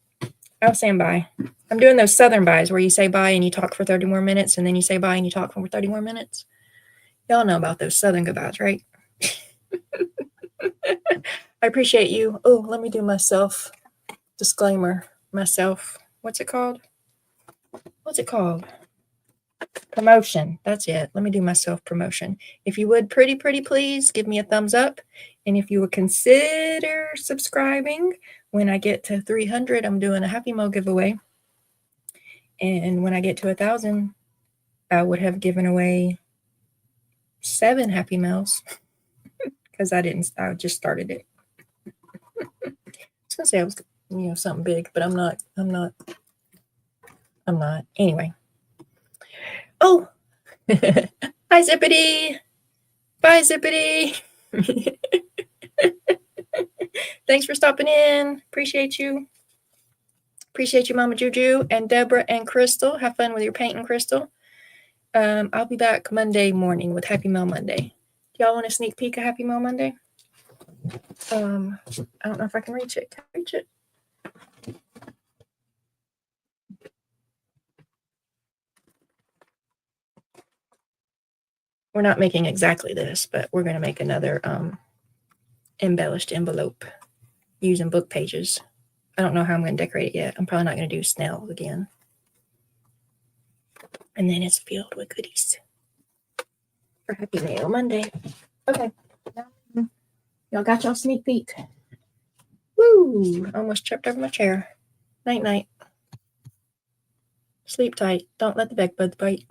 I'll stand by. I'm doing those Southern buys where you say bye and you talk for 30 more minutes, and then you say bye and you talk for 30 more minutes. Y'all know about those Southern goodbyes, right? I appreciate you. Oh, let me do myself disclaimer. What's it called? Promotion. That's it. Let me do my self-promotion. If you would, pretty please give me a thumbs up. And if you would consider subscribing, when I get to 300, I'm doing a Happy Mail giveaway. And when I get to 1,000, I would have given away 7 Happy Mails because I just started it. I was going to say I was, something big, but I'm not. Anyway. Oh, hi, Zippity. Bye, Zippity. Thanks for stopping in. Appreciate you. Appreciate you, Mama Juju and Deborah and Crystal. Have fun with your painting, Crystal. I'll be back Monday morning with Happy Mail Monday. Do y'all want a sneak peek of Happy Mail Monday? I don't know if I can reach it. Can I reach it? We're not making exactly this, but we're going to make another embellished envelope using book pages. I don't know how I'm going to decorate it yet. I'm probably not going to do snails again. And then it's filled with goodies for Happy Mail Monday. Okay. Y'all got y'all sneak peek. Woo! Almost tripped over my chair. Night. Sleep tight. Don't let the bed bugs bite.